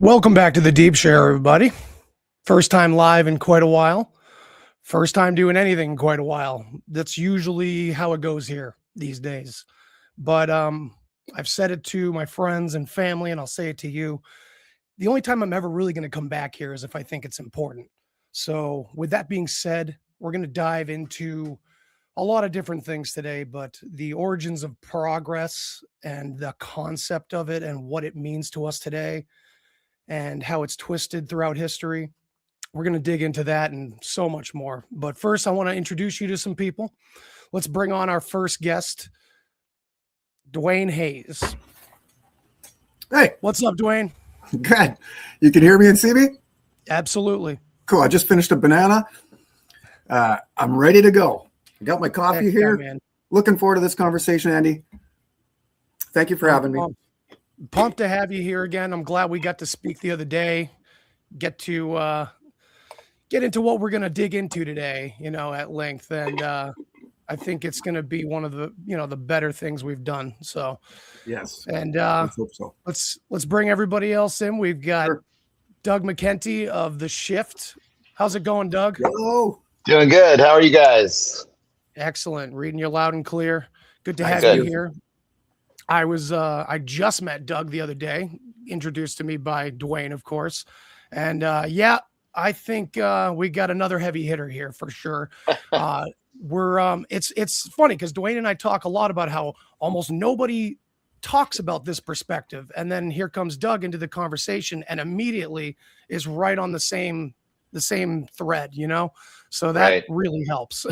Welcome back to the Deep Share, everybody. First time live in quite a while. First time doing anything in quite a while. That's usually how it goes here these days. But I've said it to my friends and family, and I'll say it to you. The only time I'm ever really going to come back here is if I think it's important. So with that being said, we're going to dive into a lot of different things today, but the origins of progress and the concept of it and what it means to us today and how it's twisted throughout history. We're going to dig into that and so much more. But first, I want to introduce you to some people. Let's bring on our first guest, Duane Hayes. Hey. What's up, Duane? Good. You can hear me and see me? Absolutely. Cool. I just finished a banana. I'm ready to go. I got my coffee here. Man. Looking forward to this conversation, Andy. Thank you for having me. Pumped to have you here again. I'm glad we got to speak the other day, get into what we're going to dig into today, at length. And I think it's going to be one of the, the better things we've done. So, yes. And let's hope so. Let's bring everybody else in. We've got Doug Mckenty of The Shift. How's it going, Doug? Hello. Doing good. How are you guys? Excellent. Reading you loud and clear. Good to have you here. I just met Doug the other day, introduced to me by Duane, of course. And I think we got another heavy hitter here for sure. It's funny because Duane and I talk a lot about how almost nobody talks about this perspective. And then here comes Doug into the conversation and immediately is right on the same thread, so that really helps.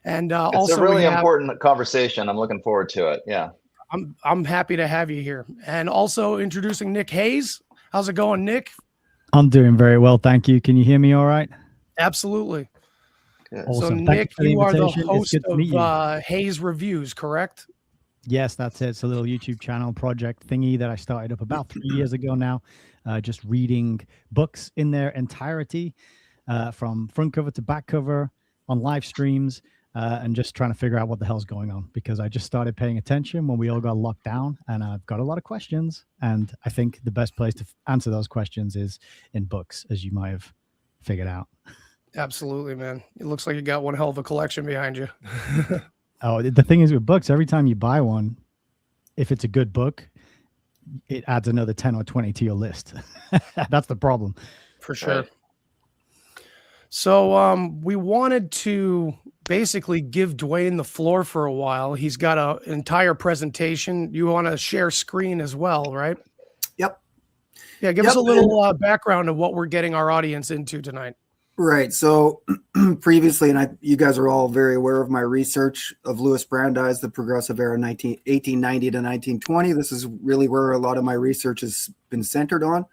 And it's also a really important conversation. I'm looking forward to it. Yeah. I'm happy to have you here. And also introducing Nick Hayes. How's it going, Nick? I'm doing very well, thank you. Can you hear me all right? Absolutely. Awesome. So Nick, you are the host of Hayes Reviews, correct? Yes, that's it. It's a little YouTube channel project thingy that I started up about 3 years ago now. Just reading books in their entirety, from front cover to back cover on live streams. And just trying to figure out what the hell's going on, because I just started paying attention when we all got locked down, and I've got a lot of questions. And I think the best place to answer those questions is in books, as you might have figured out. Absolutely, man. It looks like you got one hell of a collection behind you. Oh, the thing is with books, every time you buy one, if it's a good book, it adds another 10 or 20 to your list. That's the problem. For sure. Right. So we wanted to basically give Duane the floor for a while. He's got an entire presentation. You want to share screen as well, right? Yep. Yeah, give us a little background of what we're getting our audience into tonight. Right. So previously, and you guys are all very aware of my research of Louis Brandeis, the Progressive Era, 1890 to 1920. This is really where a lot of my research has been centered on.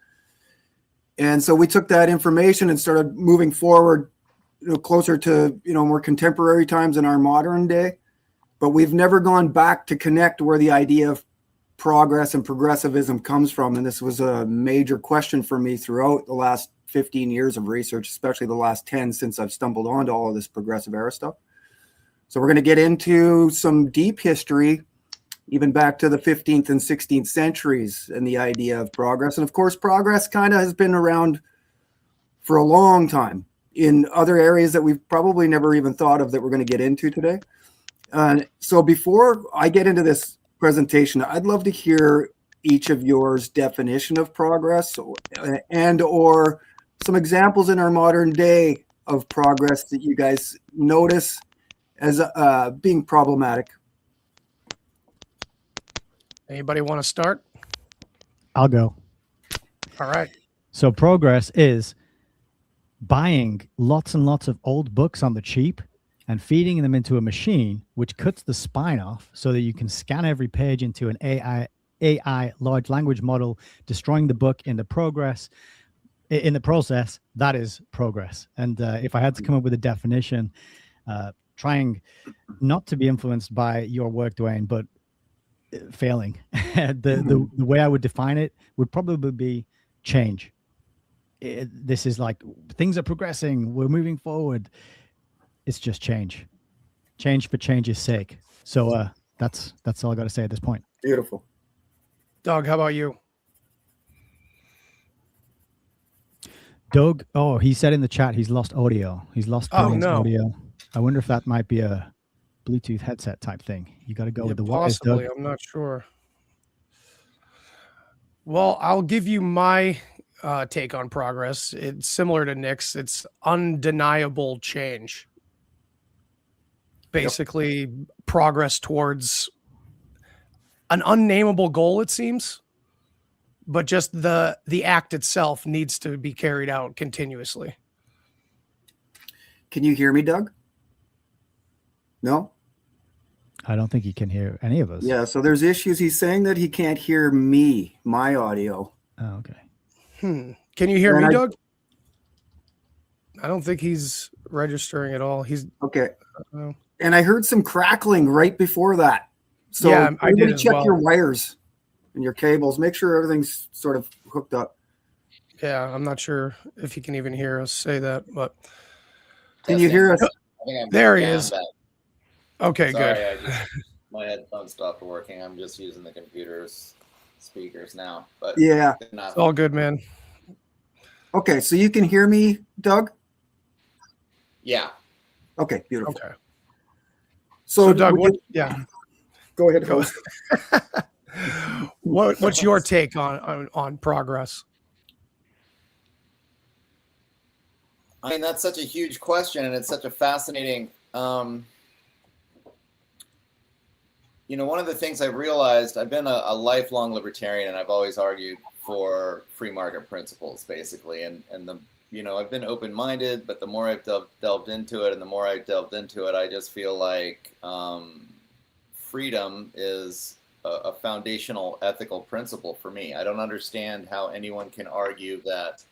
And so we took that information and started moving forward, closer to, more contemporary times in our modern day. But we've never gone back to connect where the idea of progress and progressivism comes from. And this was a major question for me throughout the last 15 years of research, especially the last 10 since I've stumbled onto all of this progressive era stuff. So we're going to get into some deep history, even back to the 15th and 16th centuries, and the idea of progress. And of course, progress kind of has been around for a long time in other areas that we've probably never even thought of that we're going to get into today. So before I get into this presentation, I'd love to hear each of yours definition of progress or some examples in our modern day of progress that you guys notice as being problematic. Anybody want to start? I'll go. All right. So progress is buying lots and lots of old books on the cheap and feeding them into a machine, which cuts the spine off so that you can scan every page into an AI large language model, destroying the book in the process. That is progress. And if I had to come up with a definition, trying not to be influenced by your work, Duane, but failing. The way I would define it would probably be change. This is like things are progressing. We're moving forward. It's just change for change's sake. So that's all I got to say at this point. Beautiful. Doug, how about you? Doug, oh, he said in the chat he's lost audio. He's lost Oh, Dwayne's no. audio. I wonder if that might be a Bluetooth headset type thing. You got to go Yeah, with the wires, possibly. Doug. I'm not sure. Well, I'll give you my take on progress. It's similar to Nick's. It's undeniable change. Basically, progress towards an unnameable goal, it seems, but just the act itself needs to be carried out continuously. Can you hear me, Doug? No? I don't think he can hear any of us. Yeah, so there's issues. He's saying that he can't hear me, my audio. Oh, okay. Can you hear And me, I- Doug? I don't think he's registering at all. He's Okay. uh, And I heard some crackling right before that. So Yeah, I did everybody as check well. your wires and your cables. Make sure everything's sort of hooked up. yeah, I'm not sure if he can even hear us say that, but Can you hear us? I think I'm There he down is. back. okay, Sorry, good. My headphones stopped working. I'm just using the computer's speakers now. But Yeah. It's all good, man. Okay, so you can hear me, Doug? yeah. Okay, beautiful. Okay. So, So, Doug, would you- go ahead, Go. host. what's your take on progress? I mean, that's such a huge question, and it's such a fascinating. One of the things I've realized, I've been a lifelong libertarian, and I've always argued for free market principles, basically. And I've been open-minded, but the more I've delved into it, I just feel like freedom is a foundational ethical principle for me. I don't understand how anyone can argue that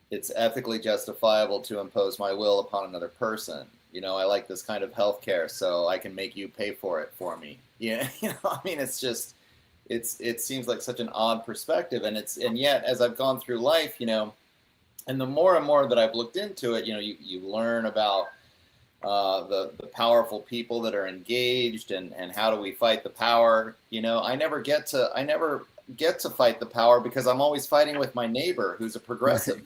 it's ethically justifiable to impose my will upon another person. I like this kind of healthcare, so I can make you pay for it for me. Yeah, I mean, it seems like such an odd perspective, and yet as I've gone through life, and the more and more that I've looked into it, you learn about the powerful people that are engaged, and how do we fight the power. I never get to fight the power because I'm always fighting with my neighbor who's a progressive.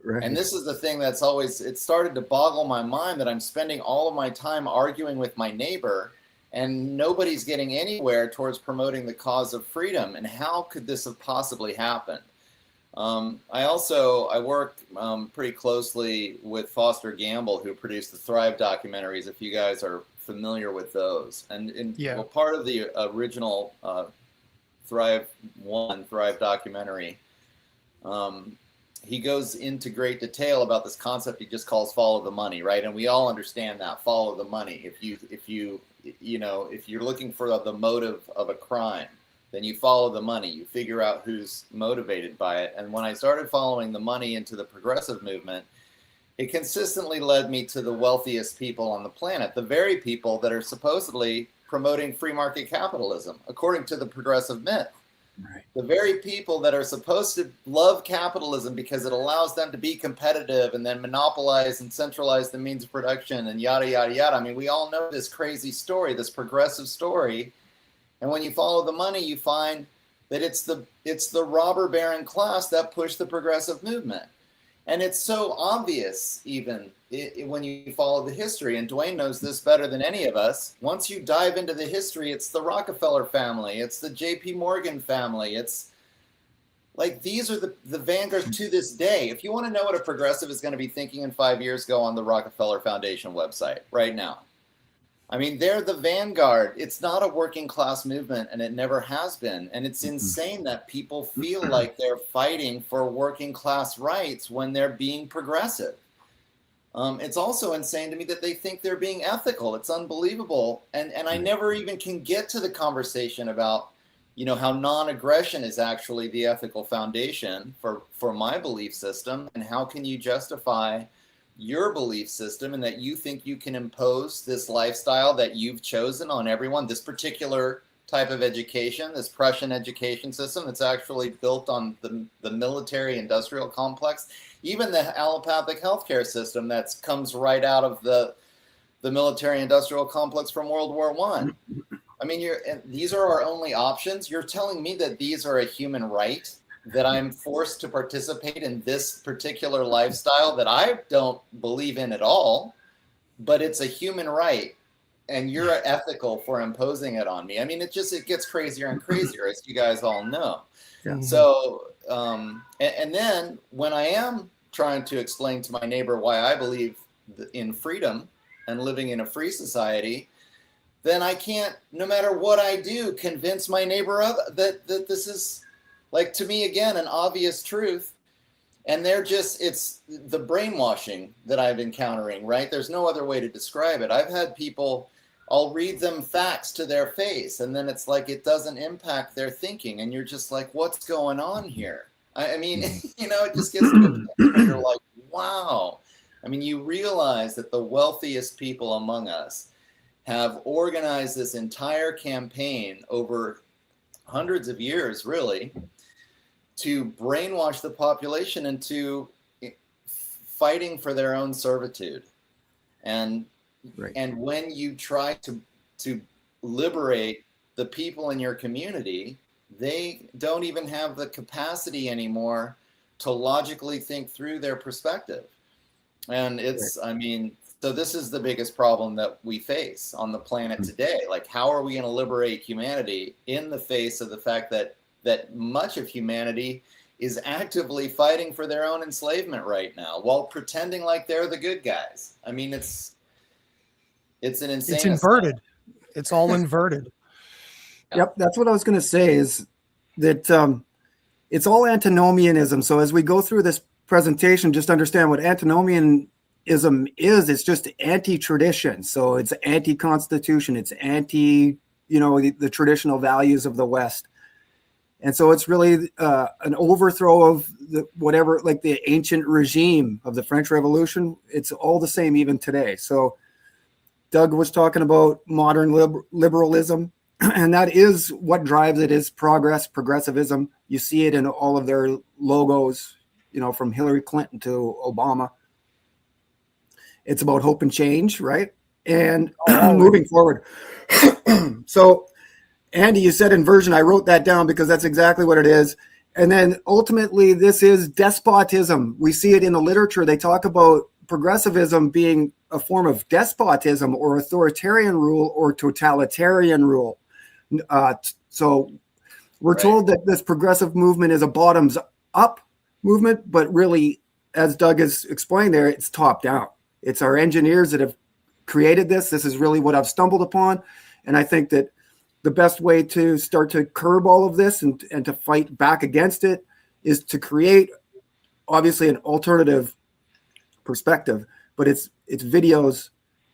Right. And this is the thing that's it started to boggle my mind, that I'm spending all of my time arguing with my neighbor and nobody's getting anywhere towards promoting the cause of freedom. And how could this have possibly happened? I work pretty closely with Foster Gamble, who produced the Thrive documentaries, if you guys are familiar with those. And Yeah. part of the original Thrive documentary, he goes into great detail about this concept he just calls follow the money, right? And we all understand that, follow the money. If you're looking for the motive of a crime, then you follow the money. You figure out who's motivated by it. And when I started following the money into the progressive movement, it consistently led me to the wealthiest people on the planet, the very people that are supposedly promoting free market capitalism, according to the progressive myth. Right. The very people that are supposed to love capitalism because it allows them to be competitive and then monopolize and centralize the means of production and yada, yada, yada. I mean, we all know this crazy story, this progressive story. And when you follow the money, you find that it's the robber baron class that pushed the progressive movement. And it's so obvious, even when you follow the history, and Duane knows this better than any of us. Once you dive into the history, it's the Rockefeller family, it's the J.P. Morgan family. It's like these are the vanguards to this day. If you want to know what a progressive is going to be thinking in 5 years, go on the Rockefeller Foundation website right now. I mean, they're the vanguard. It's not a working class movement, and it never has been. And it's insane that people feel like they're fighting for working class rights when they're being progressive. It's also insane to me that they think they're being ethical. It's unbelievable. And I never even can get to the conversation about, how non-aggression is actually the ethical foundation for my belief system. And how can you justify your belief system and that you think you can impose this lifestyle that you've chosen on everyone, this particular type of education, this Prussian education system that's actually built on the military industrial complex, even the allopathic healthcare system that comes right out of the military industrial complex from World War I. I mean, these are our only options. You're telling me that these are a human right? that I'm forced to participate in this particular lifestyle that I don't believe in at all, but it's a human right, and you're ethical for imposing it on me. I mean, it gets crazier and crazier, as you guys all know. Yeah. So, and then when I am trying to explain to my neighbor why I believe in freedom and living in a free society, then I can't, no matter what I do, convince my neighbor that this is, like, to me, again, an obvious truth. And it's the brainwashing that I'm encountering, right? There's no other way to describe it. I've had people, I'll read them facts to their face, and then it's like it doesn't impact their thinking. And you're just like, what's going on here? I mean, it just gets to a point where you're like, wow. I mean, you realize that the wealthiest people among us have organized this entire campaign over hundreds of years, really, to brainwash the population into fighting for their own servitude. And Right. and when you try to liberate the people in your community, they don't even have the capacity anymore to logically think through their perspective. And it's, I mean, so this is the biggest problem that we face on the planet today. Like, how are we going to liberate humanity in the face of the fact that much of humanity is actively fighting for their own enslavement right now while pretending like they're the good guys? I mean, it's an insane. It's inverted. It's all inverted. Yep, that's what I was going to say, is that it's all antinomianism. So as we go through this presentation, just understand what antinomianism is. It's just anti-tradition. So it's anti-constitution. It's anti, the traditional values of the West. And so it's really an overthrow of the ancient regime of the French Revolution. It's all the same even today. So Doug was talking about modern liberalism, and that is what drives it, is progressivism. You see it in all of their logos, from Hillary Clinton to Obama. It's about hope and change, right? And moving forward. So, Andy, you said inversion. I wrote that down because that's exactly what it is. And then ultimately, this is despotism. We see it in the literature. They talk about progressivism being a form of despotism or authoritarian rule or totalitarian rule. So we're told that this progressive movement is a bottoms up movement, but really, as Doug has explained there, it's top down. It's our engineers that have created this. This is really what I've stumbled upon. And I think that the best way to start to curb all of this and to fight back against it is to create, obviously, an alternative perspective. But it's videos,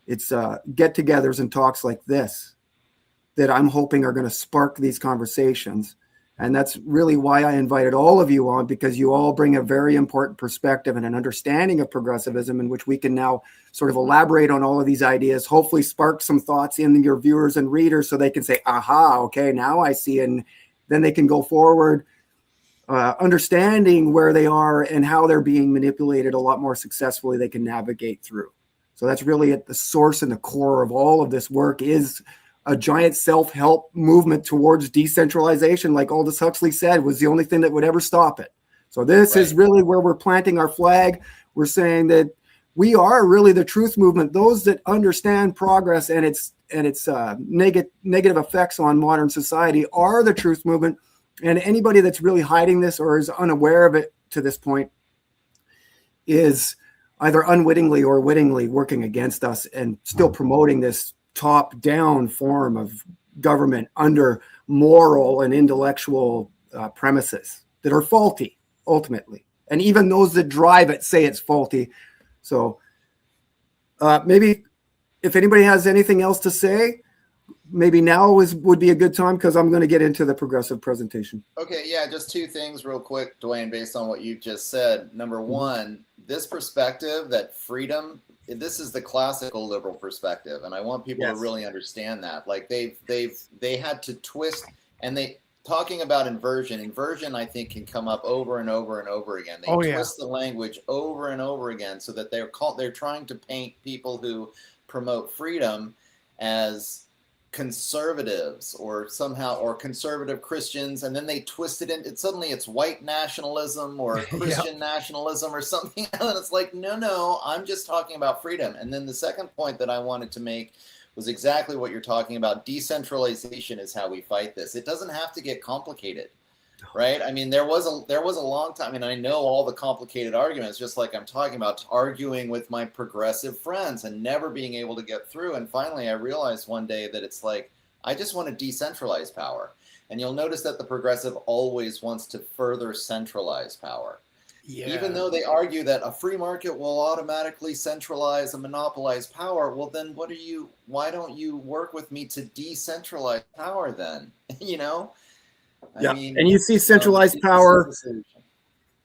it's get-togethers and talks like this that I'm hoping are going to spark these conversations. And that's really why I invited all of you on, because you all bring a very important perspective and an understanding of progressivism in which we can now sort of elaborate on all of these ideas, hopefully spark some thoughts in your viewers and readers so they can say, aha, okay, now I see. And then they can go forward understanding where they are and how they're being manipulated a lot more successfully. They can navigate through. So that's really at the source and the core of all of this work, is a giant self-help movement towards decentralization. Like Aldous Huxley said, was the only thing that would ever stop it. So this is really where we're planting our flag. We're saying that we are really the truth movement. Those that understand progress and its negative effects on modern society are the truth movement. And anybody that's really hiding this or is unaware of it to this point is either unwittingly or wittingly working against us and still promoting this top-down form of government under moral and intellectual premises that are faulty, ultimately. And even those that drive it say it's faulty. So maybe if anybody has anything else to say, maybe now would be a good time, because I'm going to get into the progressive presentation. Okay, yeah, just two things real quick, Duane, based on what you just said. Number one, this perspective that freedom, this is the classical liberal perspective, and I want people to really understand that. Like they had to twist, and talking about inversion. Inversion, I think, can come up over and over and over again. They twist the language over and over again so that they're trying to paint people who promote freedom as conservatives or somehow, or conservative Christians, and then they twist it in. Suddenly it's white nationalism or Christian nationalism or something. And it's like, no, I'm just talking about freedom. And then the second point that I wanted to make was exactly what you're talking about. Decentralization is how we fight this. It doesn't have to get complicated, right? I mean, there was a long time, and I know all the complicated arguments, just like I'm talking about, arguing with my progressive friends and never being able to get through. And finally, I realized one day that it's like, I just want to decentralize power. And you'll notice that the progressive always wants to further centralize power. Yeah. Even though they argue that a free market will automatically centralize and monopolize power, well, then why don't you work with me to decentralize power then? You know? I mean, and you see centralized power.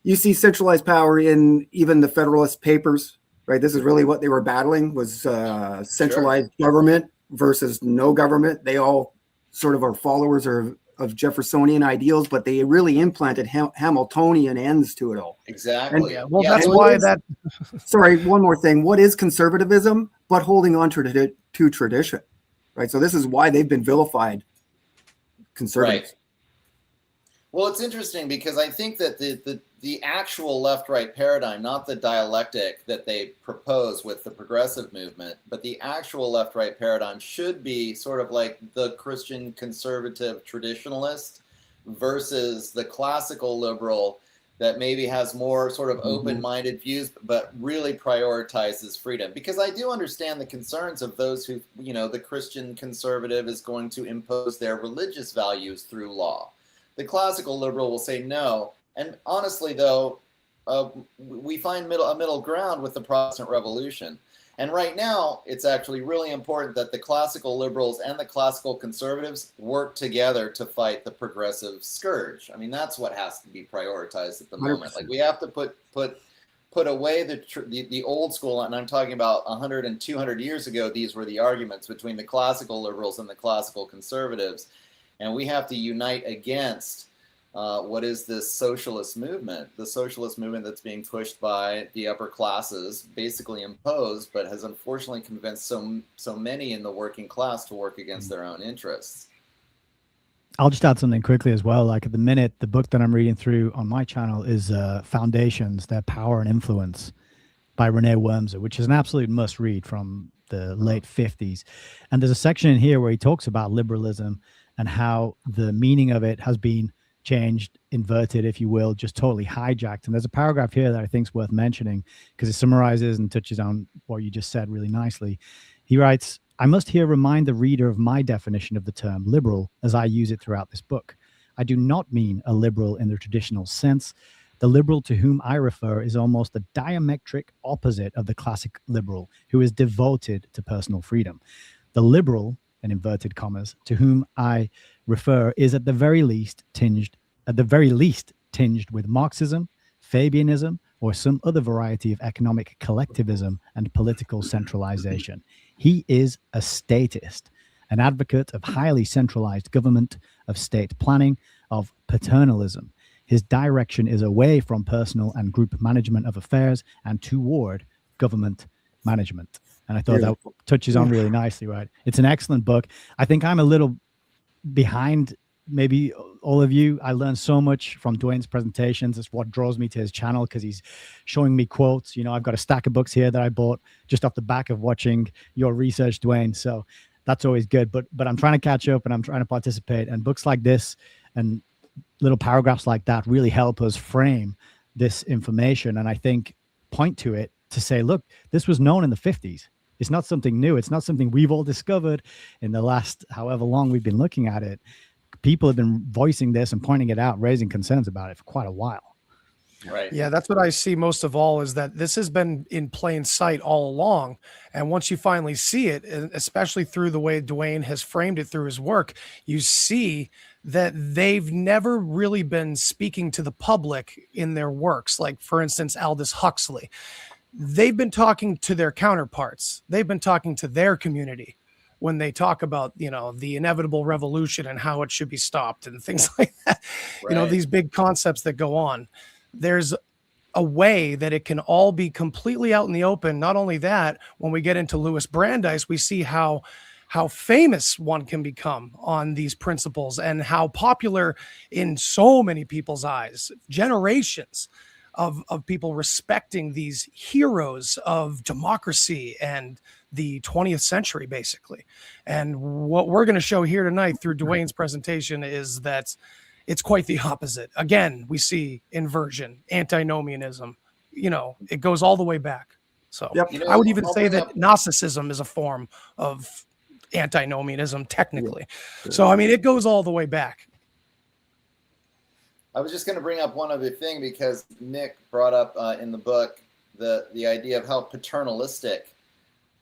You see centralized power in even the Federalist Papers, right? This is really what they were battling, was centralized government versus no government. They all sort of are followers of Jeffersonian ideals, but they really implanted Hamiltonian ends to it all. Exactly. And, well, that's why that. Sorry, one more thing. What is conservatism but holding on to tradition, right? So this is why they've been vilified, conservatives. Right. Well, it's interesting because I think that the actual left-right paradigm, not the dialectic that they propose with the progressive movement, but the actual left-right paradigm should be sort of like the Christian conservative traditionalist versus the classical liberal that maybe has more sort of open-minded views, but really prioritizes freedom. Because I do understand the concerns of those who, the Christian conservative is going to impose their religious values through law. The classical liberal will say no. And honestly, though, we find a middle ground with the Protestant Revolution. And right now, it's actually really important that the classical liberals and the classical conservatives work together to fight the progressive scourge. I mean, that's what has to be prioritized at the moment. 100%. Like, we have to put away the old school, and I'm talking about 100 and 200 years ago, these were the arguments between the classical liberals and the classical conservatives. And we have to unite against what is this socialist movement, the socialist movement that's being pushed by the upper classes, basically imposed, but has unfortunately convinced so many in the working class to work against their own interests. I'll just add something quickly as well. Like at the minute, the book that I'm reading through on my channel is Foundations, Their Power and Influence by Renee Wormser, which is an absolute must read from the late 50s. And there's a section in here where he talks about liberalism and how the meaning of it has been changed, inverted, if you will, just totally hijacked. And there's a paragraph here that I think is worth mentioning because it summarizes and touches on what you just said really nicely. He writes, "I must here remind the reader of my definition of the term liberal as I use it throughout this book. I do not mean a liberal in the traditional sense. The liberal to whom I refer is almost the diametric opposite of the classic liberal, who is devoted to personal freedom. The liberal, in inverted commas, to whom I refer is at the very least tinged with Marxism, Fabianism, or some other variety of economic collectivism and political centralization. He is a statist, an advocate of highly centralized government, of state planning, of paternalism. His direction is away from personal and group management of affairs and toward government management." And I thought that touches on really nicely, right? It's an excellent book. I think I'm a little behind maybe all of you. I learned so much from Duane's presentations. It's what draws me to his channel because he's showing me quotes. I've got a stack of books here that I bought just off the back of watching your research, Duane. So that's always good. But I'm trying to catch up and I'm trying to participate. And books like this and little paragraphs like that really help us frame this information. And I think point to it to say, look, this was known in the 50s. It's not something new. It's not something we've all discovered in the last however long we've been looking at it. People have been voicing this and pointing it out, raising concerns about it for quite a while. Right. Yeah, that's what I see most of all, is that this has been in plain sight all along. And once you finally see it, and especially through the way Duane has framed it through his work, you see that they've never really been speaking to the public in their works. Like, for instance, Aldous Huxley. They've been talking to their counterparts. They've been talking to their community when they talk about, the inevitable revolution and how it should be stopped and things like that. Right. These big concepts that go on. There's a way that it can all be completely out in the open. Not only that, when we get into Louis Brandeis, we see how how famous one can become on these principles and how popular in so many people's eyes, generations of people respecting these heroes of democracy and the 20th century, basically. And what we're going to show here tonight through Duane's presentation is that it's quite the opposite. Again, we see inversion, antinomianism, it goes all the way back. So Yep. I would even I'll say bring that up- Gnosticism is a form of antinomianism, technically. Yeah. So, I mean, it goes all the way back. I was just going to bring up one other thing because Nick brought up in the book the idea of how paternalistic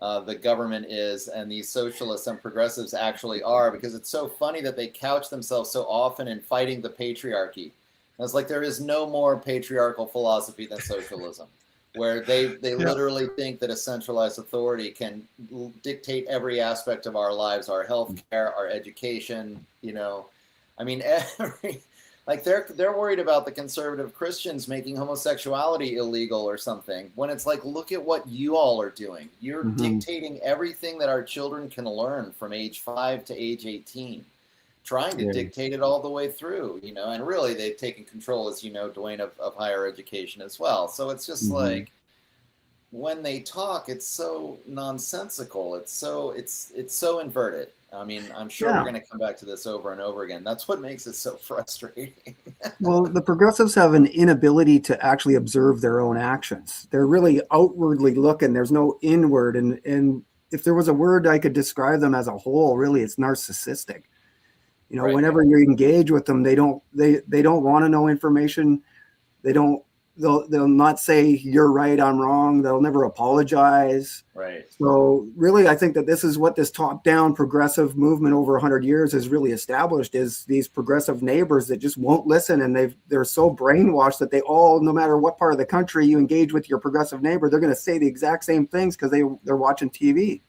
the government is and these socialists and progressives actually are, because it's so funny that they couch themselves so often in fighting the patriarchy. And it's like there is no more patriarchal philosophy than socialism, where they literally think that a centralized authority can dictate every aspect of our lives, our healthcare, our education, I mean, like they're worried about the conservative Christians making homosexuality illegal or something, when it's like, look at what you all are doing. You're dictating everything that our children can learn from age 5 to age 18, trying to dictate it all the way through, and really they've taken control, as Duane, of higher education as well. So it's just like, when they talk, it's so nonsensical. It's so inverted. I mean, I'm sure we're going to come back to this over and over again. That's what makes it so frustrating. Well, the progressives have an inability to actually observe their own actions. They're really outwardly looking. There's no inward. And if there was a word I could describe them as a whole, really, it's narcissistic. Right. Whenever you engage with them, they don't want to know information. They'll not say you're right, I'm wrong. They'll never apologize. Right. So really, I think that this is what this top-down progressive movement over 100 years has really established, is these progressive neighbors that just won't listen. And they're so brainwashed that they all, no matter what part of the country you engage with your progressive neighbor, they're going to say the exact same things because they're watching TV.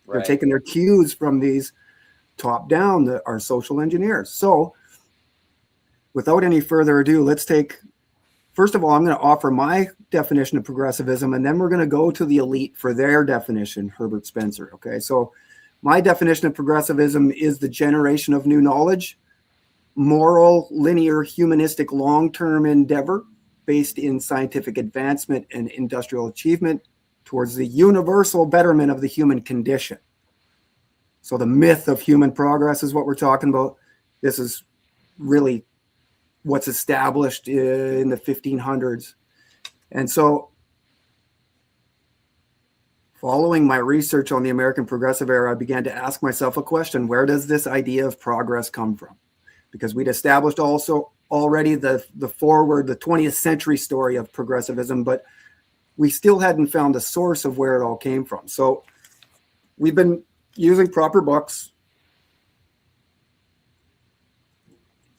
They're taking their cues from these top-down that are social engineers. So without any further ado, first of all, I'm going to offer my definition of progressivism, and then we're going to go to the elite for their definition, Herbert Spencer. Okay, so my definition of progressivism is the generation of new knowledge, moral, linear, humanistic, long-term endeavor based in scientific advancement and industrial achievement towards the universal betterment of the human condition. So the myth of human progress is what we're talking about. This is really what's established in the 1500s. And so following my research on the American progressive era, I began to ask myself a question: where does this idea of progress come from? Because we'd established also already the forward, the 20th century story of progressivism, but we still hadn't found the source of where it all came from. So we've been using proper books.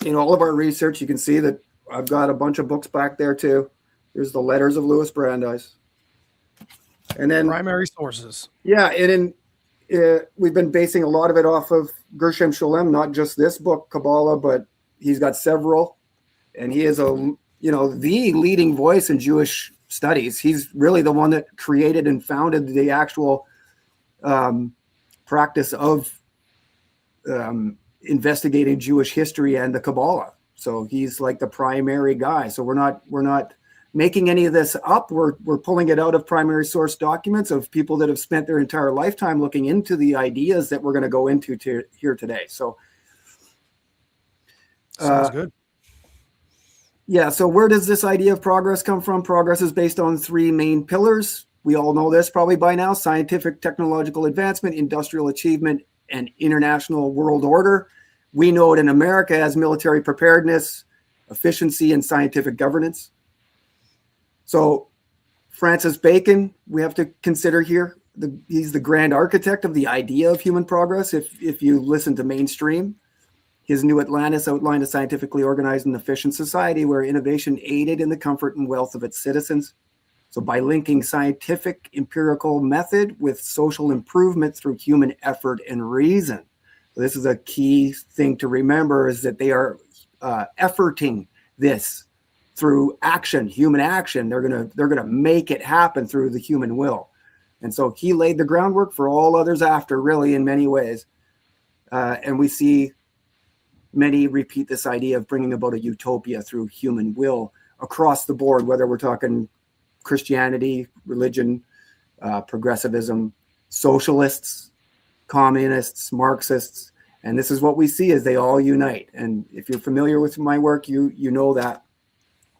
In all of our research, you can see that I've got a bunch of books back there too. Here's the letters of Louis Brandeis. And then Primary sources. Yeah, and we've been basing a lot of it off of Gershom Scholem, not just this book, Kabbalah, but he's got several. And he is the leading voice in Jewish studies. He's really the one that created and founded the actual practice of investigating Jewish history and the Kabbalah. So he's like the primary guy. So we're not making any of this up. We're pulling it out of primary source documents of people that have spent their entire lifetime looking into the ideas that we're going to go into here today. So Sounds good. Yeah. So where does this idea of progress come from? Progress is based on three main pillars. We all know this probably by now: scientific, technological advancement, industrial achievement, and international world order. We know it in America as military preparedness, efficiency, and scientific governance. So Francis Bacon, we have to consider here. He's the grand architect of the idea of human progress. If you listen to mainstream, his New Atlantis outlined a scientifically organized and efficient society where innovation aided in the comfort and wealth of its citizens. So by linking scientific empirical method with social improvement through human effort and reason. So this is a key thing to remember, is that they are efforting this through action, human action. They're gonna make it happen through the human will. And so he laid the groundwork for all others after, really, in many ways. And we see many repeat this idea of bringing about a utopia through human will across the board, whether we're talking Christianity, religion, progressivism, socialists, communists, Marxists. And this is what we see as they all unite. And if you're familiar with my work, you know that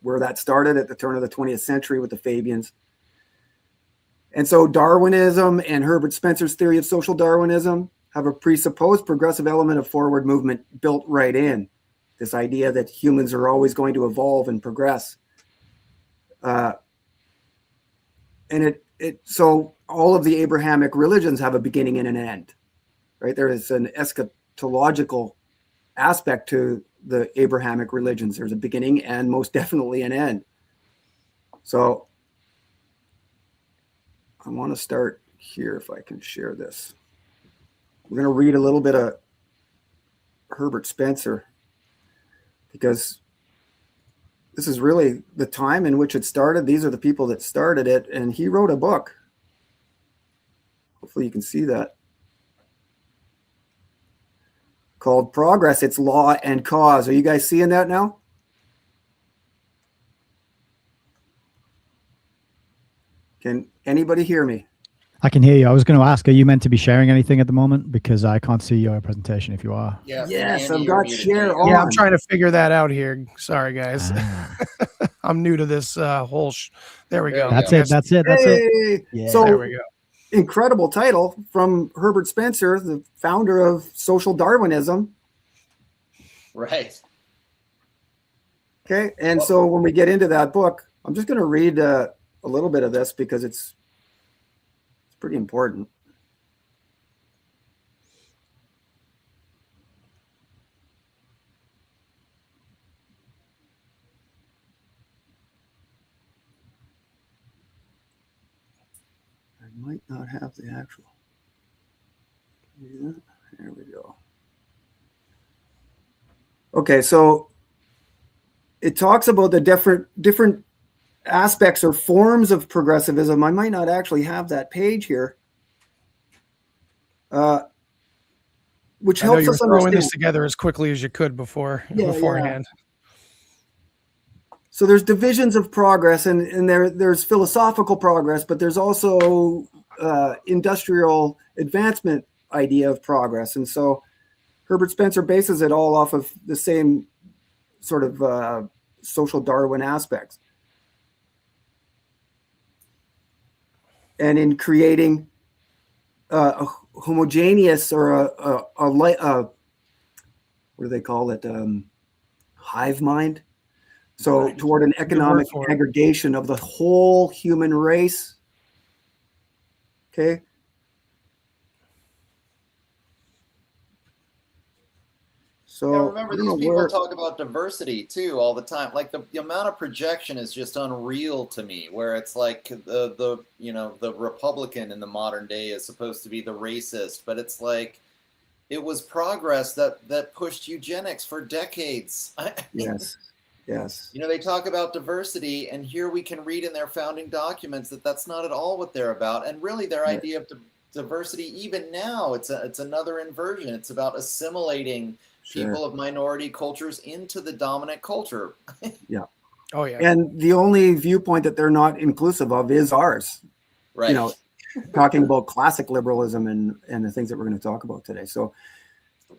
where that started at the turn of the 20th century with the Fabians. And so Darwinism and Herbert Spencer's theory of social Darwinism have a presupposed progressive element of forward movement built right in. This idea that humans are always going to evolve and progress. So all of the Abrahamic religions have a beginning and an end, right? There is an eschatological aspect to the Abrahamic religions. There's a beginning and most definitely an end. So I want to start here if I can share this. We're going to read a little bit of Herbert Spencer because this is really the time in which it started. These are the people that started it, and he wrote a book. Hopefully you can see that. Called Progress, Its Law and Cause. Are you guys seeing that now? Can anybody hear me? I can hear you. I was going to ask, are you meant to be sharing anything at the moment? Because I can't see your presentation if you are. Yeah, Yes, Andy, I've you're got muted. share on. Yeah, I'm trying to figure that out here. Sorry, guys. Ah, I'm new to this whole. There we go. that's go. it. That's it. That's it. Hey! Yeah. So There we go. incredible title from Herbert Spencer, the founder of social Darwinism. Right. Okay, and so when we get into that book, I'm just going to read a little bit of this because it's pretty important. I might not have the actual. Yeah, there we go. Okay, so it talks about the different aspects or forms of progressivism. I might not actually have that page here, which I know helps you were us throwing understand. this together as quickly as you could beforehand. So there's divisions of progress, and there's philosophical progress, but there's also industrial advancement idea of progress. And so Herbert Spencer bases it all off of the same sort of social Darwin aspects. And in creating a homogeneous or what do they call it? Hive mind. So Right. toward an economic for it. aggregation of the whole human race. Okay. So Yeah, remember I don't these know people where- talk about diversity too all the time. Like the amount of projection is just unreal to me. Where it's like the Republican in the modern day is supposed to be the racist, but it's like it was progress that pushed eugenics for decades. Yes. Yes. You know, they talk about diversity, and here we can read in their founding documents that that's not at all what they're about. And really, their Right. idea of diversity, even now, it's another inversion. It's about assimilating people of minority cultures into the dominant culture. Oh yeah. And the only viewpoint that they're not inclusive of is ours. Right. You know, talking about classic liberalism and the things that we're going to talk about today. So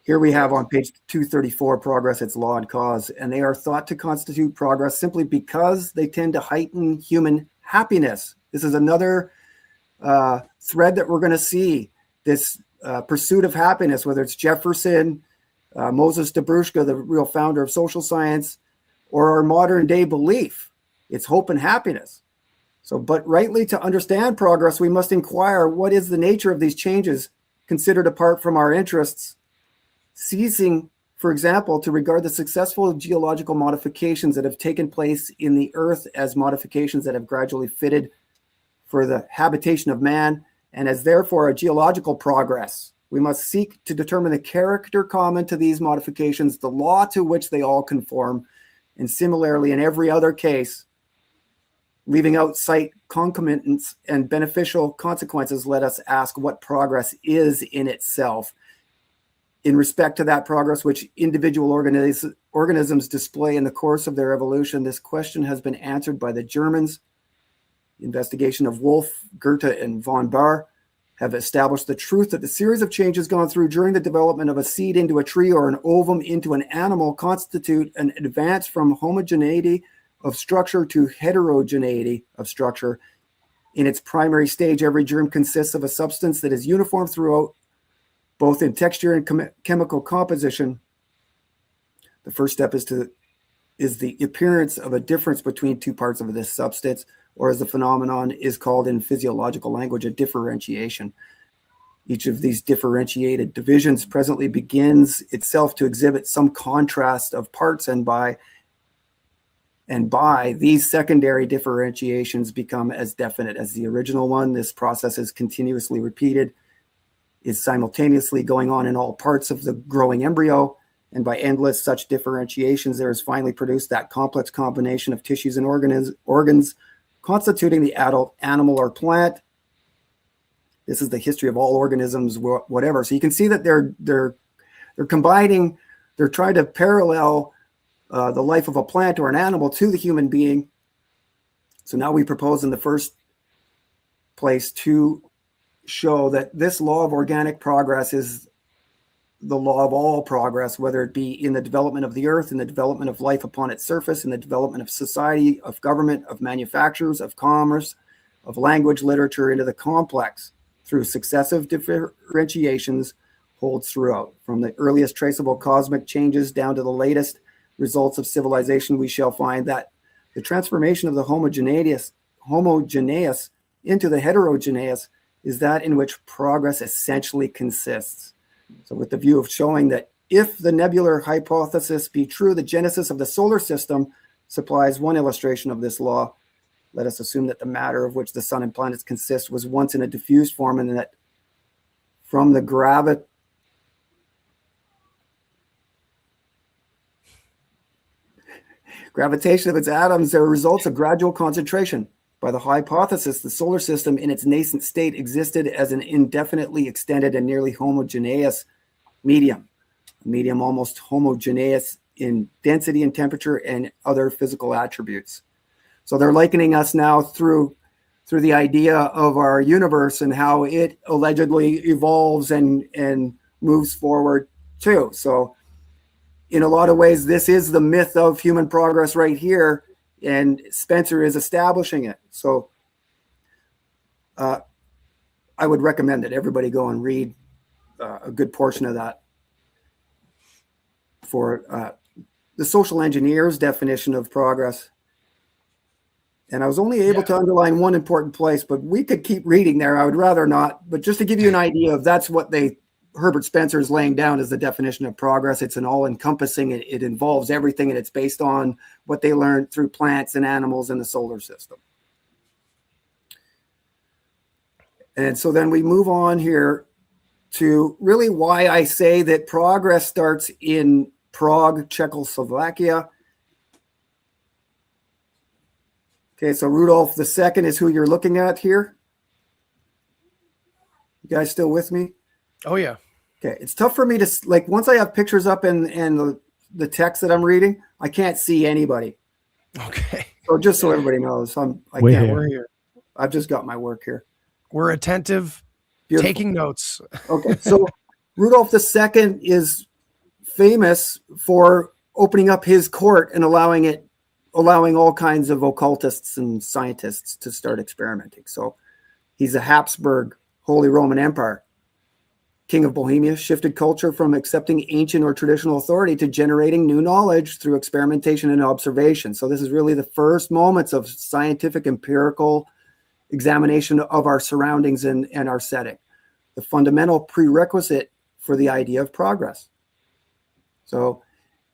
here we have on page 234, Progress, Its Law and Cause, and they are thought to constitute progress simply because they tend to heighten human happiness. This is another thread that we're going to see, this pursuit of happiness, whether it's Jefferson, Moses Dobrushka, the real founder of social science, or our modern day belief. It's hope and happiness. So, but rightly to understand progress, we must inquire what is the nature of these changes considered apart from our interests, ceasing, for example, to regard the successful geological modifications that have taken place in the earth as modifications that have gradually fitted for the habitation of man, and as therefore a geological progress. We must seek to determine the character common to these modifications, the law to which they all conform, and similarly in every other case, leaving out sight concomitants and beneficial consequences, let us ask what progress is in itself. in respect to that progress which individual organisms display in the course of their evolution, this question has been answered by the Germans. The investigation of Wolff, Goethe, and von Baer have established the truth that the series of changes gone through during the development of a seed into a tree or an ovum into an animal constitute an advance from homogeneity of structure to heterogeneity of structure. In its primary stage, every germ consists of a substance that is uniform throughout, both in texture and chemical composition. The first step is the appearance of a difference between two parts of this substance, or as the phenomenon is called in physiological language, a differentiation. Each of these differentiated divisions presently begins itself to exhibit some contrast of parts, and by these secondary differentiations become as definite as the original one. This process is continuously repeated, is simultaneously going on in all parts of the growing embryo, and by endless such differentiations, there is finally produced that complex combination of tissues and organs constituting the adult animal or plant. This is the history of all organisms, whatever. So you can see that they're combining, they're trying to parallel the life of a plant or an animal to the human being. So now we propose in the first place to show that this law of organic progress is the law of all progress, whether it be in the development of the earth, in the development of life upon its surface, in the development of society, of government, of manufacturers, of commerce, of language, literature, into the complex through successive differentiations holds throughout. From the earliest traceable cosmic changes down to the latest results of civilization, we shall find that the transformation of the homogeneous into the heterogeneous is that in which progress essentially consists. So with the view of showing that if the nebular hypothesis be true, the genesis of the solar system supplies one illustration of this law. Let us assume that the matter of which the sun and planets consist was once in a diffused form, and that from the gravitation of its atoms, there results a gradual concentration. By the hypothesis, the solar system in its nascent state existed as an indefinitely extended and nearly homogeneous medium, a medium almost homogeneous in density and temperature and other physical attributes. So they're likening us now through the idea of our universe and how it allegedly evolves and moves forward too. So in a lot of ways, this is the myth of human progress right here, and Spencer is establishing it. So I would recommend that everybody go and read a good portion of that for the social engineer's definition of progress. And I was only able to underline one important place, but we could keep reading there. I would rather not, but just to give you an idea of that's what Herbert Spencer is laying down as the definition of progress. It's an all-encompassing, it involves everything, and it's based on what they learned through plants and animals in the solar system. And so then we move on here to really why I say that progress starts in Prague, Czechoslovakia. Okay, so Rudolf II is who you're looking at here. You guys still with me? Oh, yeah. Okay, it's tough for me to, like, once I have pictures up and the text that I'm reading, I can't see anybody. Okay. So just so everybody knows, We're here. I've just got my work here. We're attentive, Beautiful. taking notes. Okay, so Rudolf II is famous for opening up his court and allowing all kinds of occultists and scientists to start experimenting. So he's a Habsburg Holy Roman Empire. King of Bohemia, shifted culture from accepting ancient or traditional authority to generating new knowledge through experimentation and observation. So this is really the first moments of scientific empirical examination of our surroundings and our setting, the fundamental prerequisite for the idea of progress. So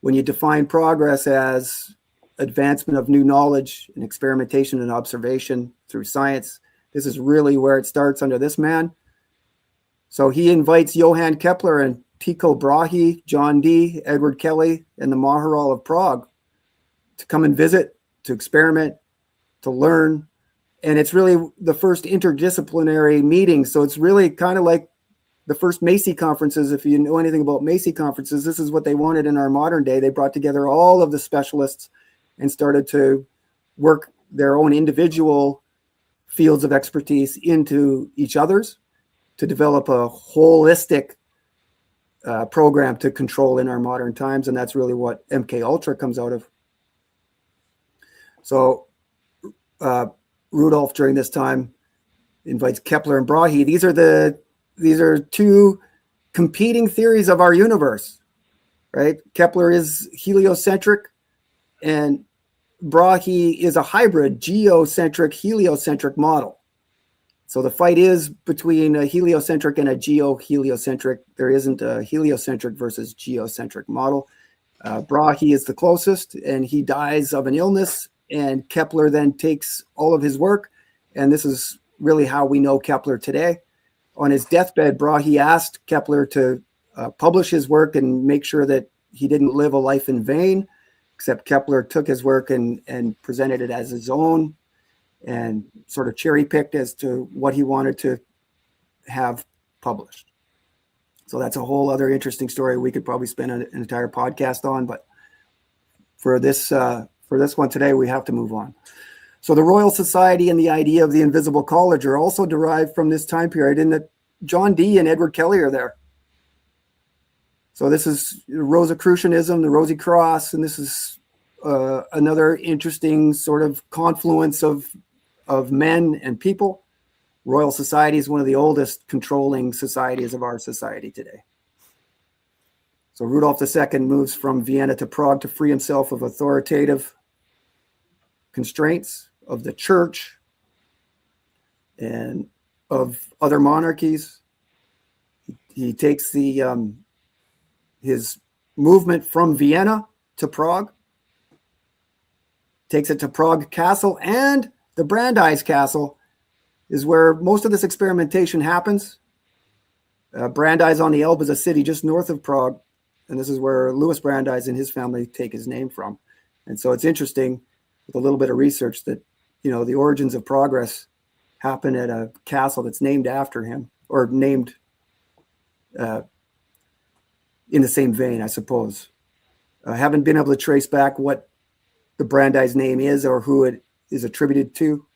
when you define progress as advancement of new knowledge and experimentation and observation through science, this is really where it starts under this man. So he invites Johann Kepler and Tycho Brahe, John Dee, Edward Kelly, and the Majoral of Prague to come and visit, to experiment, to learn. And it's really the first interdisciplinary meeting. So it's really kind of like the first Macy conferences, if you know anything about Macy conferences, this is what they wanted in our modern day. They brought together all of the specialists and started to work their own individual fields of expertise into each other's to develop a holistic program to control in our modern times. And that's really what MK Ultra comes out of. So Rudolph during this time invites Kepler and Brahe. These are two competing theories of our universe, right? Kepler is heliocentric and Brahe is a hybrid geocentric heliocentric model. So the fight is between a heliocentric and a geoheliocentric. There isn't a heliocentric versus geocentric model. Brahe is the closest, and he dies of an illness, and Kepler then takes all of his work, and this is really how we know Kepler today. On his deathbed, Brahe asked Kepler to publish his work and make sure that he didn't live a life in vain, except Kepler took his work and presented it as his own and sort of cherry-picked as to what he wanted to have published. So that's a whole other interesting story we could probably spend an entire podcast on, but for this one today, we have to move on. So the Royal Society and the idea of the Invisible College are also derived from this time period, in that John Dee and Edward Kelly are there. So this is Rosicrucianism, the Rosy Cross, and this is another interesting sort of confluence of men and people. Royal Society is one of the oldest controlling societies of our society today. So Rudolph II moves from Vienna to Prague to free himself of authoritative constraints of the church and of other monarchies. He takes his movement from Vienna to Prague, takes it to Prague Castle, and the Brandeis Castle is where most of this experimentation happens. Brandeis on the Elbe is a city just north of Prague, and this is where Louis Brandeis and his family take his name from. And so it's interesting with a little bit of research that, you know, the origins of progress happen at a castle that's named after him, or named in the same vein, I suppose. I haven't been able to trace back what the Brandeis name is or who it is attributed to,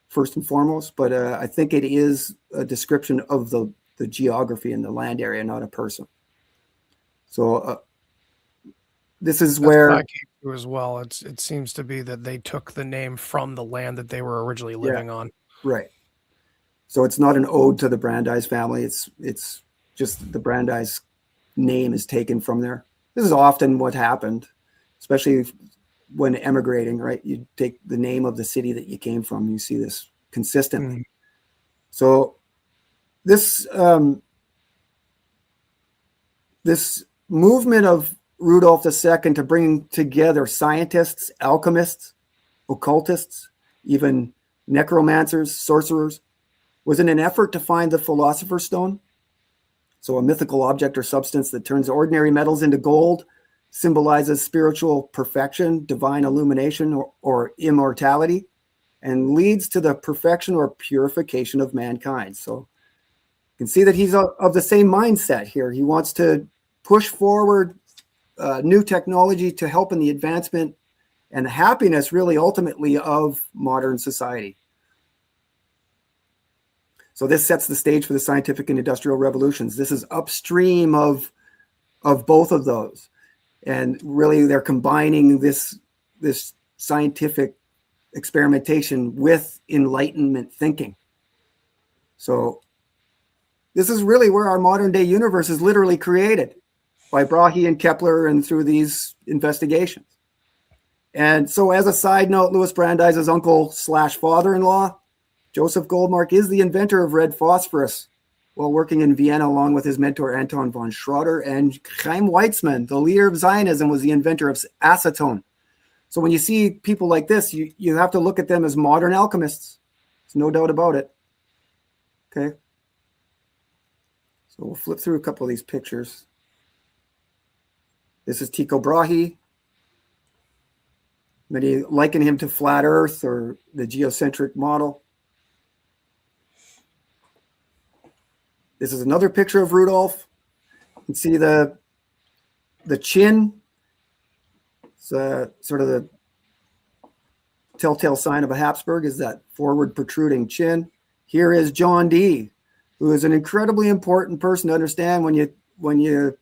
first and foremost, but I think it is a description of the geography and the land area, not a person. So this is where I came to as well. It seems to be that they took the name from the land that they were originally living on. Right. So it's not an ode to the Brandeis family. It's just the Brandeis name is taken from there. This is often what happened, especially when emigrating, right? You take the name of the city that you came from. You see this consistently. So this this movement of Rudolph II to bring together scientists, alchemists, occultists, even necromancers, sorcerers, was in an effort to find the Philosopher's Stone. So a mythical object or substance that turns ordinary metals into gold, symbolizes spiritual perfection, divine illumination, or immortality, and leads to the perfection or purification of mankind. So you can see that he's of the same mindset here. He wants to push forward new technology to help in the advancement and the happiness, really, ultimately, of modern society. So this sets the stage for the scientific and industrial revolutions. This is upstream of both of those. And really, they're combining this scientific experimentation with Enlightenment thinking. So this is really where our modern day universe is literally created, by Brahe and Kepler and through these investigations. And so, as a side note, Louis Brandeis' uncle/father-in-law, Joseph Goldmark, is the inventor of red phosphorus while working in Vienna along with his mentor Anton von Schroeder. And Chaim Weizmann, the leader of Zionism, was the inventor of acetone. So when you see people like this, you have to look at them as modern alchemists. There's no doubt about it. Okay. So we'll flip through a couple of these pictures. This is Tycho Brahe. Many liken him to flat Earth or the geocentric model. This is another picture of Rudolf. You can see the chin. It's sort of the telltale sign of a Habsburg is that forward protruding chin. Here is John Dee, who is an incredibly important person to understand when you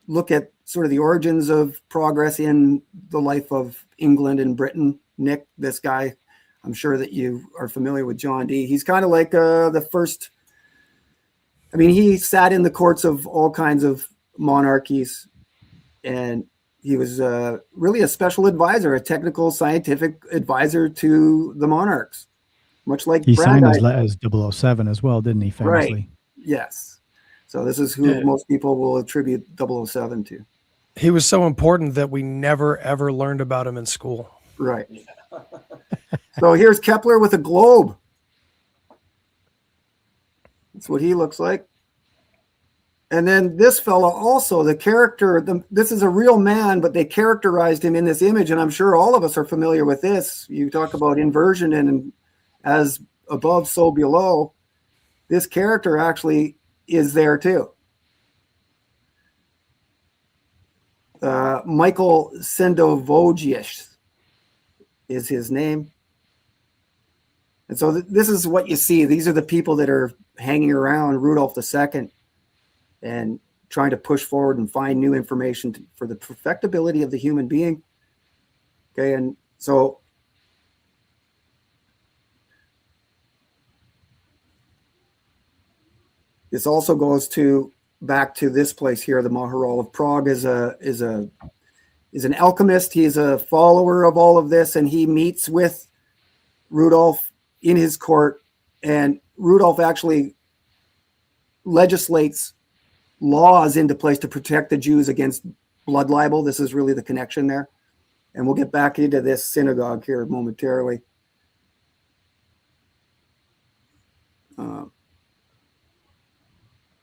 look at sort of the origins of progress in the life of England and Britain. Nick, this guy, I'm sure that you are familiar with John Dee. He's kind of like the first. I mean, he sat in the courts of all kinds of monarchies, and he was really a special advisor, a technical, scientific advisor to the monarchs, much like he signed his Brandeis. letters 007 as well, didn't he? Famously. Right. Yes. So this is who most people will attribute 007 to. He was so important that we never, ever learned about him in school. Right. So here's Kepler with a globe. That's what he looks like. And then this fellow also, the character, this is a real man, but they characterized him in this image. And I'm sure all of us are familiar with this. You talk about inversion and as above, so below. This character actually is there too. Michael Sendovogius is his name. And so this is what you see. These are the people that are hanging around Rudolf II and trying to push forward and find new information for the perfectibility of the human being. Okay, and so this also goes back to this place here. The Majoral of Prague is an alchemist. He's a follower of all of this, and he meets with Rudolf in his court, and Rudolf actually legislates laws into place to protect the Jews against blood libel. This is really the connection there. And we'll get back into this synagogue here momentarily.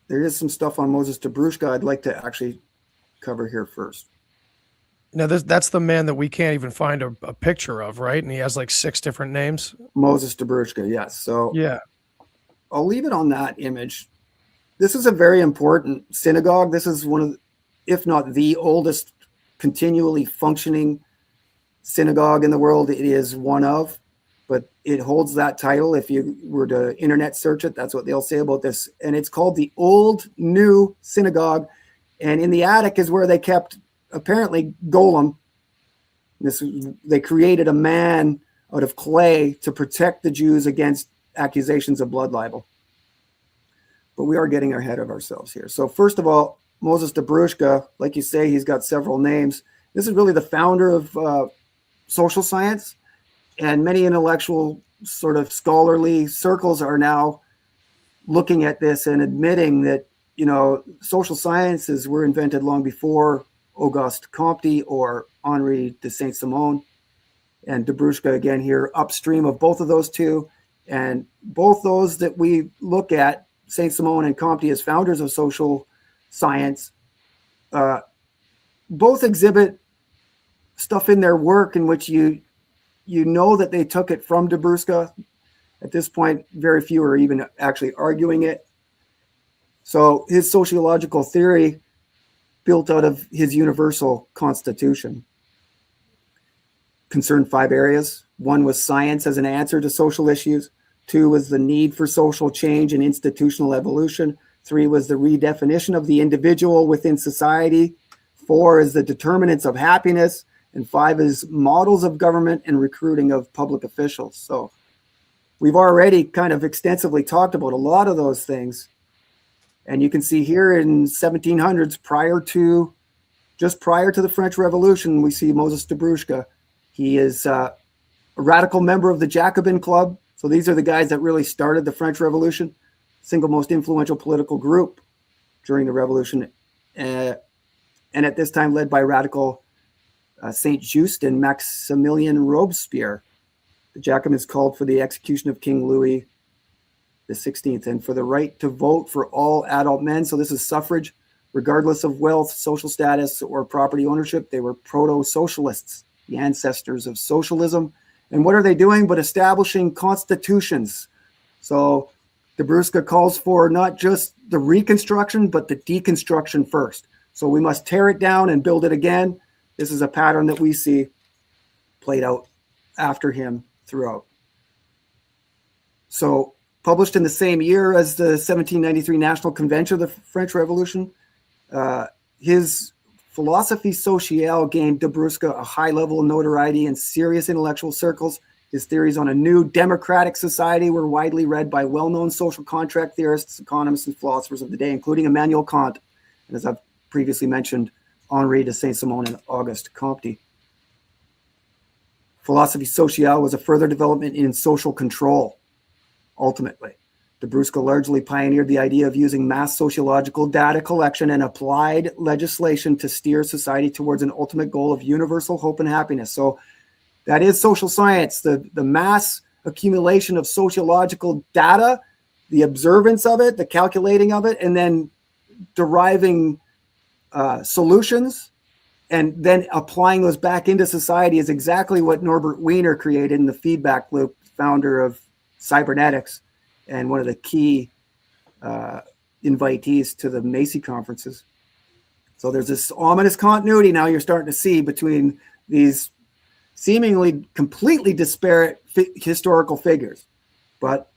There is some stuff on Moses Dobrushka I'd like to actually cover here first. Now, that's the man that we can't even find a picture of, right? And he has like 6 different names. Moses Dobrushka, yes. So yeah, I'll leave it on that image. This is a very important synagogue. This is one of, if not the oldest continually functioning synagogue in the world. It is one of, but it holds that title. If you were to internet search it, that's what they'll say about this. And it's called the Old New Synagogue. And in the attic is where they kept apparently Golem. They created a man out of clay to protect the Jews against accusations of blood libel. But we are getting ahead of ourselves here. So first of all, Moses Dobrushka, like you say, he's got several names. This is really the founder of social science, and many intellectual sort of scholarly circles are now looking at this and admitting that, you know, social sciences were invented long before Auguste Comte or Henri de Saint-Simon. And Dobrushka, again, here upstream of both of those two. And both those that we look at, Saint-Simon and Comte, as founders of social science, both exhibit stuff in their work in which you know that they took it from Dobrushka. At this point, very few are even actually arguing it. So his sociological theory built out of his universal constitution concerned 5 areas. 1 was science as an answer to social issues. 2 was the need for social change and institutional evolution. 3 was the redefinition of the individual within society. 4 is the determinants of happiness. And 5 is models of government and recruiting of public officials. So we've already kind of extensively talked about a lot of those things. And you can see here in 1700s, just prior to the French Revolution, we see Moses Dobrushka. He is a radical member of the Jacobin Club. So these are the guys that really started the French Revolution, single most influential political group during the revolution. And at this time led by radical Saint-Just and Maximilien Robespierre. The Jacobins called for the execution of King Louis XVI and for the right to vote for all adult men. So this is suffrage, regardless of wealth, social status, or property ownership. They were proto-socialists, the ancestors of socialism. And what are they doing but establishing constitutions? So Dabruska calls for not just the reconstruction, but the deconstruction first. So we must tear it down and build it again. This is a pattern that we see played out after him throughout. So published in the same year as the 1793 National Convention of the French Revolution, his Philosophie Sociale gained Dabruska a high level of notoriety in serious intellectual circles. His theories on a new democratic society were widely read by well-known social contract theorists, economists, and philosophers of the day, including Immanuel Kant, and as I've previously mentioned, Henri de Saint-Simon and Auguste Comte. Philosophie Sociale was a further development in social control, ultimately. Dabruska largely pioneered the idea of using mass sociological data collection and applied legislation to steer society towards an ultimate goal of universal hope and happiness. So that is social science, the mass accumulation of sociological data, the observance of it, the calculating of it, and then deriving solutions and then applying those back into society is exactly what Norbert Wiener created in the feedback loop, founder of cybernetics and one of the key invitees to the Macy conferences. So there's this ominous continuity now you're starting to see between these seemingly completely disparate historical figures. But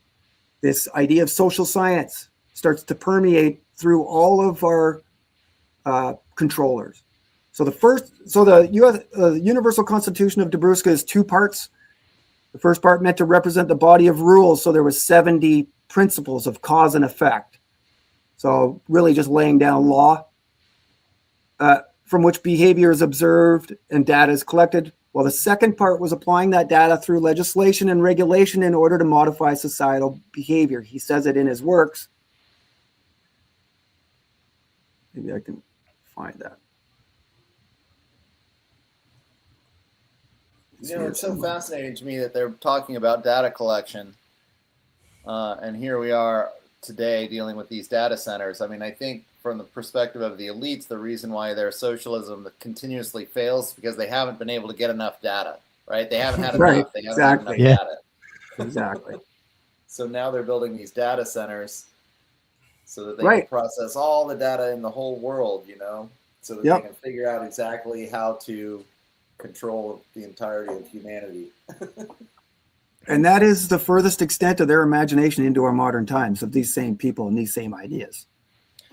this idea of social science starts to permeate through all of our controllers. So the Universal Constitution of Dabruska is two parts. The first part meant to represent the body of rules. So there was 70 principles of cause and effect. So really just laying down law from which behavior is observed and data is collected. Well, the second part was applying that data through legislation and regulation in order to modify societal behavior. He says it in his works. Maybe I can find that. You know, it's so fascinating to me that they're talking about data collection. And here we are today dealing with these data centers. I mean, I think from the perspective of the elites, the reason why their socialism continuously fails is because they haven't been able to get enough data, right? They haven't had enough. They haven't had enough data. Exactly. So now they're building these data centers so that they can process all the data in the whole world, you know, so that they can figure out exactly how to control the entirety of humanity. And that is the furthest extent of their imagination into our modern times of these same people and these same ideas.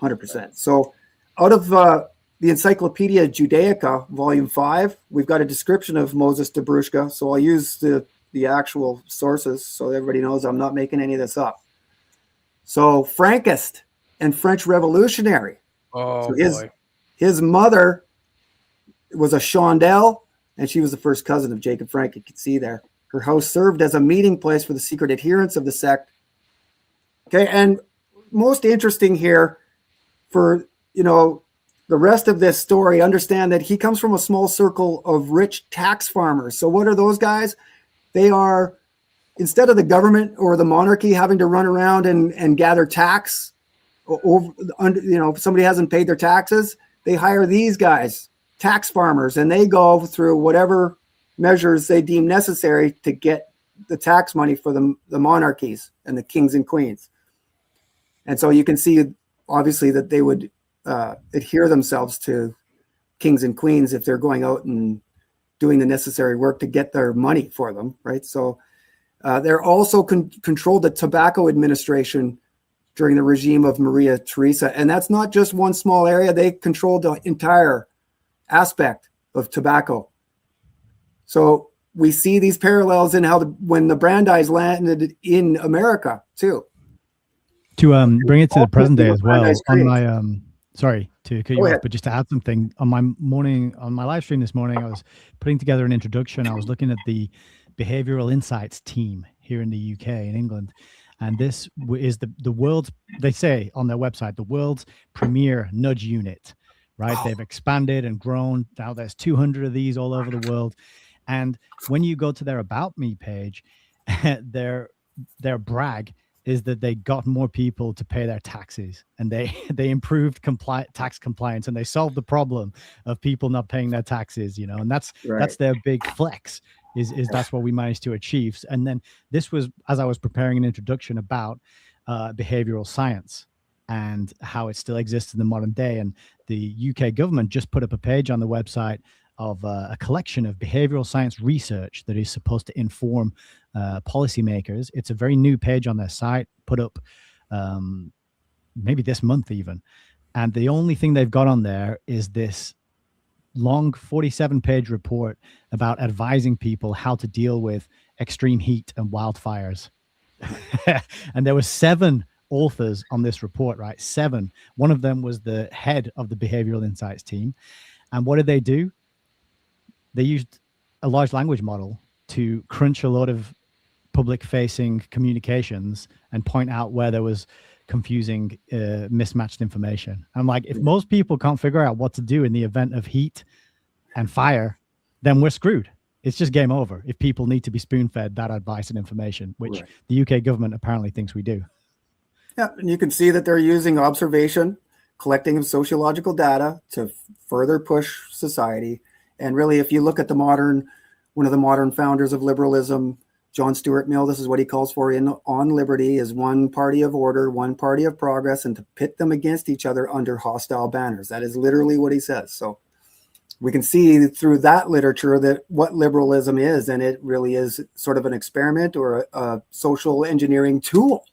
100%. So out of the Encyclopedia Judaica, Volume 5, we've got a description of Moses Dabruska. So I'll use the actual sources so everybody knows I'm not making any of this up. So Frankist and French revolutionary. Oh, so boy. His mother was a Chandelle, and she was the first cousin of Jacob Frank. You can see there. Her house served as a meeting place for the secret adherents of the sect. Okay, and most interesting here for, you know, the rest of this story, understand that he comes from a small circle of rich tax farmers. So what are those guys? They are, instead of the government or the monarchy having to run around and gather tax, or, you know, if somebody hasn't paid their taxes, they hire these guys, tax farmers, and they go through whatever measures they deem necessary to get the tax money for the monarchies and the kings and queens. And so you can see, obviously, that they would adhere themselves to kings and queens if they're going out and doing the necessary work to get their money for them, right? So they're also controlled the tobacco administration during the regime of Maria Theresa. And that's not just one small area. They controlled the entire aspect of tobacco. So we see these parallels in how when the Brandeis landed in America too. To bring it to the present day as well, on my sorry to cut you off, but just to add something, on my live stream this morning, I was putting together an introduction. I was looking at the behavioral insights team here in the UK in England, and this is the world's, they say on their website, the world's premier nudge unit, right? They've expanded and grown. Now there's 200 of these all over the world. And when you go to their About Me page, their brag is that they got more people to pay their taxes, and they improved tax compliance, and they solved the problem of people not paying their taxes, you know, and that's their big flex is that's what we managed to achieve. And then this was, as I was preparing an introduction about behavioral science and how it still exists in the modern day. And the UK government just put up a page on the website of a collection of behavioral science research that is supposed to inform policymakers. It's a very new page on their site, put up maybe this month even. And the only thing they've got on there is this long 47-page report about advising people how to deal with extreme heat and wildfires. And there were 7 authors on this report, right? 7. One of them was the head of the behavioral insights team. And what did they do? They used a large language model to crunch a lot of public-facing communications and point out where there was confusing, mismatched information. I'm like, if most people can't figure out what to do in the event of heat and fire, then we're screwed. It's just game over if people need to be spoon-fed that advice and information, which the UK government apparently thinks we do. Yeah, and you can see that they're using observation, collecting of sociological data to further push society. And really, if you look at one of the modern founders of liberalism, John Stuart Mill, this is what he calls for on liberty, is one party of order, one party of progress, and to pit them against each other under hostile banners. That is literally what he says. So we can see through that literature that what liberalism is, and it really is sort of an experiment or a social engineering tool.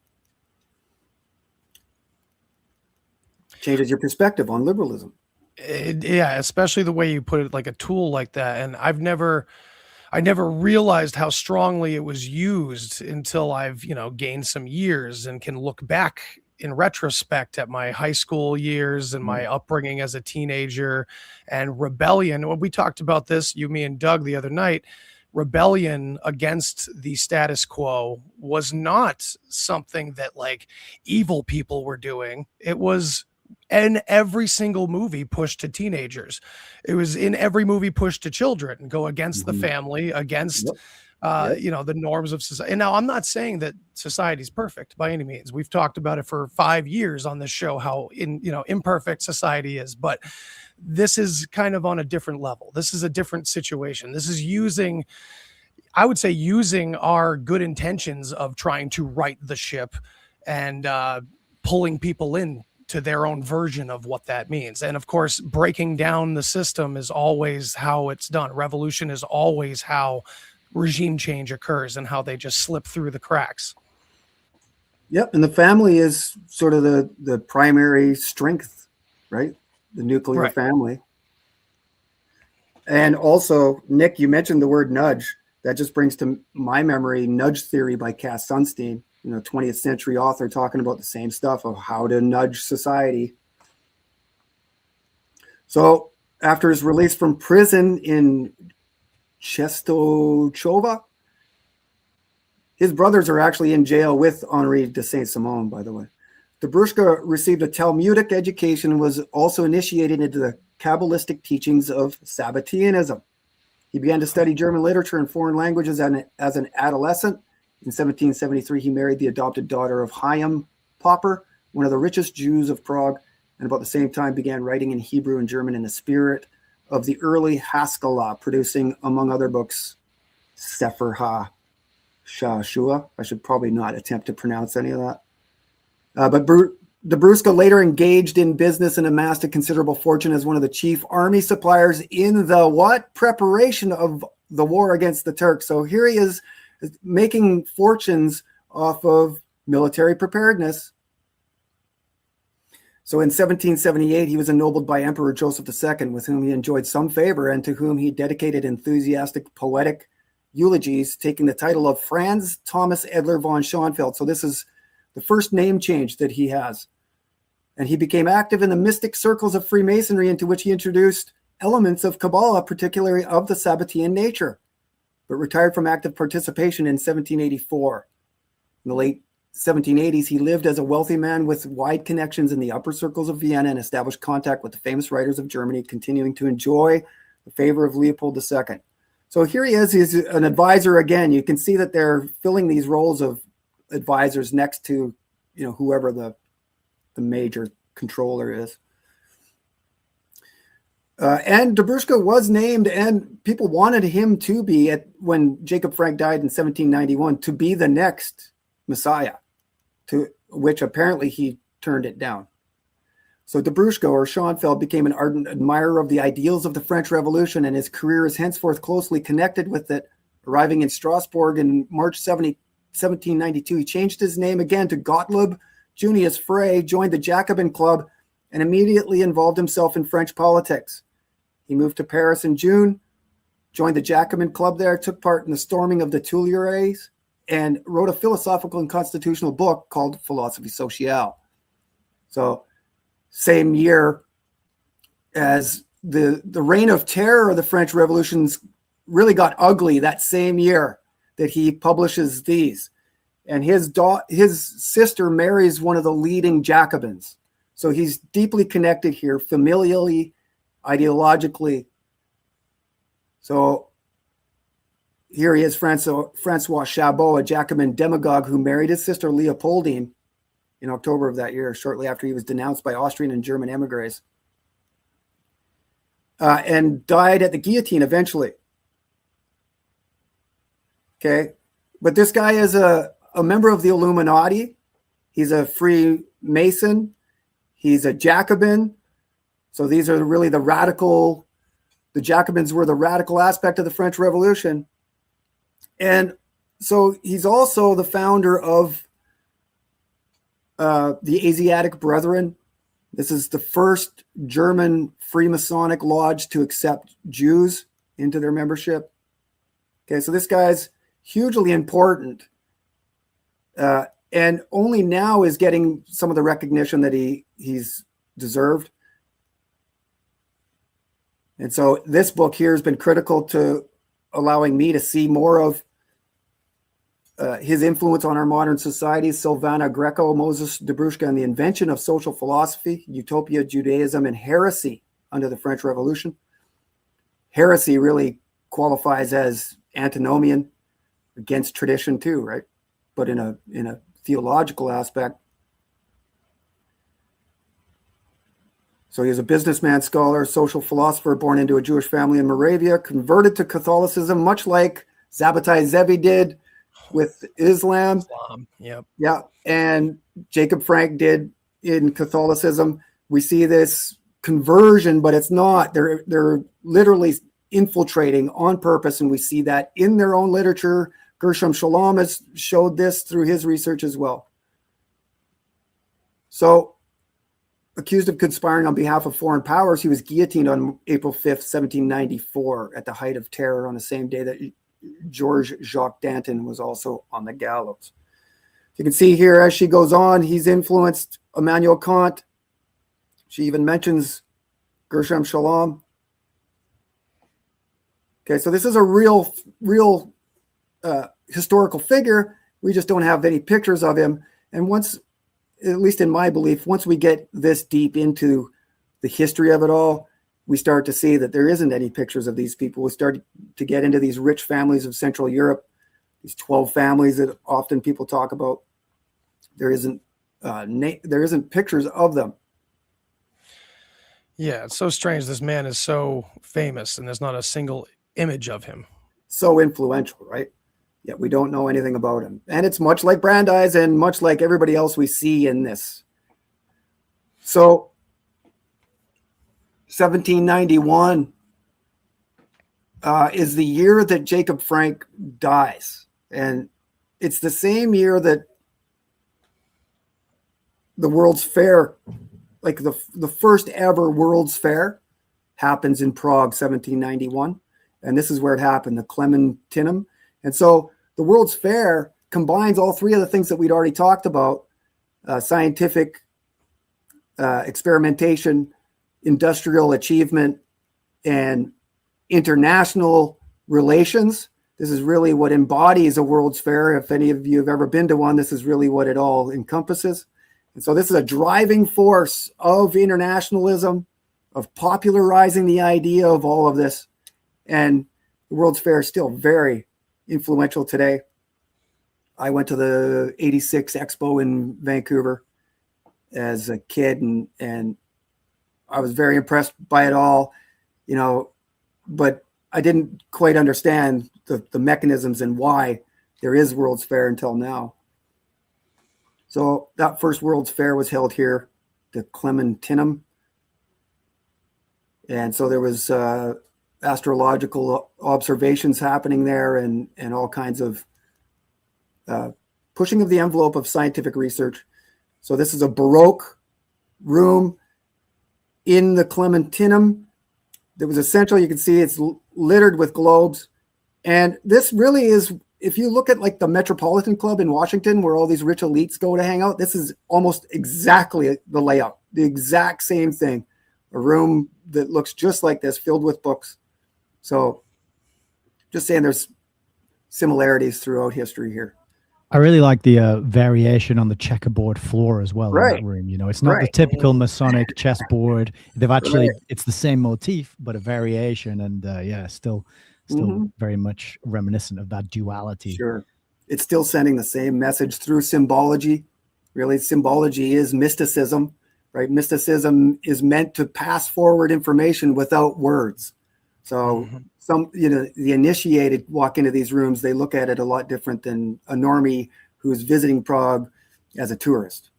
Changes your perspective on liberalism. Yeah, especially the way you put it, like a tool like that. And I never realized how strongly it was used until I've, gained some years and can look back in retrospect at my high school years and my upbringing as a teenager and rebellion. When we talked about this, you, me, and Doug the other night, rebellion against the status quo was not something that like evil people were doing. It was in every single movie pushed to teenagers. It was in every movie pushed to children, go against the family, against the norms of society. And now I'm not saying that society is perfect by any means. We've talked about it for 5 years on this show, how imperfect society is, but this is kind of on a different level. This is a different situation. This is using our good intentions of trying to right the ship and pulling people in to their own version of what that means. And of course, breaking down the system is always how it's done. Revolution is always how regime change occurs and how they just slip through the cracks. Yep. And the family is sort of the primary strength, right? The nuclear family. And also, Nick, you mentioned the word nudge. That just brings to my memory Nudge Theory by Cass Sunstein, 20th century author talking about the same stuff of how to nudge society. So after his release from prison in Czestochowa, his brothers are actually in jail with Henri de Saint-Simon, by the way. Dobrushka received a Talmudic education and was also initiated into the Kabbalistic teachings of Sabbateanism. He began to study German literature and foreign languages as an adolescent. In 1773, he married the adopted daughter of Chaim Popper, one of the richest Jews of Prague, and about the same time began writing in Hebrew and German in the spirit of the early Haskalah, producing, among other books, Sefer HaShashua. I should probably not attempt to pronounce any of that. But Dobrushka later engaged in business and amassed a considerable fortune as one of the chief army suppliers in the preparation of the war against the Turks. So here he is making fortunes off of military preparedness. So in 1778, he was ennobled by Emperor Joseph II, with whom he enjoyed some favor and to whom he dedicated enthusiastic poetic eulogies, taking the title of Franz Thomas Edler von Schönfeld. So this is the first name change that he has. And he became active in the mystic circles of Freemasonry, into which he introduced elements of Kabbalah, particularly of the Sabbatean nature, but retired from active participation in 1784. In the late 1780s, he lived as a wealthy man with wide connections in the upper circles of Vienna and established contact with the famous writers of Germany, continuing to enjoy the favor of Leopold II. So here he is, he's an advisor again. You can see that they're filling these roles of advisors next to, whoever the major controller is. And Dobrushka was named, and people wanted him to be, when Jacob Frank died in 1791, to be the next Messiah, to which apparently he turned it down. So Dubrushka, or Schoenfeld, became an ardent admirer of the ideals of the French Revolution, and his career is henceforth closely connected with it. Arriving in Strasbourg in March 1792, he changed his name again to Gottlob Junius Frey, joined the Jacobin Club, and immediately involved himself in French politics. He moved to Paris in June, joined the Jacobin Club there, took part in the storming of the Tuileries, and wrote a philosophical and constitutional book called Philosophie Sociale. So same year as the reign of terror of the French Revolutions really got ugly, that same year that he publishes these. And his sister marries one of the leading Jacobins. So he's deeply connected here, familially, ideologically. So here he is, Francois Chabot, a Jacobin demagogue who married his sister Leopoldine in October of that year, shortly after he was denounced by Austrian and German emigres, and died at the guillotine eventually. Okay, but this guy is a member of the Illuminati. He's a Freemason. He's a Jacobin. So these are really the Jacobins were the radical aspect of the French Revolution. And so he's also the founder of the Asiatic Brethren. This is the first German Freemasonic lodge to accept Jews into their membership. Okay, so this guy's hugely important, and only now is getting some of the recognition that he's deserved. And so this book here has been critical to allowing me to see more of his influence on our modern society. Silvana Greco, Moses Dubrushka, and the invention of social philosophy, utopia, Judaism, and heresy under the French Revolution. Heresy really qualifies as antinomian, against tradition too, right? But in a theological aspect. So he was a businessman, scholar, social philosopher, born into a Jewish family in Moravia, converted to Catholicism, much like Zabbatai Zevi did with Islam. Yep. Yeah, and Jacob Frank did in Catholicism. We see this conversion, but it's not. They're literally infiltrating on purpose, and we see that in their own literature. Gershom Shalom has showed this through his research as well. So, accused of conspiring on behalf of foreign powers, he was guillotined on April 5th, 1794, at the height of terror, on the same day that Georges Jacques Danton was also on the gallows. You can see here, as she goes on, he's influenced Immanuel Kant. She even mentions Gershom Shalom. Okay, so this is a real historical figure. We just don't have any pictures of him. And once, at least in my belief, once we get this deep into the history of it all, we start to see that there isn't any pictures of these people. We start to get into these rich families of Central Europe, these 12 families that often people talk about. There isn't pictures of them. Yeah, it's so strange. This man is so famous, and there's not a single image of him. So influential, right? Yet we don't know anything about him. And it's much like Brandeis and much like everybody else we see in this. So 1791 is the year that Jacob Frank dies. And it's the same year that the World's Fair, like the first ever World's Fair, happens in Prague, 1791. And this is where it happened, the Clementinum. And so the World's Fair combines all three of the things that we'd already talked about: scientific experimentation, industrial achievement, and international relations. This is really what embodies a World's Fair. If any of you have ever been to one, this is really what it all encompasses. And so this is a driving force of internationalism, of popularizing the idea of all of this. And the World's Fair is still very influential today. I went to the 86 Expo in Vancouver as a kid, and I was very impressed by it all, but I didn't quite understand the mechanisms and why there is World's Fair until now. So that first World's Fair was held here, the Clementinum. And so there was astrological observations happening there and all kinds of pushing of the envelope of scientific research. So this is a Baroque room in the Clementinum. That was essential. You can see it's littered with globes. And this really is, if you look at like the Metropolitan Club in Washington, where all these rich elites go to hang out, this is almost exactly the layout, the exact same thing. A room that looks just like this, filled with books. So just saying there's similarities throughout history here. I really like the variation on the checkerboard floor as well in that room. You know, it's not the typical Masonic chessboard. They've actually, it's the same motif, but a variation. And yeah, still very much reminiscent of that duality. Sure. It's still sending the same message through symbology. Really, symbology is mysticism, right? Mysticism is meant to pass forward information without words. So the initiated walk into these rooms, they look at it a lot different than a normie who's visiting Prague as a tourist.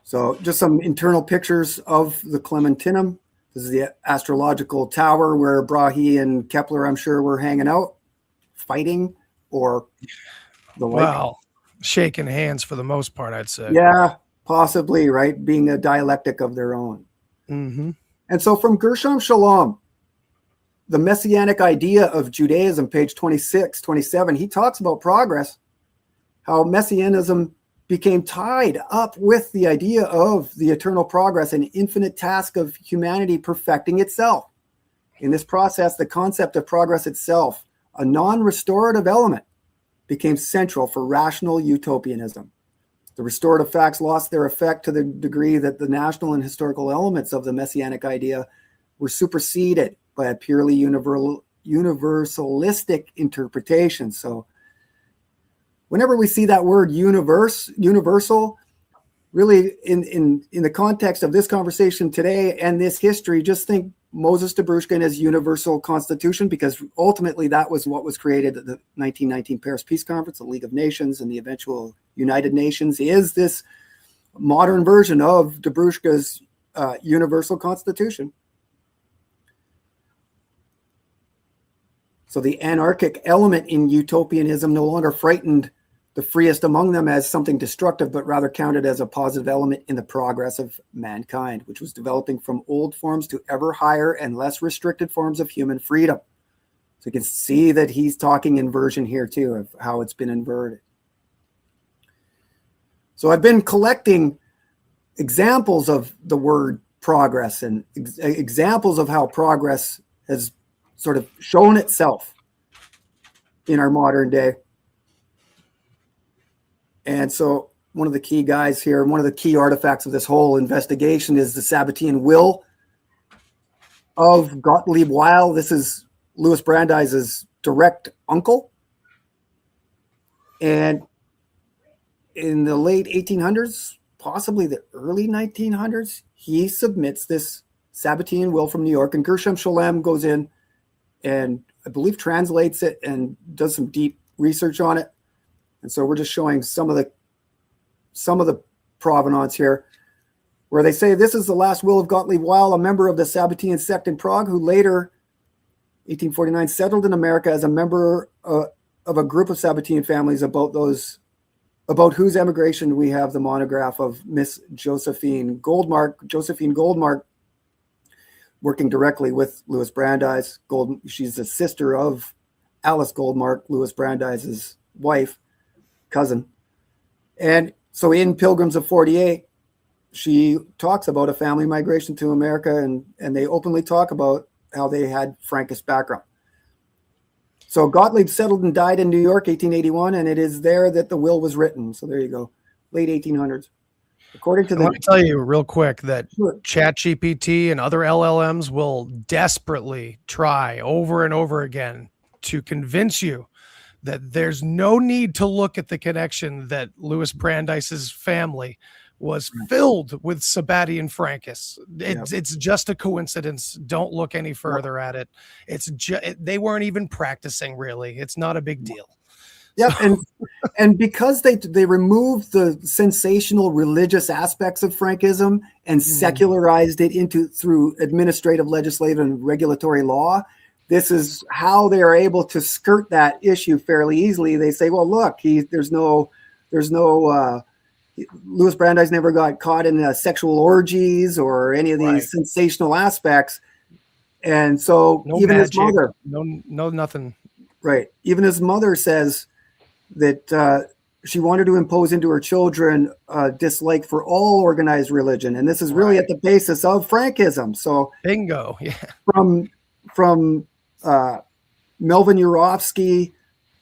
So just some internal pictures of the Clementinum. This is the astrological tower where Brahe and Kepler, I'm sure, were hanging out, fighting or the like. Wow. Shaking hands for the most part, I'd say. Yeah, possibly, right? Being a dialectic of their own. Mm-hmm. And so from Gershom Shalom, the Messianic idea of Judaism, page 26, 27, he talks about progress, how Messianism became tied up with the idea of the eternal progress and infinite task of humanity perfecting itself. In this process, the concept of progress itself, a non-restorative element, became central for rational utopianism. The restorative facts lost their effect to the degree that the national and historical elements of the Messianic idea were superseded by a purely universalistic interpretation. So whenever we see that word universal, really in the context of this conversation today and this history, just think Moses Dobrushka and his universal constitution, because ultimately that was what was created at the 1919 Paris Peace Conference, the League of Nations, and the eventual United Nations is this modern version of Dobrushka's universal constitution. So the anarchic element in utopianism no longer frightened the freest among them as something destructive, but rather counted as a positive element in the progress of mankind, which was developing from old forms to ever higher and less restricted forms of human freedom. So you can see that he's talking inversion here too, of how it's been inverted. So I've been collecting examples of the word progress and examples of how progress has sort of shown itself in our modern day. And so one of the key guys here, one of the key artifacts of this whole investigation is the Sabbatean will of Gottlieb Weil. This is Louis Brandeis's direct uncle. And in the late 1800s, possibly the early 1900s, he submits this Sabbatean will from New York, and Gershom Shalem goes in and I believe translates it and does some deep research on it. And so we're just showing some of the provenance here, where they say this is the last will of Gottlieb Weil, a member of the Sabbatean sect in Prague, who later, 1849, settled in America as a member of a group of Sabbatean families about whose emigration we have the monograph of Miss Josephine Goldmark. Josephine Goldmark, working directly with Louis Brandeis. She's the sister of Alice Goldmark, Louis Brandeis's wife, cousin. And so in Pilgrims of 48, she talks about a family migration to America, and they openly talk about how they had Frankist background. So Gottlieb settled and died in New York, 1881, and it is there that the will was written. So there you go, late 1800s. According to Let me tell you real quick that ChatGPT and other LLMs will desperately try over and over again to convince you that there's no need to look at the connection that Louis Brandeis's family was filled with Sabbatean Frankists. It's just a coincidence. Don't look any further at it. It's they weren't even practicing, really. It's not a big deal. Yep, and because they removed the sensational religious aspects of Frankism and secularized it through administrative, legislative, and regulatory law, this is how they are able to skirt that issue fairly easily. They say, well, look, there's no Louis Brandeis never got caught in sexual orgies or any of these sensational aspects, and so No even magic, his mother, no nothing. right? Even his mother says that she wanted to impose into her children a dislike for all organized religion, and this is really at the basis of Frankism. So, bingo, yeah. From Melvin Urofsky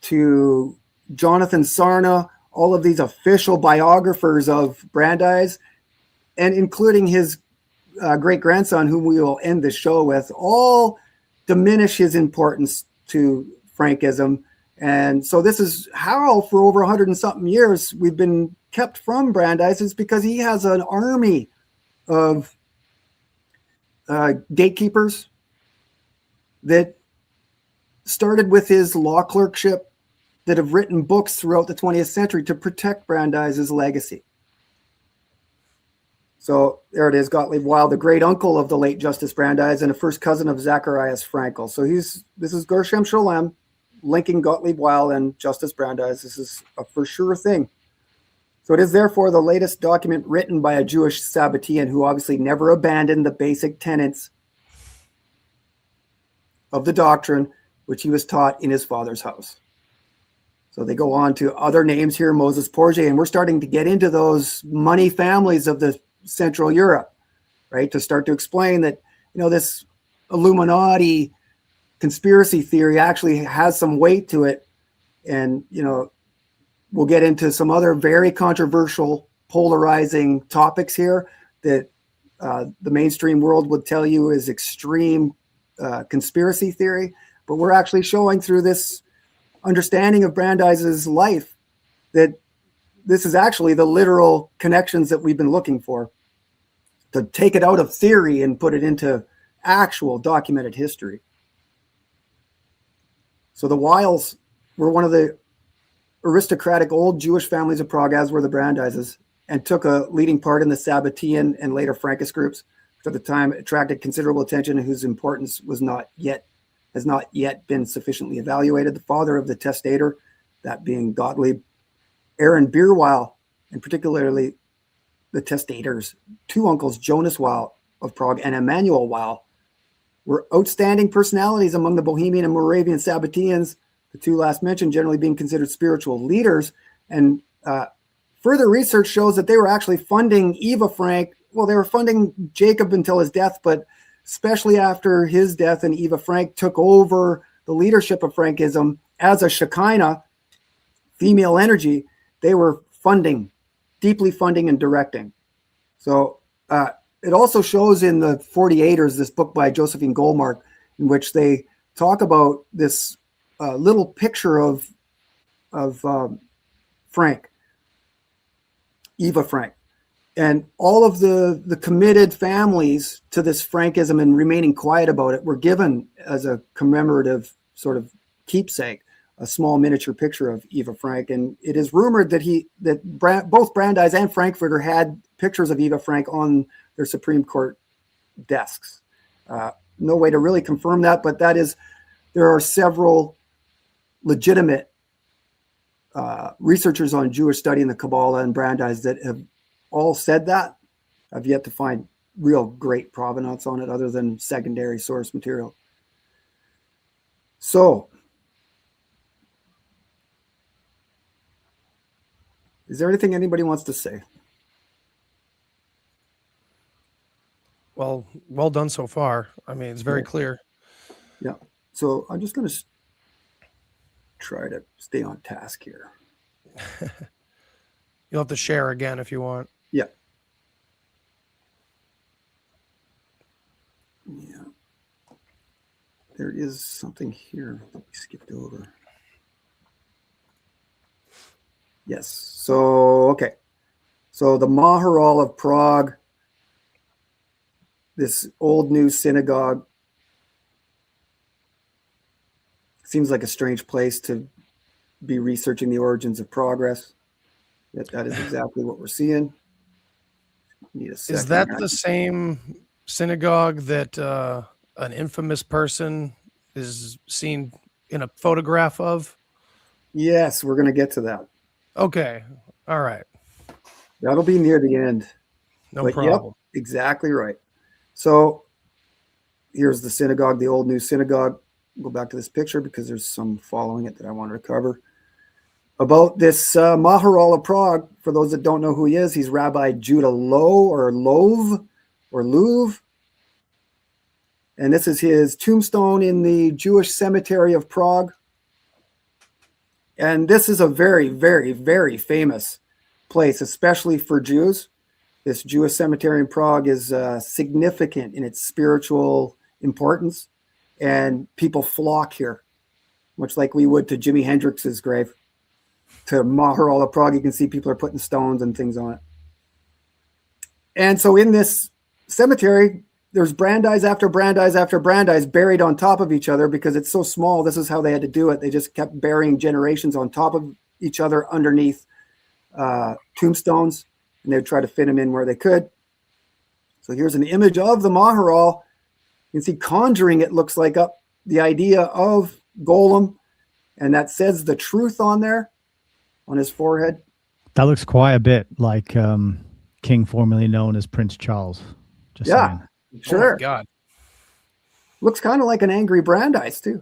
to Jonathan Sarna, all of these official biographers of Brandeis, and including his great-grandson, whom we will end the show with, all diminish his importance to Frankism. And so this is how, for over 100 and something years, we've been kept from Brandeis, is because he has an army of gatekeepers that started with his law clerkship, that have written books throughout the 20th century to protect Brandeis's legacy. So there it is, Gottlieb Weil, the great uncle of the late Justice Brandeis and a first cousin of Zacharias Frankel. So this is Gershom Scholem linking Gottlieb Weil and Justice Brandeis. This is a for sure thing. So it is therefore the latest document written by a Jewish Sabbatean who obviously never abandoned the basic tenets of the doctrine which he was taught in his father's house. So they go on to other names here, Moses Porge, and we're starting to get into those money families of the Central Europe, right? To start to explain that, this Illuminati conspiracy theory actually has some weight to it. And, we'll get into some other very controversial, polarizing topics here that the mainstream world would tell you is extreme conspiracy theory. But we're actually showing through this understanding of Brandeis's life that this is actually the literal connections that we've been looking for, to take it out of theory and put it into actual documented history. So the Weils were one of the aristocratic old Jewish families of Prague, as were the Brandeises, and took a leading part in the Sabbatean and later Frankist groups, which at the time attracted considerable attention and whose importance has not yet been sufficiently evaluated. The father of the testator, that being Gottlieb, Aaron Bierweil, and particularly the testator's two uncles, Jonas Weil of Prague and Emanuel Weil, were outstanding personalities among the Bohemian and Moravian Sabbateans, the two last mentioned generally being considered spiritual leaders. And further research shows that they were actually funding Eva Frank. Well, they were funding Jacob until his death, but especially after his death and Eva Frank took over the leadership of Frankism as a Shekinah, female energy, they were deeply funding and directing. So it also shows in the 48ers, this book by Josephine Goldmark, in which they talk about this little picture of Frank, Eva Frank. And all of the committed families to this Frankism and remaining quiet about it were given as a commemorative sort of keepsake, a small miniature picture of Eva Frank. And it is rumored that both Brandeis and Frankfurter had pictures of Eva Frank on their Supreme Court desks. No way to really confirm that, but there are several legitimate researchers on Jewish study in the Kabbalah and Brandeis that have all said that. I've yet to find real great provenance on it other than secondary source material. So, is there anything anybody wants to say? Well done so far. I mean, it's very clear. Yeah. So I'm just going to try to stay on task here. You'll have to share again if you want. Yeah. Yeah. There is something here that we skipped over. Yes. So, okay. So the Maharal of Prague, this old new synagogue, seems like a strange place to be researching the origins of progress. That is exactly what we're seeing. Need a second Is that here. the same synagogue that an infamous person is seen in a photograph of? Yes, we're going to get to that. Okay. All right. That'll be near the end. No But problem. Yep, exactly right. So here's the synagogue, the old new synagogue. Go back to this picture because there's some following it that I wanted to cover. About this Maharal of Prague, for those that don't know who he is, he's Rabbi Judah Loew. And this is his tombstone in the Jewish cemetery of Prague. And this is a very, very, very famous place, especially for Jews. This Jewish cemetery in Prague is significant in its spiritual importance, and people flock here, much like we would to Jimi Hendrix's grave. To Maharal of Prague, you can see people are putting stones and things on it. And so in this cemetery, there's Brandeis after Brandeis after Brandeis buried on top of each other because it's so small. This is how they had to do it. They just kept burying generations on top of each other underneath tombstones, and they would try to fit them in where they could. So here's an image of the Maharal. You can see conjuring, it looks like, up the idea of Golem, and that says the truth on there, on his forehead. That looks quite a bit like King formerly known as Prince Charles. Just Yeah. saying. Sure. Oh my God. Looks kind of like an angry Brandeis too.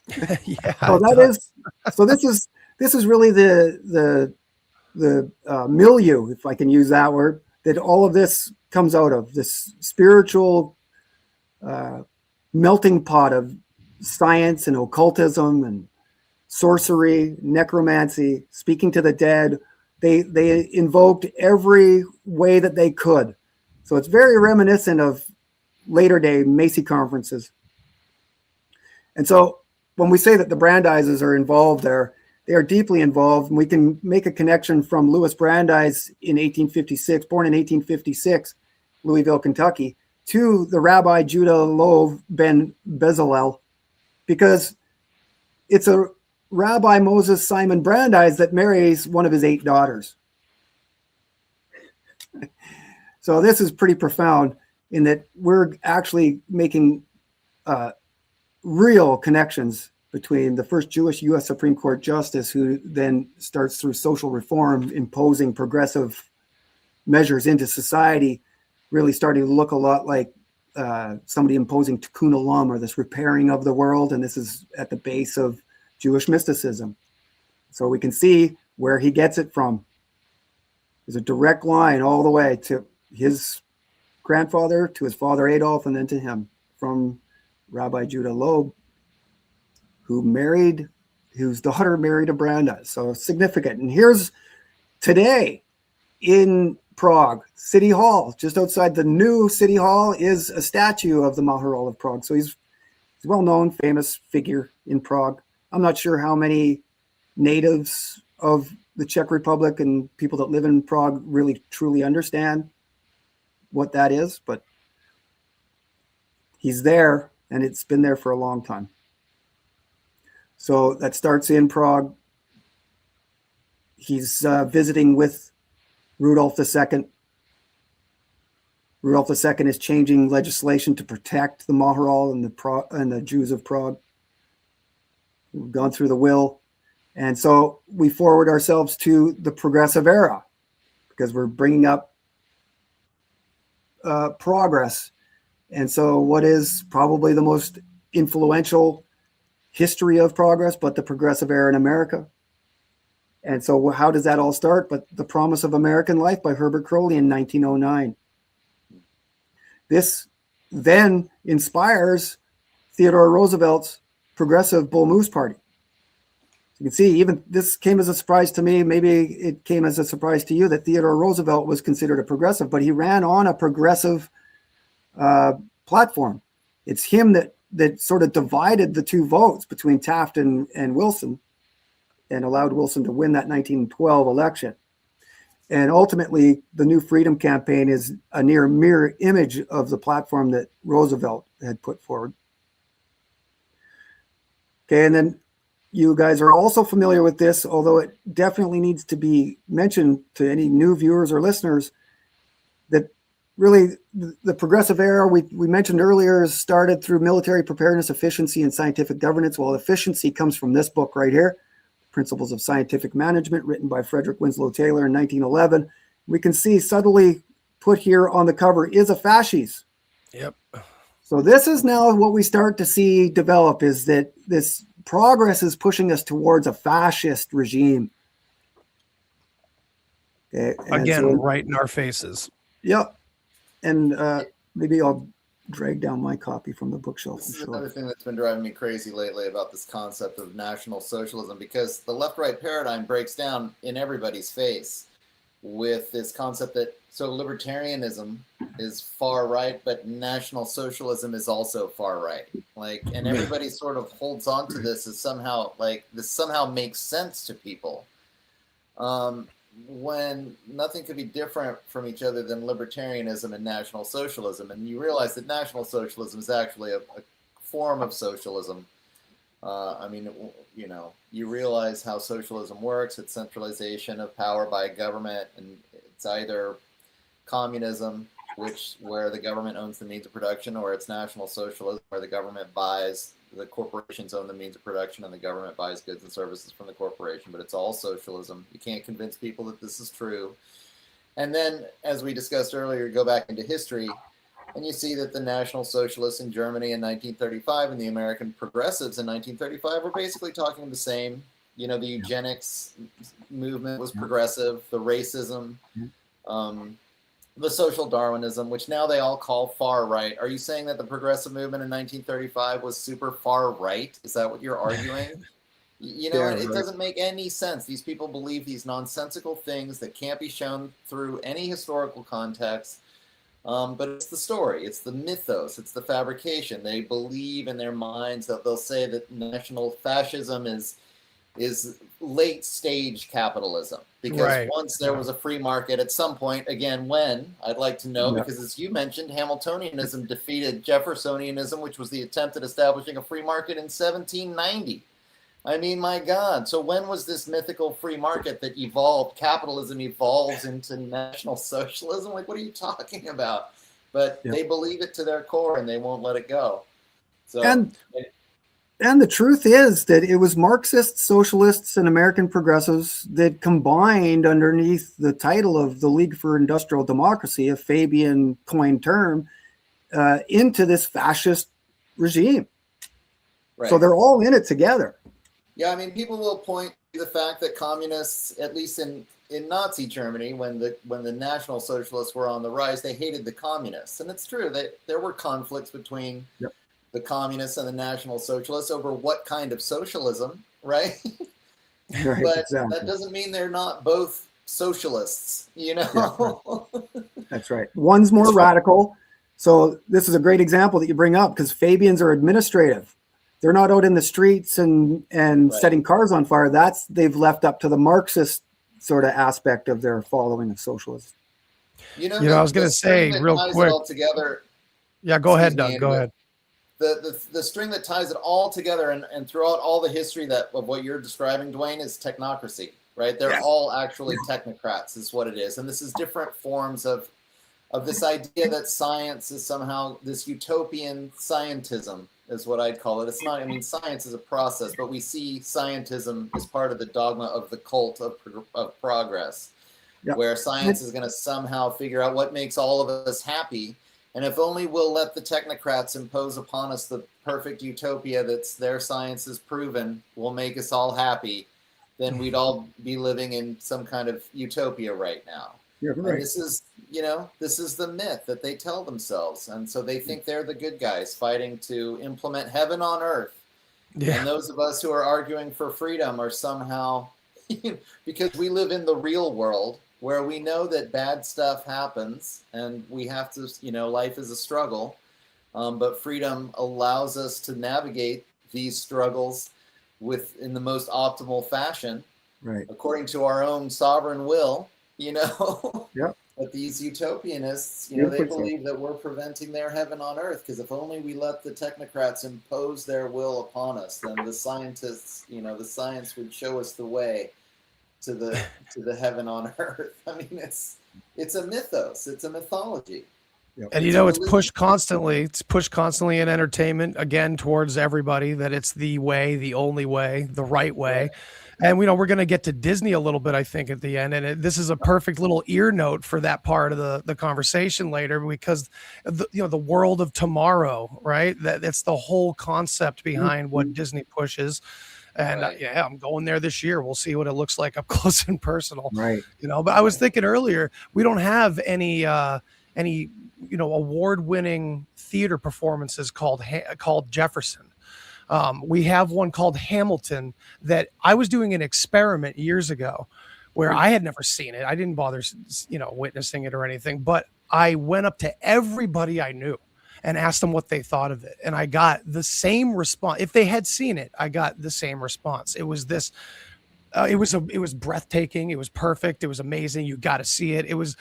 Yeah. So it that does. is. So this is really the milieu, if I can use that word, that all of this comes out of, this spiritual melting pot of science and occultism and sorcery, necromancy, speaking to the dead. They invoked every way that they could. So it's very reminiscent of later day Macy conferences. And so when we say that the Brandeises are involved there, they are deeply involved. And we can make a connection from Louis Brandeis in 1856, born in 1856, Louisville, Kentucky, to the Rabbi Judah Loew ben Bezalel, because it's a Rabbi Moses Simon Brandeis that marries one of his 8 daughters. So this is pretty profound in that we're actually making real connections between the first Jewish U.S. Supreme Court justice, who then starts through social reform, imposing progressive measures into society, really starting to look a lot like somebody imposing tikkun olam, or this repairing of the world. And this is at the base of Jewish mysticism. So we can see where he gets it from. There's a direct line all the way to his grandfather, to his father Adolf, and then to him, from Rabbi Judah Loew, whose daughter married a Brandeis. So significant. And here's today in Prague, City Hall, just outside the new City Hall, is a statue of the Maharal of Prague. So he's a well-known, famous figure in Prague. I'm not sure how many natives of the Czech Republic and people that live in Prague really truly understand what that is, but he's there, and it's been there for a long time. So that starts in Prague. He's visiting with Rudolph II. Rudolph II is changing legislation to protect the Maharal and the Jews of Prague. We've gone through the will. And so we forward ourselves to the Progressive era, because we're bringing up progress. And so what is probably the most influential history of progress but the Progressive era in America? And so how does that all start? But The Promise of American Life by Herbert Crowley in 1909. This then inspires Theodore Roosevelt's Progressive Bull Moose Party. You can see, even this came as a surprise to me. Maybe it came as a surprise to you that Theodore Roosevelt was considered a progressive, but he ran on a progressive platform. It's him that sort of divided the two votes between Taft and Wilson, and allowed Wilson to win that 1912 election. And ultimately, the New Freedom Campaign is a near mirror image of the platform that Roosevelt had put forward. Okay, and then you guys are also familiar with this, although it definitely needs to be mentioned to any new viewers or listeners, that really the progressive era we mentioned earlier started through military preparedness, efficiency, and scientific governance. Well, efficiency comes from this book right here, Principles of Scientific Management, written by Frederick Winslow Taylor in 1911. We can see subtly put here on the cover is a fasces. Yep. So this is now what we start to see develop, is that this progress is pushing us towards a fascist regime. Okay, Again, right in our faces. Yep. And maybe I'll drag down my copy from the bookshelf. This is another thing that's been driving me crazy lately about this concept of National Socialism, because the left-right paradigm breaks down in everybody's face with this concept that libertarianism is far right, but National Socialism is also far right. And everybody sort of holds on to this as somehow this somehow makes sense to people. When nothing could be different from each other than libertarianism and National Socialism. And you realize that National Socialism is actually a form of socialism. You realize how socialism works. It's centralization of power by government, and it's either communism, where the government owns the means of production, or it's National Socialism, where the government buys, the corporations own the means of production, and the government buys goods and services from the corporation. But it's all socialism. You can't convince people that this is true. And then, as we discussed earlier, you go back into history, and you see that the National Socialists in Germany in 1935 and the American Progressives in 1935 were basically talking the same. The eugenics movement was progressive, the racism, the social Darwinism, which now they all call far right. Are you saying that the progressive movement in 1935 was super far right? Is that what you're arguing? It doesn't make any sense. These people believe these nonsensical things that can't be shown through any historical context. But it's the story, it's the mythos, it's the fabrication. They believe in their minds that they'll say that National Fascism is late stage capitalism, because once there was a free market at some point, again, when, I'd like to know, because as you mentioned, Hamiltonianism defeated Jeffersonianism, which was the attempt at establishing a free market in 1790. I mean, my God. So when was this mythical free market that evolved, capitalism evolves into National Socialism? What are you talking about? But they believe it to their core and they won't let it go. So And the truth is that it was Marxists, socialists, and American progressives that combined underneath the title of the League for Industrial Democracy, a Fabian coined term, into this fascist regime. So they're all in it together. Yeah, I mean, people will point to the fact that communists, at least in Nazi Germany, when the National Socialists were on the rise, they hated the communists. And it's true that there were conflicts between the communists and the National Socialists over what kind of socialism, right? But that doesn't mean they're not both socialists, That's right. One's more radical. So this is a great example that you bring up, because Fabians are administrative. They're not out in the streets and setting cars on fire. They've left up to the Marxist sort of aspect of their following of socialism. I was going to say real quick. Go ahead, Doug. Go ahead. The string that ties it all together and throughout all the history of what you're describing, Duane, is technocracy, right? They're all actually technocrats is what it is. And this is different forms of this idea that science is somehow this utopian scientism is what I'd call it. It's not, science is a process, but we see scientism as part of the dogma of the cult of progress, where science is going to somehow figure out what makes all of us happy. And if only we'll let the technocrats impose upon us the perfect utopia that's their science has proven will make us all happy, then we'd all be living in some kind of utopia right now. And this is, this is the myth that they tell themselves. And so they think they're the good guys fighting to implement heaven on earth. And those of us who are arguing for freedom are somehow, because we live in the real world where we know that bad stuff happens and we have to, life is a struggle. But freedom allows us to navigate these struggles in the most optimal fashion, according to our own sovereign will. But these utopianists, you know, they believe that we're preventing their heaven on earth, because if only we let the technocrats impose their will upon us, then the scientists, you know, the science would show us the way to the heaven on earth. I mean, it's a mythos, it's a mythology. And you know, it's pushed constantly. It's pushed constantly in entertainment, again, towards everybody, that it's the way, the only way, the right way. Right. And we know we're going to get to Disney a little bit, I think, at the end. And this is a perfect little ear note for that part of the conversation later, because the world of tomorrow, right? That's the whole concept behind what Disney pushes. And Right. yeah, I'm going there this year. We'll see what it looks like up close and personal. Right. You know, but I was thinking earlier, we don't have any award-winning theater performances called Jefferson. We have one called Hamilton that I was doing an experiment years ago where I had never seen it. I didn't bother, witnessing it or anything, but I went up to everybody I knew and asked them what they thought of it. And I got the same response. If they had seen it, I got the same response. It was this, it was breathtaking. It was perfect. It was amazing. You got to see it. It was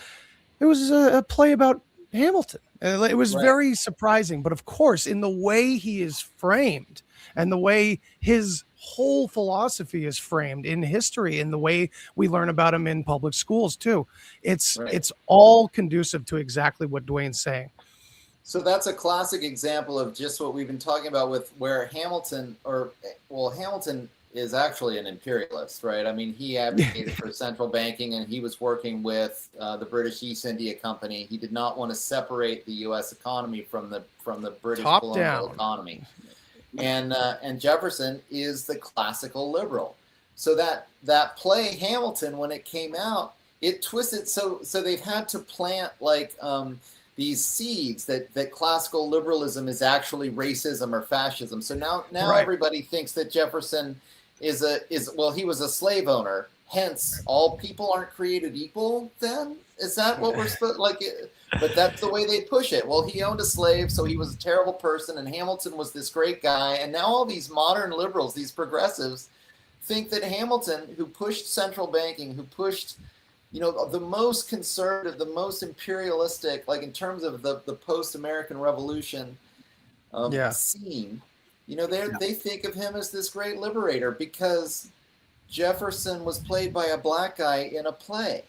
a play about Hamilton. It was very surprising, but of course, in the way he is framed and the way his whole philosophy is framed in history, in the way we learn about him in public schools too, it's all conducive to exactly what Duane's saying. So that's a classic example of just what we've been talking about with where Hamilton is actually an imperialist, right? I mean, he advocated for central banking, and he was working with the British East India Company. He did not want to separate the U.S. economy from the British colonial economy. And Jefferson is the classical liberal. So that play Hamilton, when it came out, it twisted. So they've had to plant these seeds that classical liberalism is actually racism or fascism. So now everybody thinks that Jefferson he was a slave owner. Hence, all people aren't created equal. Then is that what we're supposed But that's the way they push it. Well, he owned a slave, so he was a terrible person, and Hamilton was this great guy. And now all these modern liberals, these progressives, think that Hamilton, who pushed central banking, who pushed the most conservative, the most imperialistic, like in terms of the post-American Revolution scene, they think of him as this great liberator because Jefferson was played by a black guy in a play.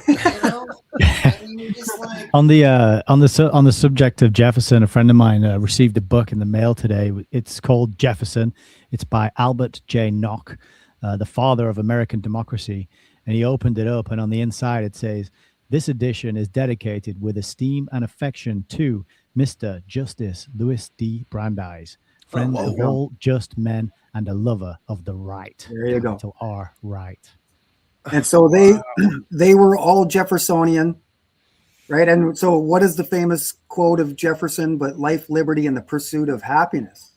I mean, just like... On the subject of Jefferson, a friend of mine received a book in the mail today. It's called Jefferson. It's by Albert J. Nock, the father of American democracy. And he opened it up, and on the inside it says, "This edition is dedicated with esteem and affection to Mr. Justice Louis D. Brandeis, friend of all just men and a lover of the right." There you go. R, right. And so they were all Jeffersonian, right? And so what is the famous quote of Jefferson? But life, liberty, and the pursuit of happiness.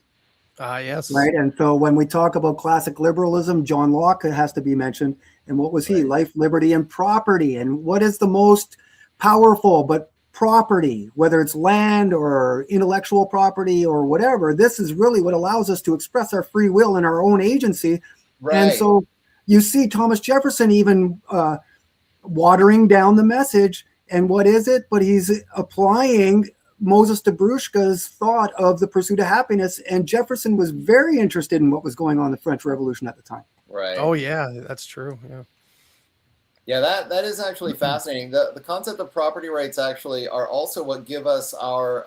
Yes. Right. And so when we talk about classic liberalism, John Locke has to be mentioned. And what was he? Life, liberty, and property. And what is the most powerful but property, whether it's land or intellectual property or whatever? This is really what allows us to express our free will and our own agency. Right. And so you see Thomas Jefferson even watering down the message. And what is it? But he's applying Moses Dabrushka's thought of the pursuit of happiness. And Jefferson was very interested in what was going on in the French Revolution at the time. Right. Oh, yeah, that's true. Yeah. Yeah, that is actually fascinating. The concept of property rights actually are also what give us our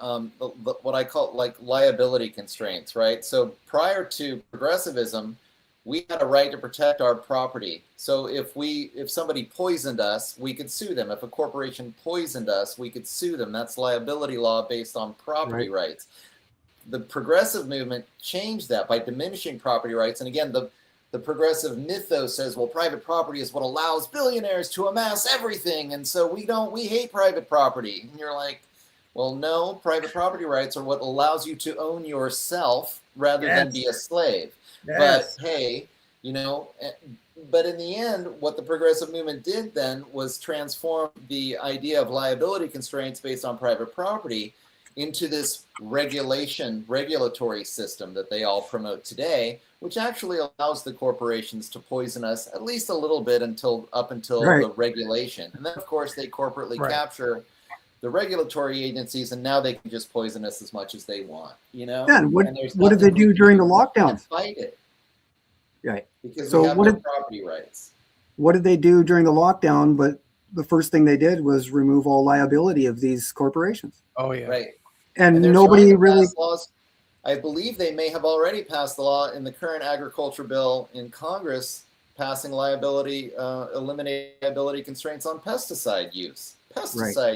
what I call liability constraints, right? So prior to progressivism, we had a right to protect our property. So if somebody poisoned us, we could sue them. If a corporation poisoned us, we could sue them. That's liability law based on property rights. The progressive movement changed that by diminishing property rights. And again, the progressive mythos says, well, private property is what allows billionaires to amass everything. And so we hate private property. And you're like, well, no, private property rights are what allows you to own yourself rather than be a slave. Yes. But hey, but in the end, what the progressive movement did then was transform the idea of liability constraints based on private property into this regulatory system that they all promote today, which actually allows the corporations to poison us at least a little bit until the regulation. And then, of course, they corporately capture the regulatory agencies, and now they can just poison us as much as they want, you know? Yeah, and what did they do during the lockdowns? Fight it. Right. Because So we have no property rights. What did they do during the lockdown? But the first thing they did was remove all liability of these corporations. Oh yeah. Right. And they're nobody trying to really. pass laws. I believe they may have already passed the law in the current agriculture bill in Congress, passing eliminating liability constraints on pesticide use.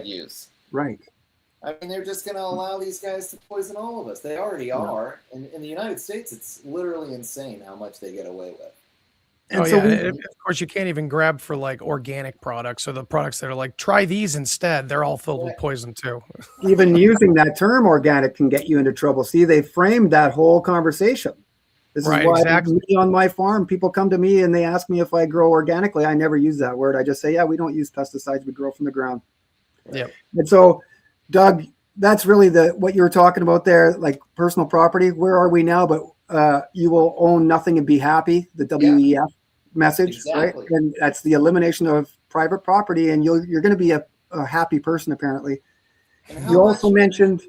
Use. Right. I mean, they're just going to allow these guys to poison all of us. They already are. And in the United States, it's literally insane how much they get away with. And of course, you can't even grab for like organic products or the products that are like, try these instead. They're all filled with poison too. Even using that term organic can get you into trouble. See, they framed that whole conversation. This is why me on my farm, people come to me and they ask me if I grow organically. I never use that word. I just say, yeah, we don't use pesticides. We grow from the ground. Yep. And so, Doug, that's really what you were talking about there, like personal property. Where are we now? But you will own nothing and be happy. The WEF message, right? And that's the elimination of private property, and you're going to be a happy person, apparently. You also mentioned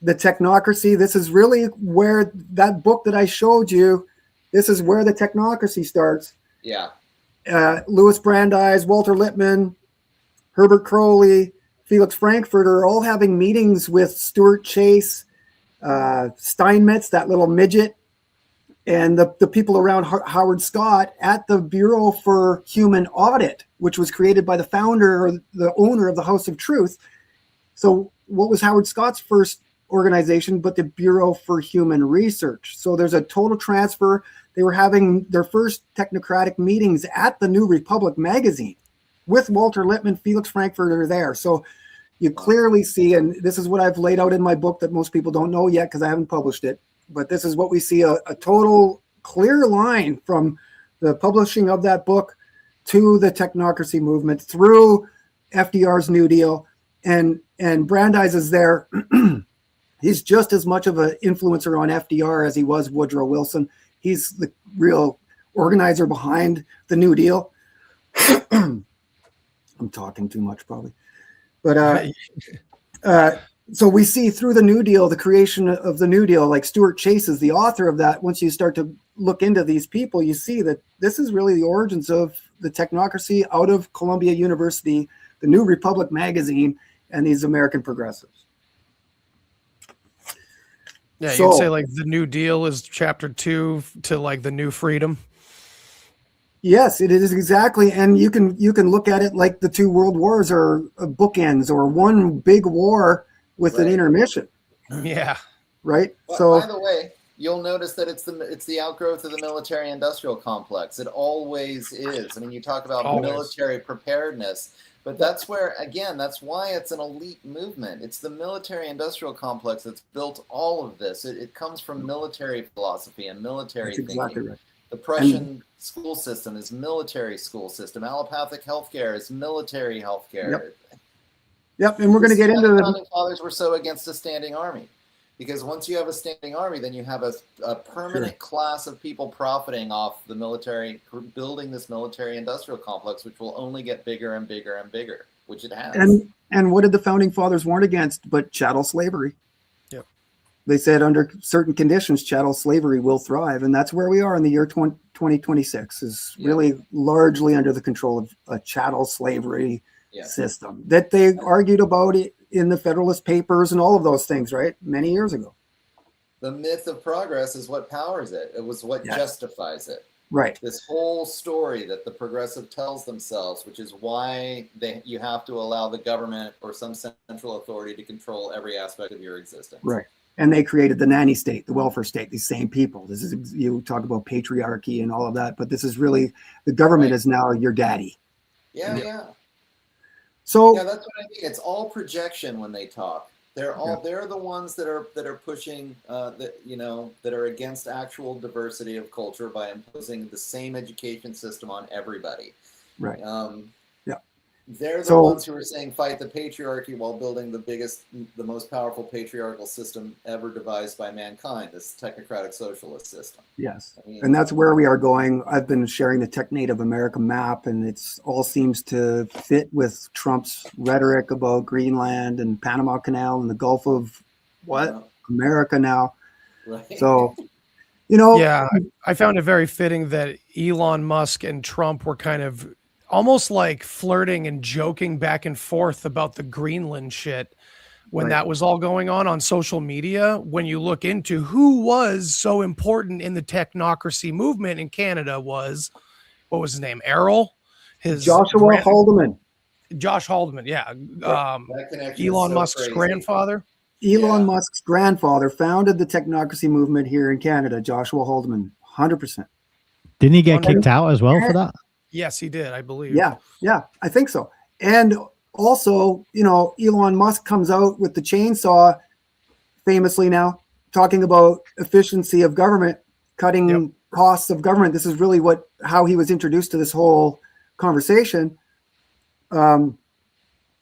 the technocracy. This is really where that book that I showed you, this is where the technocracy starts. Yeah. Louis Brandeis, Walter Lippmann, Herbert Crowley, Felix Frankfurter are all having meetings with Stuart Chase, Steinmetz, that little midget, and the people around Howard Scott at the Bureau for Human Audit, which was created by the founder or the owner of the House of Truth. So what was Howard Scott's first organization but the Bureau for Human Research? So there's a total transfer. They were having their first technocratic meetings at the New Republic magazine with Walter Lippmann, Felix Frankfurter there. So you clearly see, and this is what I've laid out in my book that most people don't know yet because I haven't published it, but this is what we see, a total clear line from the publishing of that book to the technocracy movement through FDR's New Deal. And Brandeis is there. He's just as much of an influencer on FDR as he was Woodrow Wilson. He's the real organizer behind the New Deal. I'm talking too much probably. But so we see through the New Deal, the creation of the New Deal, like Stuart Chase is the author of that. Once you start to look into these people, you see that this is really the origins of the technocracy out of Columbia University, the New Republic magazine, and these American progressives. Yeah, you'd say like the New Deal is chapter 2 to like the New Freedom. Yes, it is exactly, and you can look at it like the two world wars are bookends or one big war with an intermission. Yeah. Right. Well, so, by the way, you'll notice that it's the outgrowth of the military-industrial complex. It always is. I mean, you talk about military preparedness, but that's where, again, that's why it's an elite movement. It's the military-industrial complex that's built all of this. It comes from military philosophy and military thinking. Exactly right. The Prussian school system is military school system. Allopathic healthcare is military healthcare. Yep, and we're going to get into the founding fathers were so against a standing army, because once you have a standing army, then you have a permanent class of people profiting off the military, building this military-industrial complex, which will only get bigger and bigger and bigger, which it has. And what did the founding fathers warn against but chattel slavery? They said under certain conditions, chattel slavery will thrive. And that's where we are in the year 2026 is really largely under the control of a chattel slavery system that they argued about it in the Federalist Papers and all of those things, right? Many years ago. The myth of progress is what powers it. It was what justifies it. Right. This whole story that the progressive tells themselves, which is why you have to allow the government or some central authority to control every aspect of your existence. Right. And they created the nanny state, the welfare state, these same people. This is, you talk about patriarchy and all of that, but this is really, the government is now your daddy. Yeah. So that's what I mean. It's all projection when they talk. They're the ones that are pushing that are against actual diversity of culture by imposing the same education system on everybody. Right. They're the So- ones who are saying fight the patriarchy while building the most powerful patriarchal system ever devised by mankind, this technocratic socialist system. Yes. I mean, And that's where we are going. I've been sharing the Tech Native America map, and it's all seems to fit with Trump's rhetoric about Greenland and Panama Canal and the Gulf of America now. Right. So, you know, Yeah, I found it very fitting that Elon Musk and Trump were kind of almost like flirting and joking back and forth about the Greenland shit when Right. that was all going on social media. When you look into who was so important in the technocracy movement in Canada, what was his name? Errol? Joshua Haldeman. Josh Haldeman, yeah. That connection is Elon so Musk's crazy. grandfather. Elon Yeah. Musk's grandfather founded the technocracy movement here in Canada, Joshua Haldeman, 100%. Didn't he get One- kicked out as well for that? Yes, he did, I believe. Yeah, I think so. And also, you know, Elon Musk comes out with the chainsaw famously now, talking about efficiency of government, cutting costs of government. This is really how he was introduced to this whole conversation. And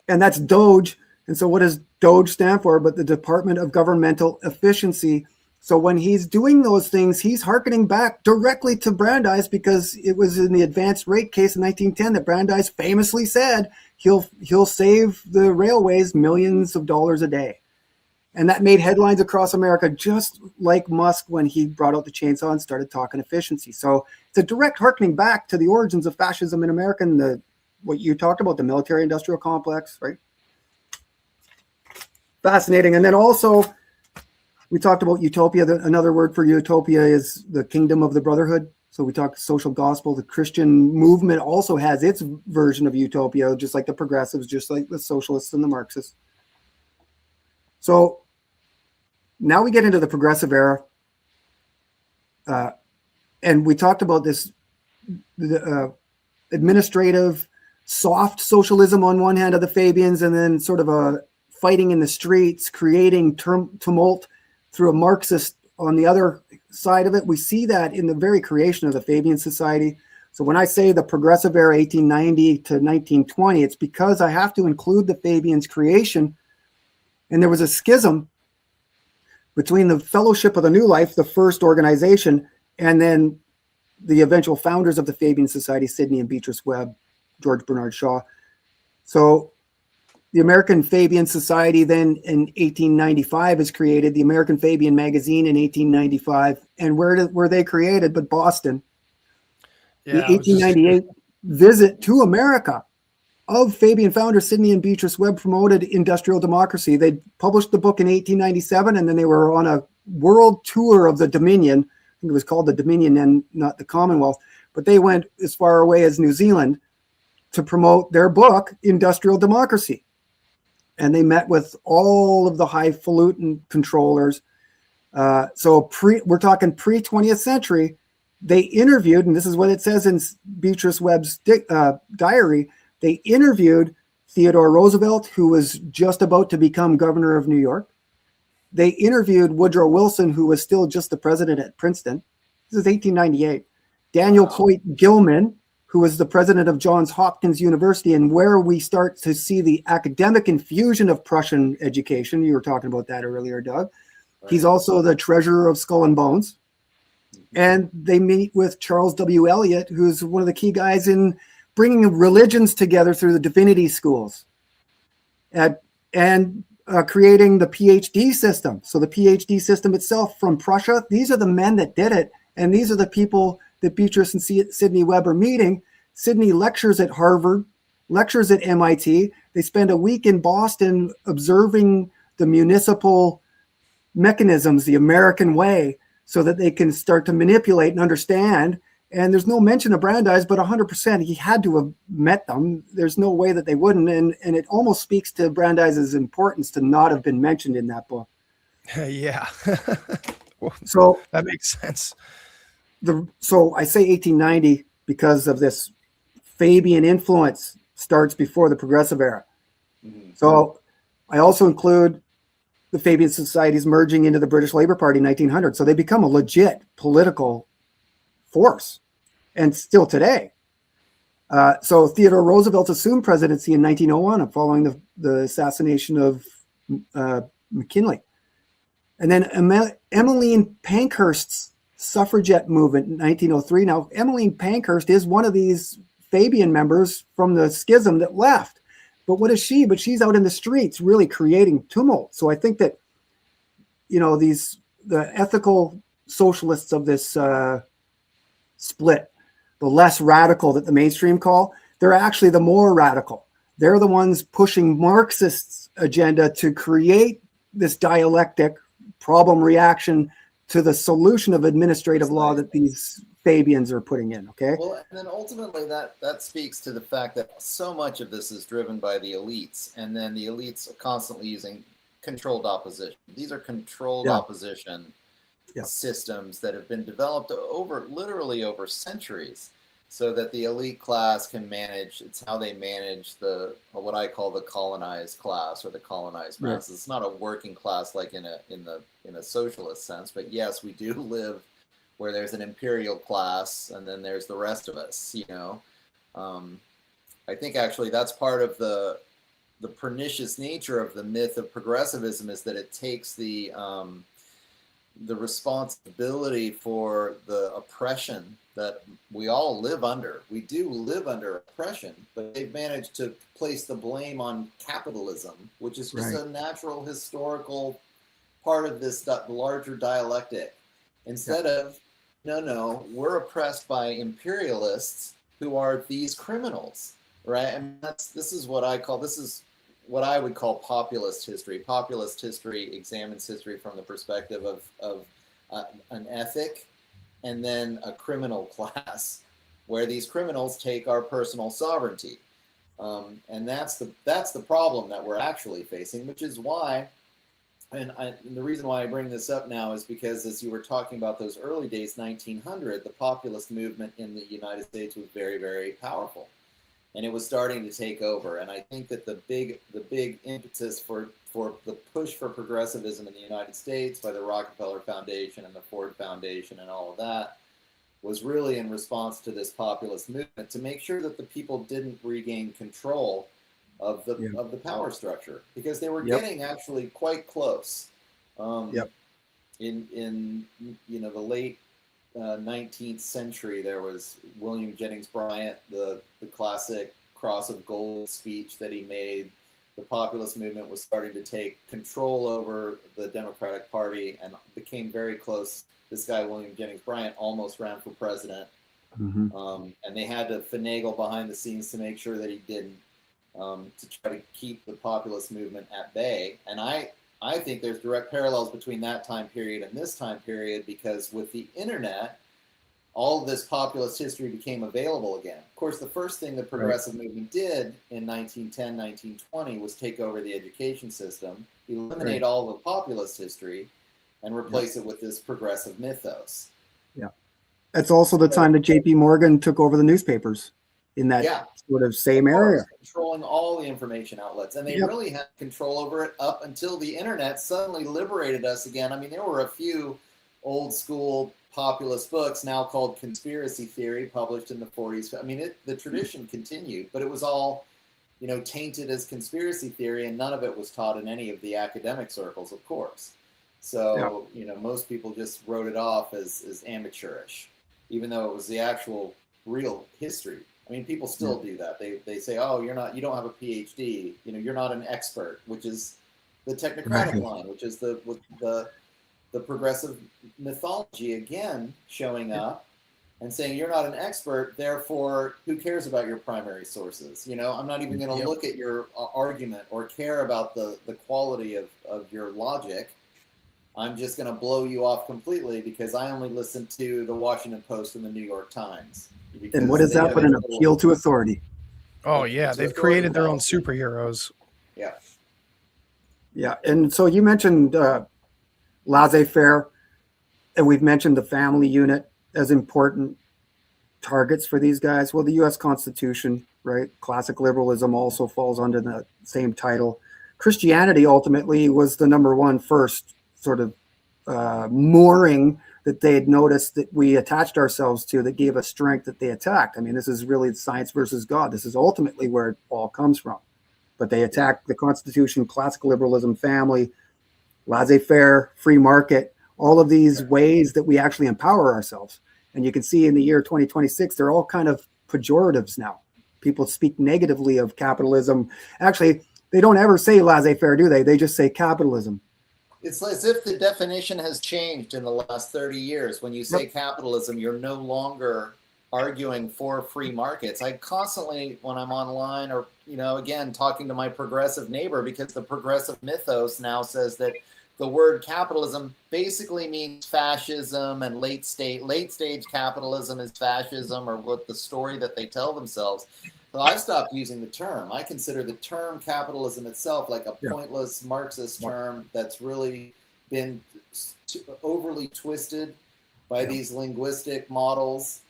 that's Doge. And so what does Doge stand for? But the Department of Governmental Efficiency. So when he's doing those things, he's hearkening back directly to Brandeis, because it was in the advanced rate case in 1910 that Brandeis famously said he'll save the railways millions of dollars a day. And that made headlines across America, just like Musk when he brought out the chainsaw and started talking efficiency. So it's a direct hearkening back to the origins of fascism in America and what you talked about, the military-industrial complex, right? Fascinating. And then also, we talked about utopia. Another word for utopia is the kingdom of the brotherhood. So we talked social gospel. The Christian movement also has its version of utopia, just like the progressives, just like the socialists and the Marxists. So now we get into the progressive era. And we talked about this administrative, soft socialism on one hand of the Fabians, and then sort of a fighting in the streets, creating tumult through a Marxist on the other side of it. We see that in the very creation of the Fabian Society. So when I say the progressive era, 1890 to 1920, it's because I have to include the Fabians' creation. And there was a schism between the Fellowship of the New Life, the first organization, and then the eventual founders of the Fabian Society, Sidney and Beatrice Webb, George Bernard Shaw. So the American Fabian Society then in 1895 is created, the American Fabian Magazine in 1895. And where were they created but Boston? Yeah, The 1898 visit to America of Fabian founders Sidney and Beatrice Webb promoted industrial democracy. They published the book in 1897, and then they were on a world tour of the Dominion. I think it was called the Dominion and not the Commonwealth, but they went as far away as New Zealand to promote their book, Industrial Democracy. And they met with all of the highfalutin controllers. So we're talking pre-20th century. They interviewed, and this is what it says in Beatrice Webb's diary, they interviewed Theodore Roosevelt, who was just about to become governor of New York. They interviewed Woodrow Wilson, who was still just the president at Princeton. This is 1898. Daniel Coit Gilman, who was the president of Johns Hopkins University, and where we start to see the academic infusion of Prussian education. You were talking about that earlier, Doug. Right. He's also the treasurer of Skull and Bones. And they meet with Charles W. Eliot, who's one of the key guys in bringing religions together through the divinity schools and creating the PhD system. So the PhD system itself from Prussia, these are the men that did it. And these are the people that Beatrice and Sidney Webb are meeting. Sidney lectures at Harvard, lectures at MIT. They spend a week in Boston observing the municipal mechanisms, the American way, so that they can start to manipulate and understand. And there's no mention of Brandeis, but 100% he had to have met them. There's no way that they wouldn't. And it almost speaks to Brandeis's importance to not have been mentioned in that book. Yeah. So that makes sense. So I say 1890 because of this Fabian influence starts before the Progressive era. Mm-hmm. So I also include the Fabian Societies merging into the British Labour Party in 1900. So they become a legit political force, and still today. So Theodore Roosevelt assumed presidency in 1901 following the assassination of McKinley. And then Emmeline Pankhurst's suffragette movement in 1903. Now, Emmeline Pankhurst is one of these Fabian members from the schism that left. But what is she? But she's out in the streets really creating tumult. So I think that, the ethical socialists of this split, the less radical that the mainstream call, they're actually the more radical. They're the ones pushing Marxist agenda to create this dialectic problem reaction to the solution of administrative law that these Fabians are putting in. Okay. Well, and then ultimately that speaks to the fact that so much of this is driven by the elites, and then the elites are constantly using controlled opposition. These are controlled opposition systems that have been developed literally over centuries, so that the elite class can manage. It's how they manage what I call the colonized class or the colonized masses. Right. It's not a working class like in a socialist sense, but yes, we do live where there's an imperial class and then there's the rest of us. I think actually that's part of the pernicious nature of the myth of progressivism, is that it takes the responsibility for the oppression that we all live under. We do live under oppression, but they've managed to place the blame on capitalism, which is just a natural historical part of this larger dialectic. Instead of, no, we're oppressed by imperialists who are these criminals, right? And this is what I would call populist history. Populist history examines history from the perspective of an ethic and then a criminal class, where these criminals take our personal sovereignty. And that's the problem that we're actually facing, which is why, and the reason why I bring this up now is because, as you were talking about those early days, 1900, the populist movement in the United States was very, very powerful. And it was starting to take over. And I think that the big impetus for the push for progressivism in the United States by the Rockefeller Foundation and the Ford Foundation and all of that was really in response to this populist movement, to make sure that the people didn't regain control of the power structure, because they were getting actually quite close. In the late 19th century, there was William Jennings Bryant, the classic Cross of Gold speech that he made. The populist movement was starting to take control over the Democratic Party and became very close. This guy, William Jennings Bryant, almost ran for president. And they had to finagle behind the scenes to make sure that he didn't, to try to keep the populist movement at bay. And I think there's direct parallels between that time period and this time period, because with the internet, all of this populist history became available again. Of course, the first thing the progressive movement did in 1910, 1920 was take over the education system, eliminate all the populist history, and replace it with this progressive mythos. Yeah. That's also the time that J.P. Morgan took over the newspapers in that sort of same area. Controlling all the information outlets. And they really had control over it up until the internet suddenly liberated us again. I mean, there were a few old school populist books now called conspiracy theory, published in the 40s. I mean, the tradition continued, but it was all, tainted as conspiracy theory, and none of it was taught in any of the academic circles, of course. So, most people just wrote it off as amateurish, even though it was the actual real history. I mean, people still do that. They say, oh, you don't have a PhD, you're not an expert, which is the technocratic line, which is the progressive mythology again showing up and saying you're not an expert, therefore who cares about your primary sources? I'm not even going to look at your argument or care about the quality of your logic. I'm just going to blow you off completely because I only listen to the Washington Post and the New York Times. And what is that but an appeal to authority? Oh, yeah. They've created their own superheroes. Yeah. Yeah. And so you mentioned laissez-faire, and we've mentioned the family unit as important targets for these guys. Well, the U.S. Constitution, right? Classic liberalism also falls under the same title. Christianity ultimately was the number one first sort of mooring that they had noticed that we attached ourselves to that gave us strength that they attacked. I mean, this is really science versus God. This is ultimately where it all comes from. But they attacked the Constitution, classical liberalism, family, laissez-faire, free market, all of these ways that we actually empower ourselves. And you can see in the year 2026, they're all kind of pejoratives now. People speak negatively of capitalism. Actually, they don't ever say laissez-faire, do they? They just say capitalism. It's as if the definition has changed in the last 30 years. When you say capitalism, you're no longer arguing for free markets. I constantly, when I'm online or, again, talking to my progressive neighbor, because the progressive mythos now says that the word capitalism basically means fascism, and late stage capitalism is fascism, or what the story that they tell themselves. So I've stopped using the term. I consider the term capitalism itself like a pointless Marxist term that's really been overly twisted by these linguistic models,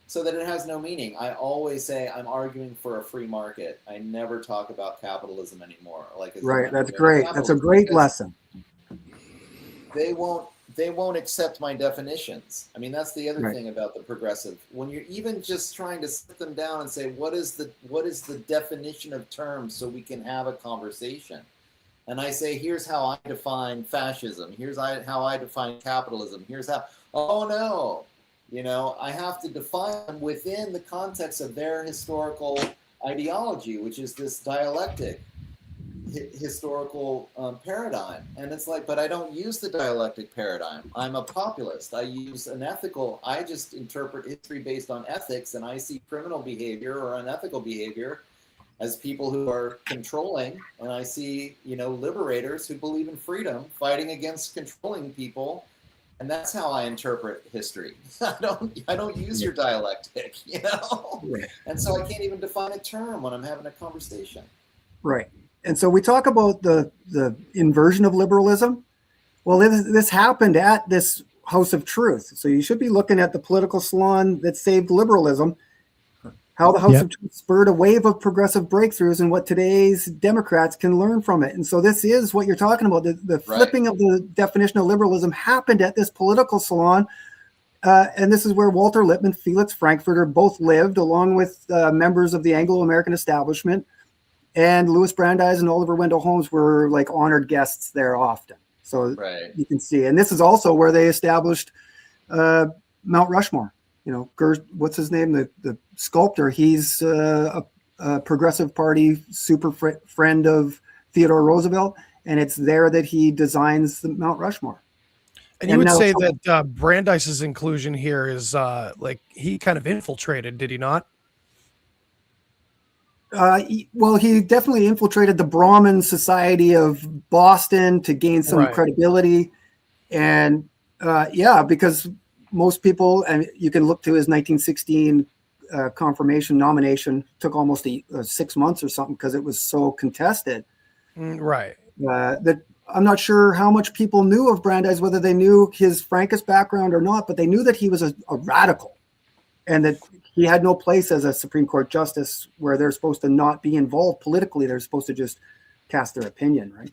so that it has no meaning. I always say I'm arguing for a free market. I never talk about capitalism anymore. Right, that's great. That's a great lesson. They won't accept my definitions. I mean, that's the other thing about the progressive. When you're even just trying to sit them down and say, what is the definition of terms so we can have a conversation? And I say, here's how I define fascism. Here's how I define capitalism. Here's how, oh no, I have to define them within the context of their historical ideology, which is this dialectic historical paradigm. And it's like, but I don't use the dialectic paradigm. I'm a populist. I just interpret history based on ethics, and I see criminal behavior or unethical behavior as people who are controlling, and I see, liberators who believe in freedom fighting against controlling people, and that's how I interpret history. I don't use your dialectic, and so I can't even define a term when I'm having a conversation. Right. And so we talk about the inversion of liberalism. Well, this happened at this House of Truth. So you should be looking at the political salon that saved liberalism, how the House of Truth spurred a wave of progressive breakthroughs and what today's Democrats can learn from it. And so this is what you're talking about. The flipping of the definition of liberalism happened at this political salon. And this is where Walter Lippmann, Felix Frankfurter both lived, along with members of the Anglo-American establishment. And Louis Brandeis and Oliver Wendell Holmes were like honored guests there often. So you can see. And this is also where they established Mount Rushmore. What's his name? The sculptor. He's a Progressive Party super friend of Theodore Roosevelt. And it's there that he designs the Mount Rushmore. And you would say that Brandeis's inclusion here is he kind of infiltrated, did he not? Well, he definitely infiltrated the Brahmin Society of Boston to gain some credibility. And because most people, and you can look to his 1916 nomination, took almost 6 months or something because it was so contested. That I'm not sure how much people knew of Brandeis, whether they knew his Frankist background or not, but they knew that he was a radical and that he had no place as a Supreme Court justice where they're supposed to not be involved politically. They're supposed to just cast their opinion, right?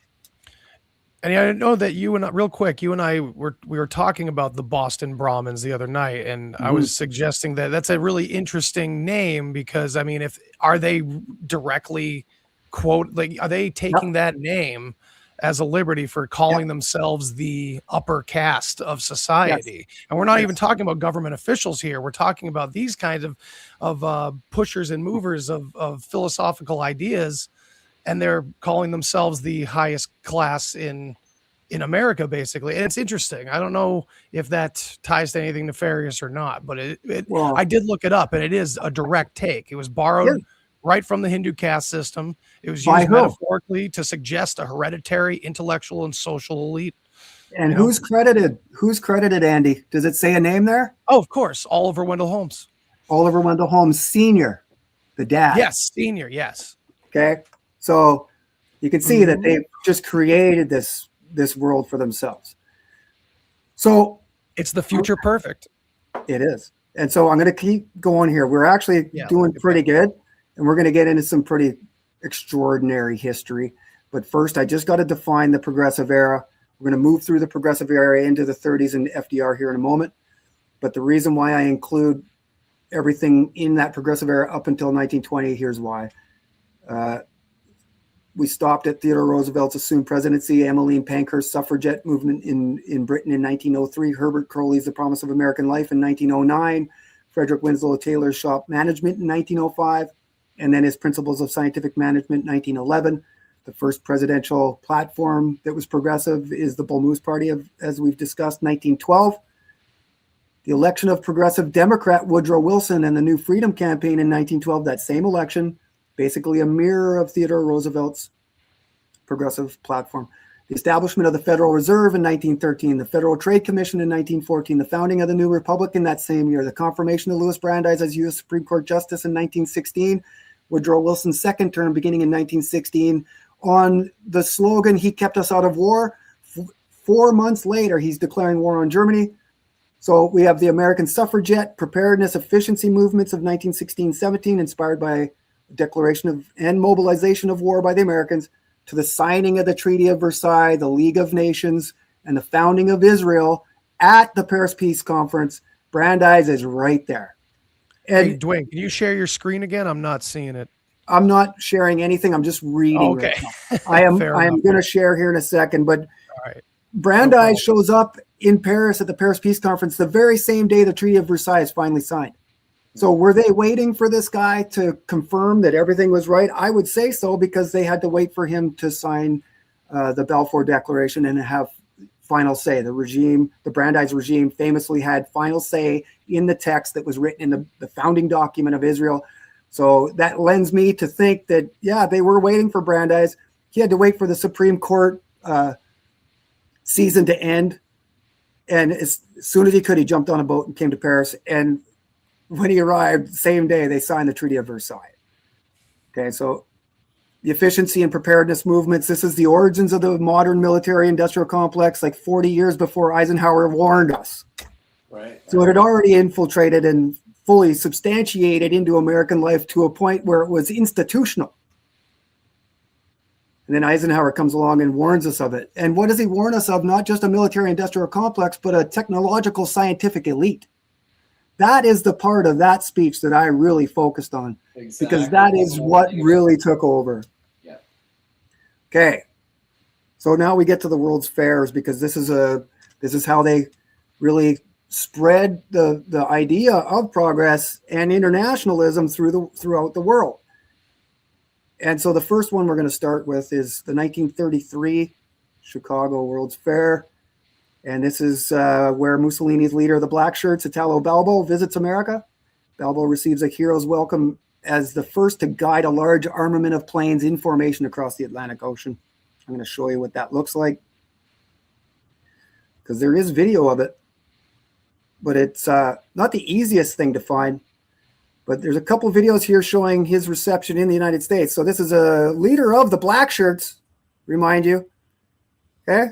And I know that you and I were talking about the Boston Brahmins the other night, and I was suggesting that that's a really interesting name because, I mean, are they directly are they taking that name as a liberty for calling themselves the upper caste of society? And we're not even talking about government officials here. We're talking about these kinds of pushers and movers of philosophical ideas, and they're calling themselves the highest class in America, basically. And it's interesting. I don't know if that ties to anything nefarious or not, but I did look it up, and it is a direct take. It was borrowed right from the Hindu caste system. It was used metaphorically to suggest a hereditary intellectual and social elite. And who's credited? Who's credited, Andy? Does it say a name there? Oh, of course. Oliver Wendell Holmes. Oliver Wendell Holmes Sr., the dad. Yes, Senior, yes. Okay. So you can see that they've just created this world for themselves. So it's the future perfect. It is. And so I'm going to keep going here. We're actually doing pretty good. And we're going to get into some pretty extraordinary history. But first, I just got to define the progressive era. We're going to move through the progressive era into the 30s and FDR here in a moment. But the reason why I include everything in that progressive era up until 1920, here's why. We stopped at Theodore Roosevelt's assumed presidency, Emmeline Pankhurst's suffragette movement in Britain in 1903, Herbert Curley's The Promise of American Life in 1909, Frederick Winslow Taylor's Shop Management in 1905, and then his Principles of Scientific Management in 1911. The first presidential platform that was progressive is the Bull Moose Party, as we've discussed, 1912. The election of progressive Democrat Woodrow Wilson and the New Freedom Campaign in 1912, that same election, basically a mirror of Theodore Roosevelt's progressive platform. The establishment of the Federal Reserve in 1913, the Federal Trade Commission in 1914, the founding of the new republic in that same year, the confirmation of Louis Brandeis as U.S. Supreme Court Justice in 1916, Woodrow Wilson's second term beginning in 1916, on the slogan, "He kept us out of war." 4 months later, he's declaring war on Germany. So we have the American suffragette preparedness efficiency movements of 1916-17, inspired by declaration of and mobilization of war by the Americans, to the signing of the Treaty of Versailles, the League of Nations, and the founding of Israel at the Paris Peace Conference. Brandeis is right there. And Hey, Duane, can you share your screen again? I'm not seeing it. I'm not sharing anything. I'm just reading. Okay. Right now. I am Fair going enough. to share here in a second, but All right. Brandeis shows up in Paris at the Paris Peace Conference the very same day the Treaty of Versailles is finally signed. So were they waiting for this guy to confirm that everything was right? I would say so, because they had to wait for him to sign the Balfour Declaration and have final say. The Brandeis regime famously had final say in the text that was written in the founding document of Israel. So that lends me to think that, yeah, they were waiting for Brandeis. He had to wait for the Supreme Court season to end. And as soon as he could, he jumped on a boat and came to Paris. And when he arrived, same day, they signed the Treaty of Versailles. Okay, so the efficiency and preparedness movements, this is the origins of the modern military industrial complex, like 40 years before Eisenhower warned us. Right. So it had already infiltrated and fully substantiated into American life to a point where it was institutional. And then Eisenhower comes along and warns us of it. And what does he warn us of? Not just a military industrial complex, but a technological scientific elite. That is the part of that speech that I really focused on, because that is what really took over. Yeah. Okay. So now we get to the World's Fairs, because this is how they really spread the idea of progress and internationalism throughout the world. And so the first one we're going to start with is the 1933 Chicago World's Fair. And this is where Mussolini's leader of the Black Shirts, Italo Balbo, visits America. Balbo receives a hero's welcome as the first to guide a large armament of planes in formation across the Atlantic Ocean. I'm going to show you what that looks like, because there is video of it, but it's not the easiest thing to find. But there's a couple of videos here showing his reception in the United States. So this is a leader of the Black Shirts, remind you, okay?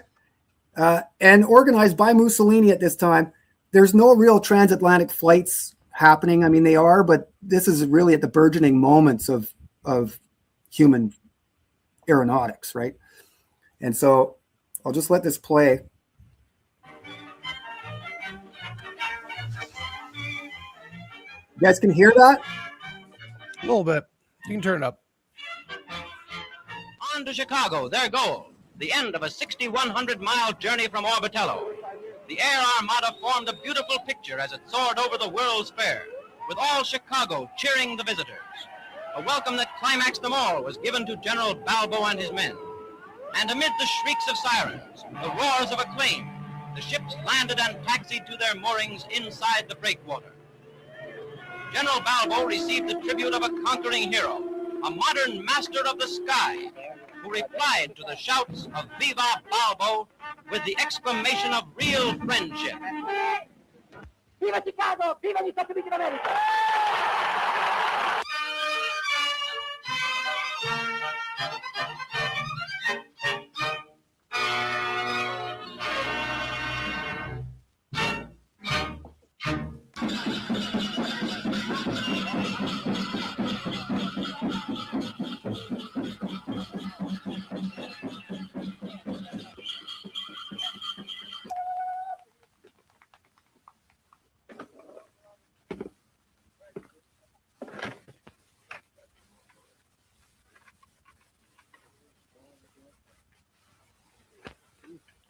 And organized by Mussolini at this time. There's no real transatlantic flights happening. I mean, they are, but this is really at the burgeoning moments of human aeronautics, right? And so I'll just let this play. You guys can hear that? A little bit. You can turn it up. On to Chicago, their goal. The end of a 6,100-mile journey from Orbitello. The Air Armada formed a beautiful picture as it soared over the World's Fair, with all Chicago cheering the visitors. A welcome that climaxed them all was given to General Balbo and his men. And amid the shrieks of sirens, the roars of acclaim, the ships landed and taxied to their moorings inside the breakwater. General Balbo received the tribute of a conquering hero, a modern master of the sky, who replied to the shouts of Viva Balbo with the exclamation of real friendship. Viva Chicago! Viva gli Stati Uniti d'America!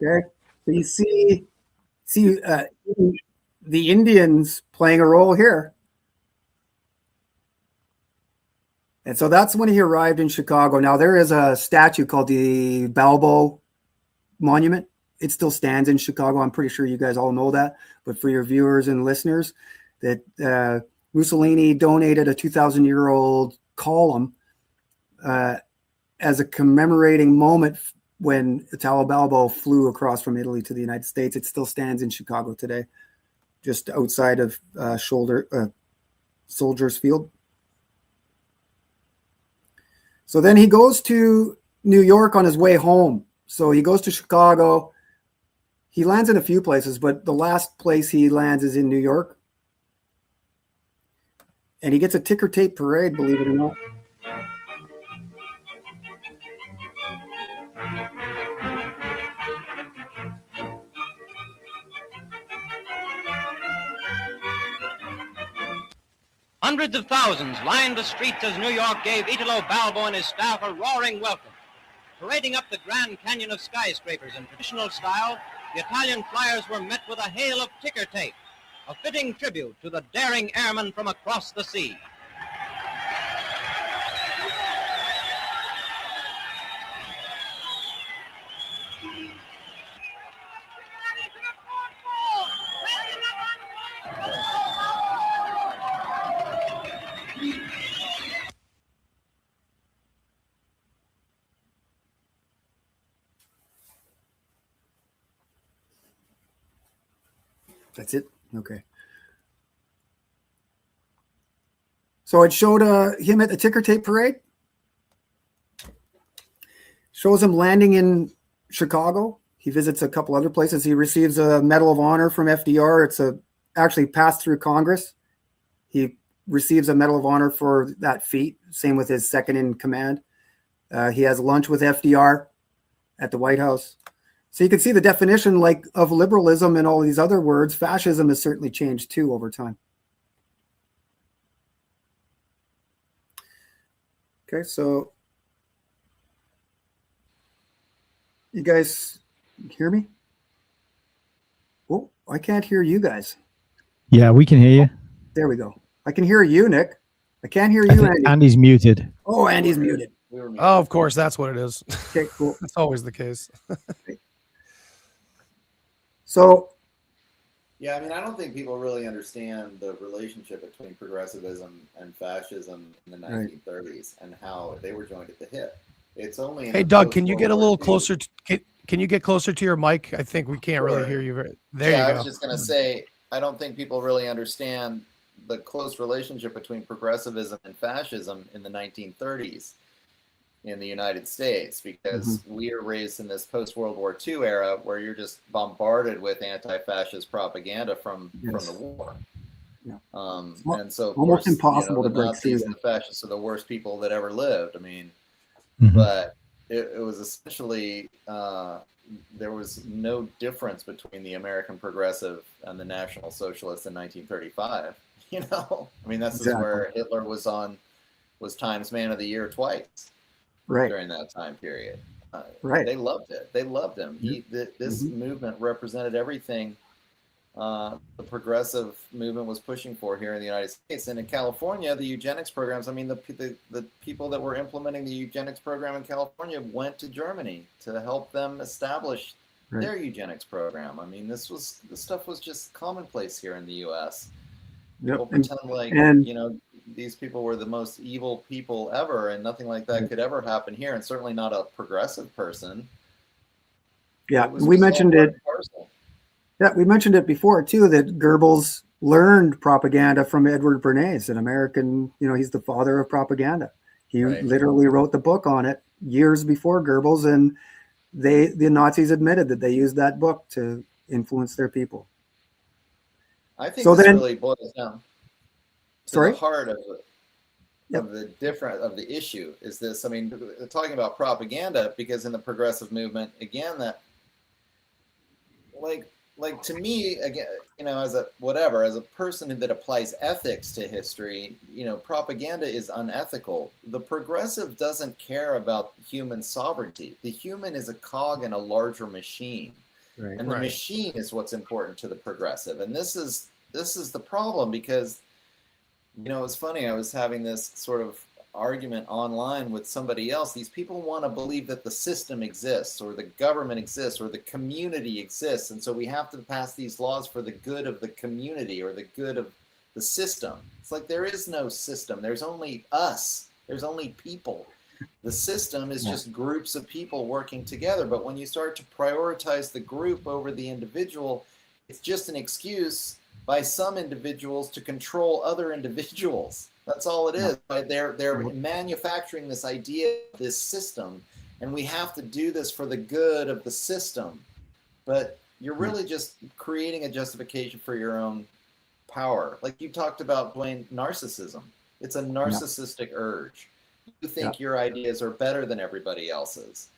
Okay, so you see the Indians playing a role here. And so that's when he arrived in Chicago. Now there is a statue called the Balboa Monument. It still stands in Chicago. I'm pretty sure you guys all know that. But for your viewers and listeners, that Mussolini donated a 2,000-year-old column as a commemorating moment when Italo Balbo flew across from Italy to the United States. It still stands in Chicago today, just outside of Soldiers Field. So then he goes to New York on his way home. So he goes to Chicago. He lands in a few places, but the last place he lands is in New York. And he gets a ticker tape parade, believe it or not. Hundreds of thousands lined the streets as New York gave Italo Balbo and his staff a roaring welcome. Parading up the Grand Canyon of skyscrapers in traditional style, the Italian flyers were met with a hail of ticker tape, a fitting tribute to the daring airmen from across the sea. That's it? Okay. So it showed him at the ticker tape parade. Shows him landing in Chicago. He visits a couple other places. He receives a Medal of Honor from FDR. It's actually passed through Congress. He receives a Medal of Honor for that feat. Same with his second in command. He has lunch with FDR at the White House. So you can see the definition of liberalism and all these other words. Fascism has certainly changed too over time. Okay, so you guys hear me? Oh, I can't hear you guys. Yeah, we can hear you. There we go. I can hear you, Nick. I can't hear I you, think Andy. Andy's muted. Oh, Andy's muted. Oh, of course, that's what it is. Okay, cool. That's always the case. So, Yeah, I mean, I don't think people really understand the relationship between progressivism and fascism in the 1930s and how they were joined at the hip. It's only Hey, Doug, can you get a little closer? Can you get closer to your mic? I think we can't really hear you. There you go. I was just going to say, I don't think people really understand the close relationship between progressivism and fascism in the 1930s in the United States, because we are raised in this post-World War II era where you're just bombarded with anti-fascist propaganda from the war. Yeah. And so of almost course, impossible the to break Nazis through and the fascists are the worst people that ever lived. I mean, Mhm. but it was essentially there was no difference between the American progressive and the National Socialist in 1935. I mean, that's just where Hitler was Times Man of the Year twice during that time period. They loved it. They loved him. This movement represented everything the progressive movement was pushing for here in the United States. And in California, the eugenics programs, I mean, the people that were implementing the eugenics program in California went to Germany to help them establish their eugenics program. I mean, this stuff was just commonplace here in the U.S. People pretend these people were the most evil people ever, and nothing like that could ever happen here, and certainly not a progressive person. Yeah, we mentioned it. Yeah, we mentioned it before too, that Goebbels learned propaganda from Edward Bernays, an American. He's the father of propaganda. He literally wrote the book on it years before Goebbels, and the Nazis admitted that they used that book to influence their people. I think this really boils down to the heart of the issue is this. I mean, talking about propaganda, because in the progressive movement, again, that like to me, again, as a person that applies ethics to history, propaganda is unethical. The progressive doesn't care about human sovereignty. The human is a cog in a larger machine. Right. And the Right. machine is what's important to the progressive. And this is the problem, because, it's funny. I was having this sort of argument online with somebody else. These people want to believe that the system exists, or the government exists, or the community exists. And so we have to pass these laws for the good of the community or the good of the system. It's like there is no system. There's only us. There's only people. The system is just groups of people working together. But when you start to prioritize the group over the individual, it's just an excuse by some individuals to control other individuals. That's all it is. Right? They're manufacturing this idea, this system, and we have to do this for the good of the system. But you're really just creating a justification for your own power. Like you talked about, Duane, narcissism. It's a narcissistic urge. You think your ideas are better than everybody else's.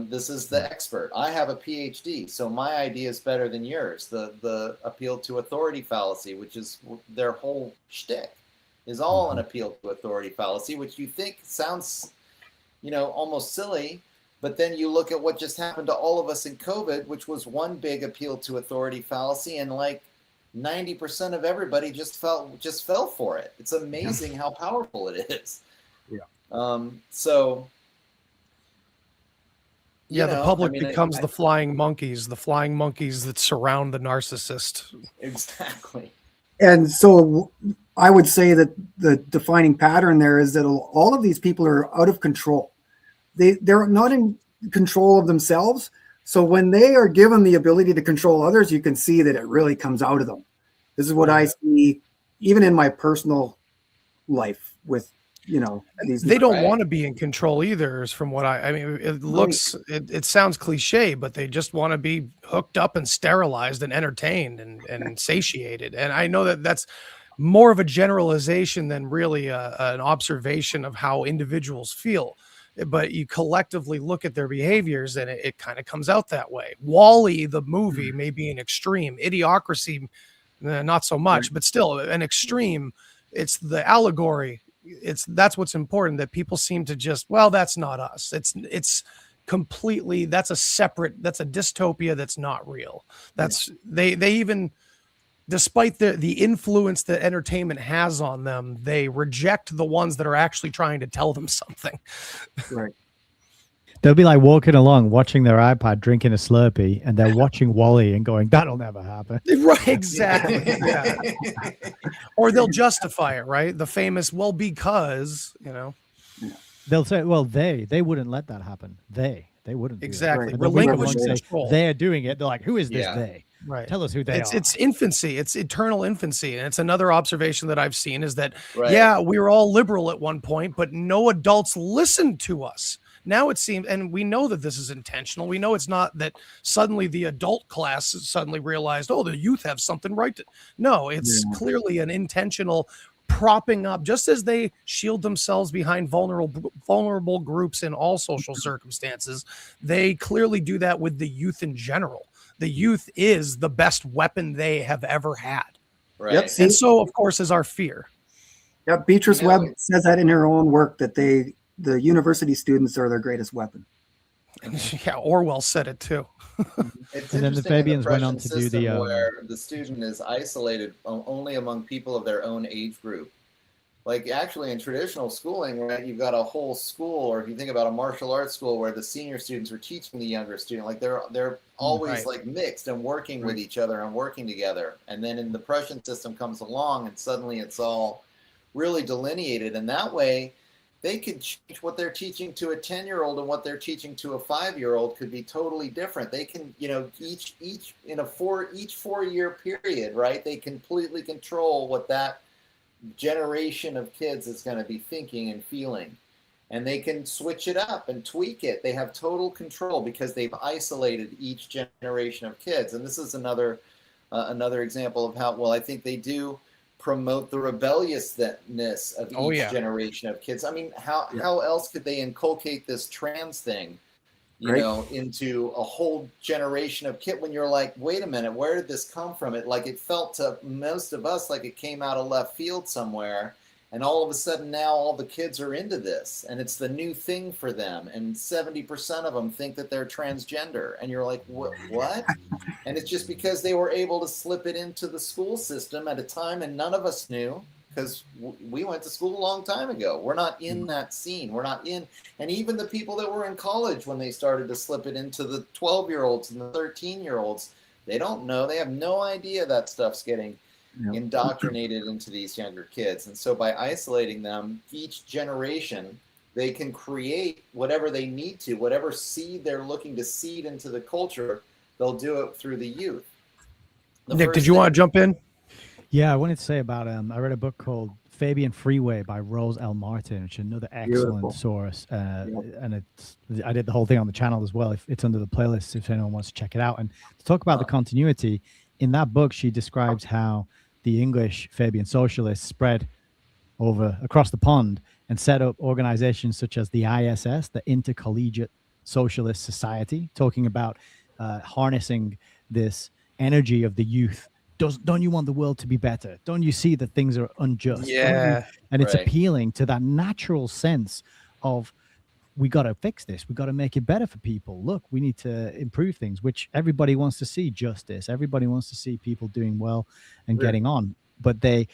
This is the expert. I have a PhD, so my idea is better than yours. The appeal to authority fallacy, which is their whole shtick, is all an appeal to authority fallacy, which you think sounds, almost silly. But then you look at what just happened to all of us in COVID, which was one big appeal to authority fallacy, and like 90% of everybody just fell for it. It's amazing how powerful it is. The public becomes the flying monkeys that surround the narcissist. Exactly. And so I would say that the defining pattern there is that all of these people are out of control. They're not in control of themselves. So when they are given the ability to control others, you can see that it really comes out of them. This is what I see even in my personal life with, these. They don't want to be in control either, is from what I mean, it looks, it sounds cliche, but they just want to be hooked up and sterilized and entertained and satiated. And I know that that's more of a generalization than really an observation of how individuals feel. But you collectively look at their behaviors and it kind of comes out that way. Wall-E, the movie, may be an extreme. Idiocracy, not so much, but still an extreme. It's the allegory. That's what's important, that people seem to just, well, that's not us. It's completely, that's a dystopia that's not real. That's they even, despite the influence that entertainment has on them, they reject the ones that are actually trying to tell them something. Right. They'll be like walking along, watching their iPad, drinking a Slurpee, and they're watching Wall-E and going, that'll never happen. Right, exactly. Yeah. Or they'll justify it, right? The famous, well, because, They'll say, well, they wouldn't let that happen. They wouldn't. Exactly. Do that. Relinquish Say, control. they're doing it. They're like, who is this they? Right. Tell us who they are. It's infancy. It's eternal infancy. And it's another observation that I've seen is that, Right. we were all liberal at one point, but no adults listened to us. Now it seems, and we know that this is intentional. We know it's not that suddenly the adult class suddenly realized, oh, the youth have something right to. No, it's clearly an intentional propping up, just as they shield themselves behind vulnerable groups in all social circumstances. They clearly do that with the youth in general. The youth is the best weapon they have ever had. Right. Yep. And so, of course, is our fear. Yeah, Beatrice Webb says that in her own work, that the university students are their greatest weapon. Yeah, Orwell said it too. It's And then the interesting in Fabians went on Prussian to do system the, where the student is isolated only among people of their own age group. Like actually in traditional schooling, right, you've got a whole school, or if you think about a martial arts school where the senior students are teaching the younger student, like they're always like mixed and working with each other and working together. And then in the Prussian system comes along and suddenly it's all really delineated, and that way they could change what they're teaching to a 10-year-old and what they're teaching to a 5-year-old could be totally different. They can, each in each 4-year period, right? They completely control what that generation of kids is going to be thinking and feeling, and they can switch it up and tweak it. They have total control because they've isolated each generation of kids. And this is another example of how well I think they do promote the rebelliousness of each generation of kids. I mean, how else could they inculcate this trans thing, into a whole generation of kids when you're like, wait a minute, where did this come from? It felt to most of us like it came out of left field somewhere. And all of a sudden now all the kids are into this and it's the new thing for them. And 70% of them think that they're transgender. And you're like, what? And it's just because they were able to slip it into the school system at a time and none of us knew, because we went to school a long time ago. We're not in that scene. We're not in. And even the people that were in college when they started to slip it into the 12-year-olds and the 13-year-olds, they don't know. They have no idea that stuff's getting indoctrinated into these younger kids. And so by isolating them, each generation, they can create whatever they need to, whatever seed they're looking to seed into the culture, they'll do it through the youth. Nick, did you want to jump in? Yeah, I wanted to say about I read a book called Fabian Freeway by Rose L. Martin, which is another excellent source. And I did the whole thing on the channel as well. It's under the playlist if anyone wants to check it out. And to talk about the continuity, in that book, she describes how the English Fabian socialists spread across the pond and set up organizations such as the ISS, the Intercollegiate Socialist Society, talking about harnessing this energy of the youth. Don't you want the world to be better? Don't you see that things are unjust? Yeah. And it's appealing to that natural sense of, we got to fix this. We got to make it better for people. Look, we need to improve things, which everybody wants to see justice. Everybody wants to see people doing well and getting on. But they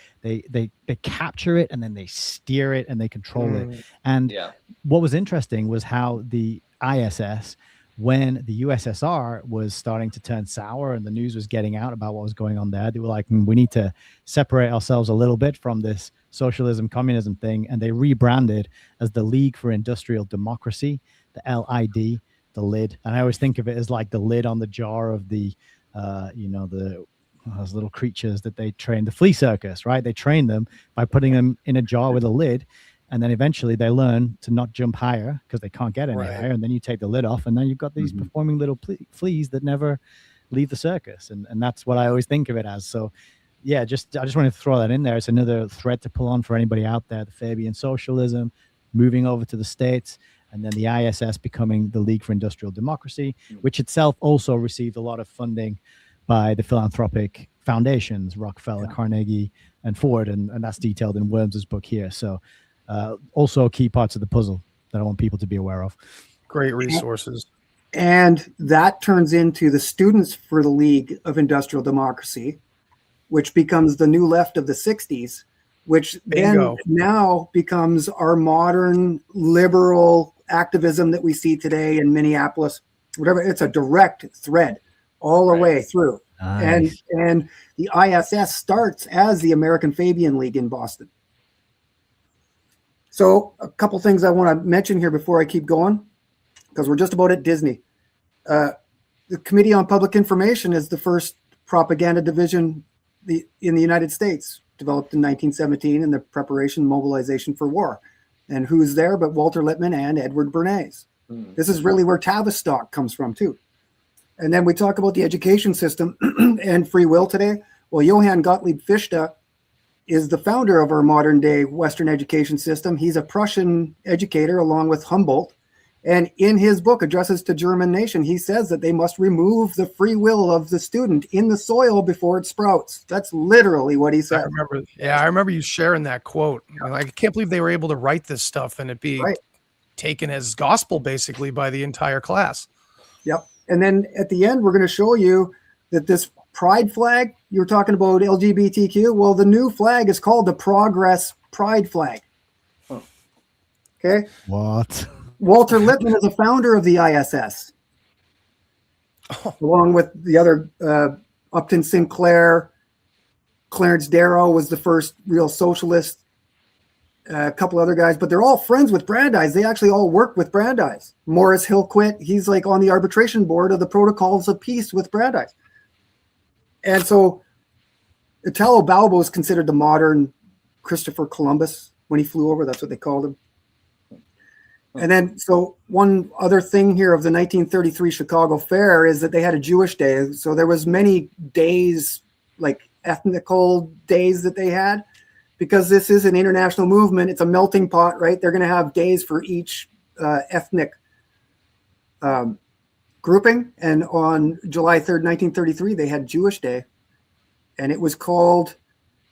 capture it and then they steer it and they control it. And what was interesting was how the ISS, when the USSR was starting to turn sour and the news was getting out about what was going on there, they were like, we need to separate ourselves a little bit from this socialism, communism thing. And they rebranded as the League for Industrial Democracy, the LID, the lid. And I always think of it as like the lid on the jar of the, those little creatures that they train, the flea circus, right? They train them by putting them in a jar with a lid. And then eventually they learn to not jump higher because they can't get any higher. And then you take the lid off and then you've got these performing little fleas that never leave the circus. And that's what I always think of it as. So yeah, I just wanted to throw that in there. It's another thread to pull on for anybody out there, the Fabian socialism, moving over to the States, and then the ISS becoming the League for Industrial Democracy, which itself also received a lot of funding by the philanthropic foundations, Rockefeller, Carnegie, and Ford. And that's detailed in Worms's book here. So also key parts of the puzzle that I want people to be aware of. Great resources. And that turns into the Students for the League of Industrial Democracy, which becomes the New Left of the 60s, which then now becomes our modern liberal activism that we see today in Minneapolis, whatever. It's a direct thread all the way through. Nice. And the ISS starts as the American Fabian League in Boston. So a couple things I want to mention here before I keep going, because we're just about at Disney. The Committee on Public Information is the first propaganda division in the United States, developed in 1917 in the preparation mobilization for war. And who's there but Walter Lippmann and Edward Bernays. This is really where Tavistock comes from too. And then we talk about the education system and free will today. Well, Johann Gottlieb Fichte is the founder of our modern day Western education system. He's a Prussian educator along with Humboldt. And in his book, Addresses to German Nation, he says that they must remove the free will of the student in the soil before it sprouts. That's literally what he said. I remember you sharing that quote. I can't believe they were able to write this stuff and it be taken as gospel basically by the entire class. Yep. And then at the end, we're going to show you that this pride flag, you were talking about LGBTQ. Well, the new flag is called the Progress Pride flag. Okay. What? Walter Lippmann is a founder of the ISS, along with the other Upton Sinclair. Clarence Darrow was the first real socialist. A couple other guys, but they're all friends with Brandeis. They actually all work with Brandeis. Morris Hillquit, he's like on the arbitration board of the Protocols of Peace with Brandeis. And so Italo Balbo is considered the modern Christopher Columbus when he flew over. That's what they called him. And then, so one other thing here of the 1933 Chicago Fair is that they had a Jewish day. So there was many days, like ethnical days that they had, because this is an international movement. It's a melting pot, right? They're going to have days for each ethnic grouping. And on July 3rd, 1933, they had Jewish Day. And it was called,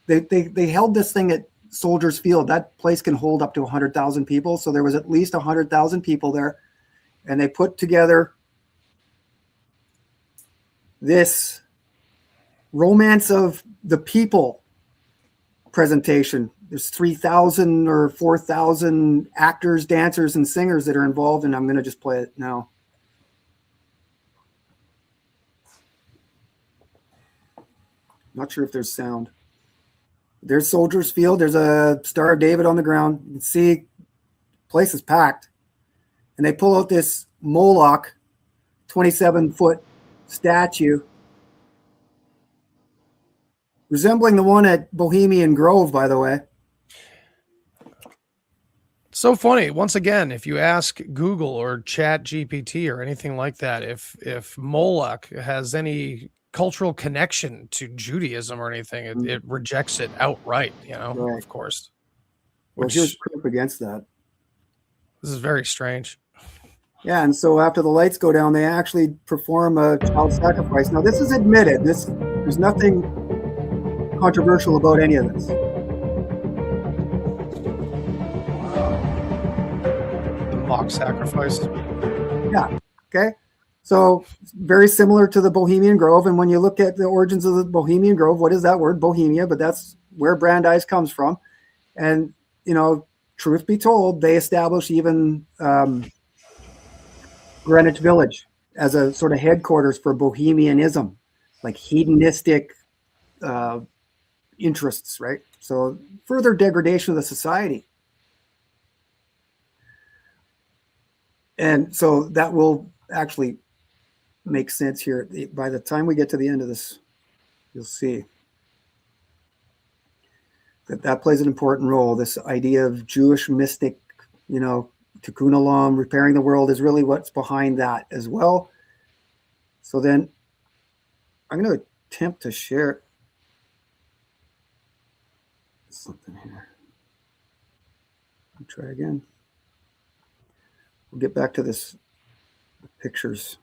they held this thing at Soldiers Field. That place can hold up to 100,000 people. So there was at least 100,000 people there. And they put together this Romance of the People presentation. There's 3,000 or 4,000 actors, dancers, and singers that are involved. And I'm going to just play it now. Not sure if there's sound. There's Soldiers Field. There's a Star of David on the ground. You can see the place is packed. And they pull out this Moloch 27-foot statue resembling the one at Bohemian Grove, by the way. So funny. Once again, if you ask Google or Chat GPT or anything like that, if Moloch has any cultural connection to Judaism or anything, it rejects it outright, Right. of course. Well, Which here's proof against that. this is very strange. Yeah, and so after the lights go down, they actually perform a child sacrifice. Now, this is admitted. There's nothing controversial about any of this. The mock sacrifice. Yeah. Okay. So very similar to the Bohemian Grove. And when you look at the origins of the Bohemian Grove, what is that word? Bohemia, but that's where Brandeis comes from. And, truth be told, they established even Greenwich Village as a sort of headquarters for Bohemianism, like hedonistic interests, right? So further degradation of the society. And so that will actually make sense here. By the time we get to the end of this, you'll see that plays an important role. This idea of Jewish mystic, tikkun olam, repairing the world, is really what's behind that as well. So then I'm going to attempt to share something here. I'll try again. We'll get back to this pictures.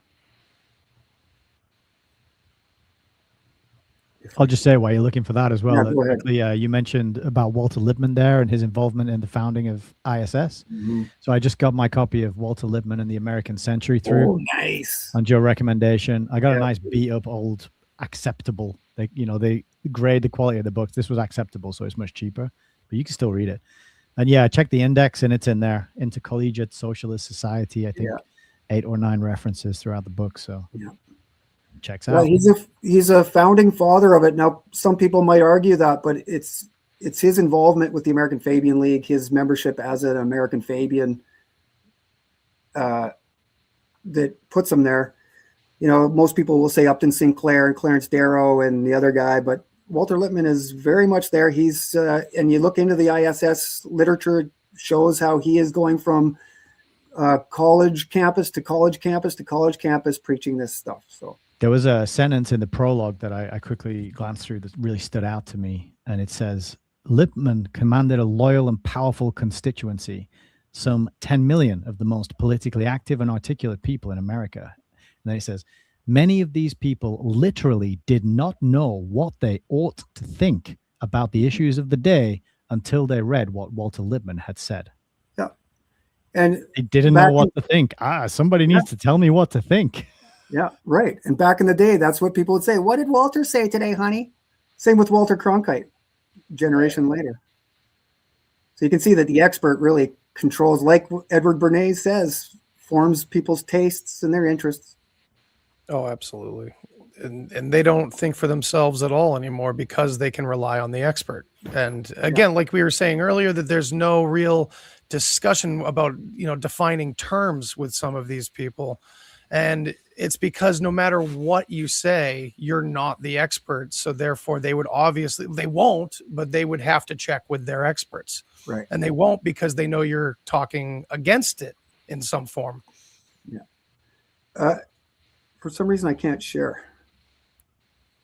I'll just say while you're looking for that as well. Yeah, go ahead. Quickly, you mentioned about Walter Lippmann there and his involvement in the founding of ISS. Mm-hmm. So I just got my copy of Walter Lippmann and the American Century through Oh, nice. on your recommendation. I got Yeah. a nice beat up old acceptable. They grade the quality of the books. This was acceptable, so it's much cheaper, but you can still read it. And yeah, check the index and it's in there. Intercollegiate Socialist Society, I think 8 or 9 references throughout the book. So checks out. Well, he's a founding father of it. Now, some people might argue that, but it's his involvement with the American Fabian League, his membership as an American Fabian, that puts him there. Most people will say Upton Sinclair and Clarence Darrow and the other guy, but Walter Lippmann is very much there. He's and you look into the ISS literature, it shows how he is going from college campus to college campus to college campus preaching this stuff. So there was a sentence in the prologue that I quickly glanced through that really stood out to me. And it says, Lippmann commanded a loyal and powerful constituency, some 10 million of the most politically active and articulate people in America. And then he says, many of these people literally did not know what they ought to think about the issues of the day until they read what Walter Lippmann had said. Yeah. And they didn't know what to think. Somebody needs to tell me what to think. Yeah, right. And back in the day, that's what people would say. What did Walter say today, honey? Same with Walter Cronkite, generation later. So you can see that the expert really controls, like Edward Bernays says, forms people's tastes and their interests. Oh, absolutely. And they don't think for themselves at all anymore because they can rely on the expert. And again, like we were saying earlier, that there's no real discussion about, defining terms with some of these people. And it's because no matter what you say, you're not the expert. So therefore they won't, but they would have to check with their experts. Right. And they won't because they know you're talking against it in some form. Yeah. For some reason, I can't share.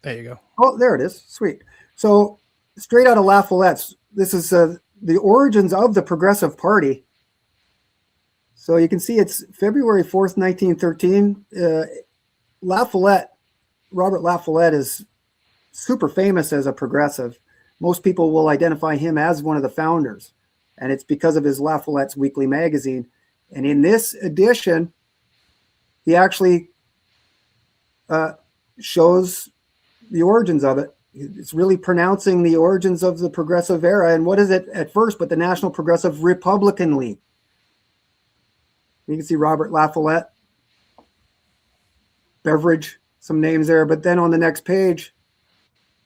There you go. Oh, there it is. Sweet. So straight out of La Follette's, this is the origins of the Progressive Party. So you can see it's February 4th, 1913. Robert La Follette is super famous as a progressive. most people will identify him as one of the founders. And it's because of his La Follette's Weekly magazine. And in this edition, he actually shows the origins of it. It's really pronouncing the origins of the Progressive Era. And what is it at first but the National Progressive Republican League? You can see Robert La Follette, Beveridge, some names there. But then on the next page,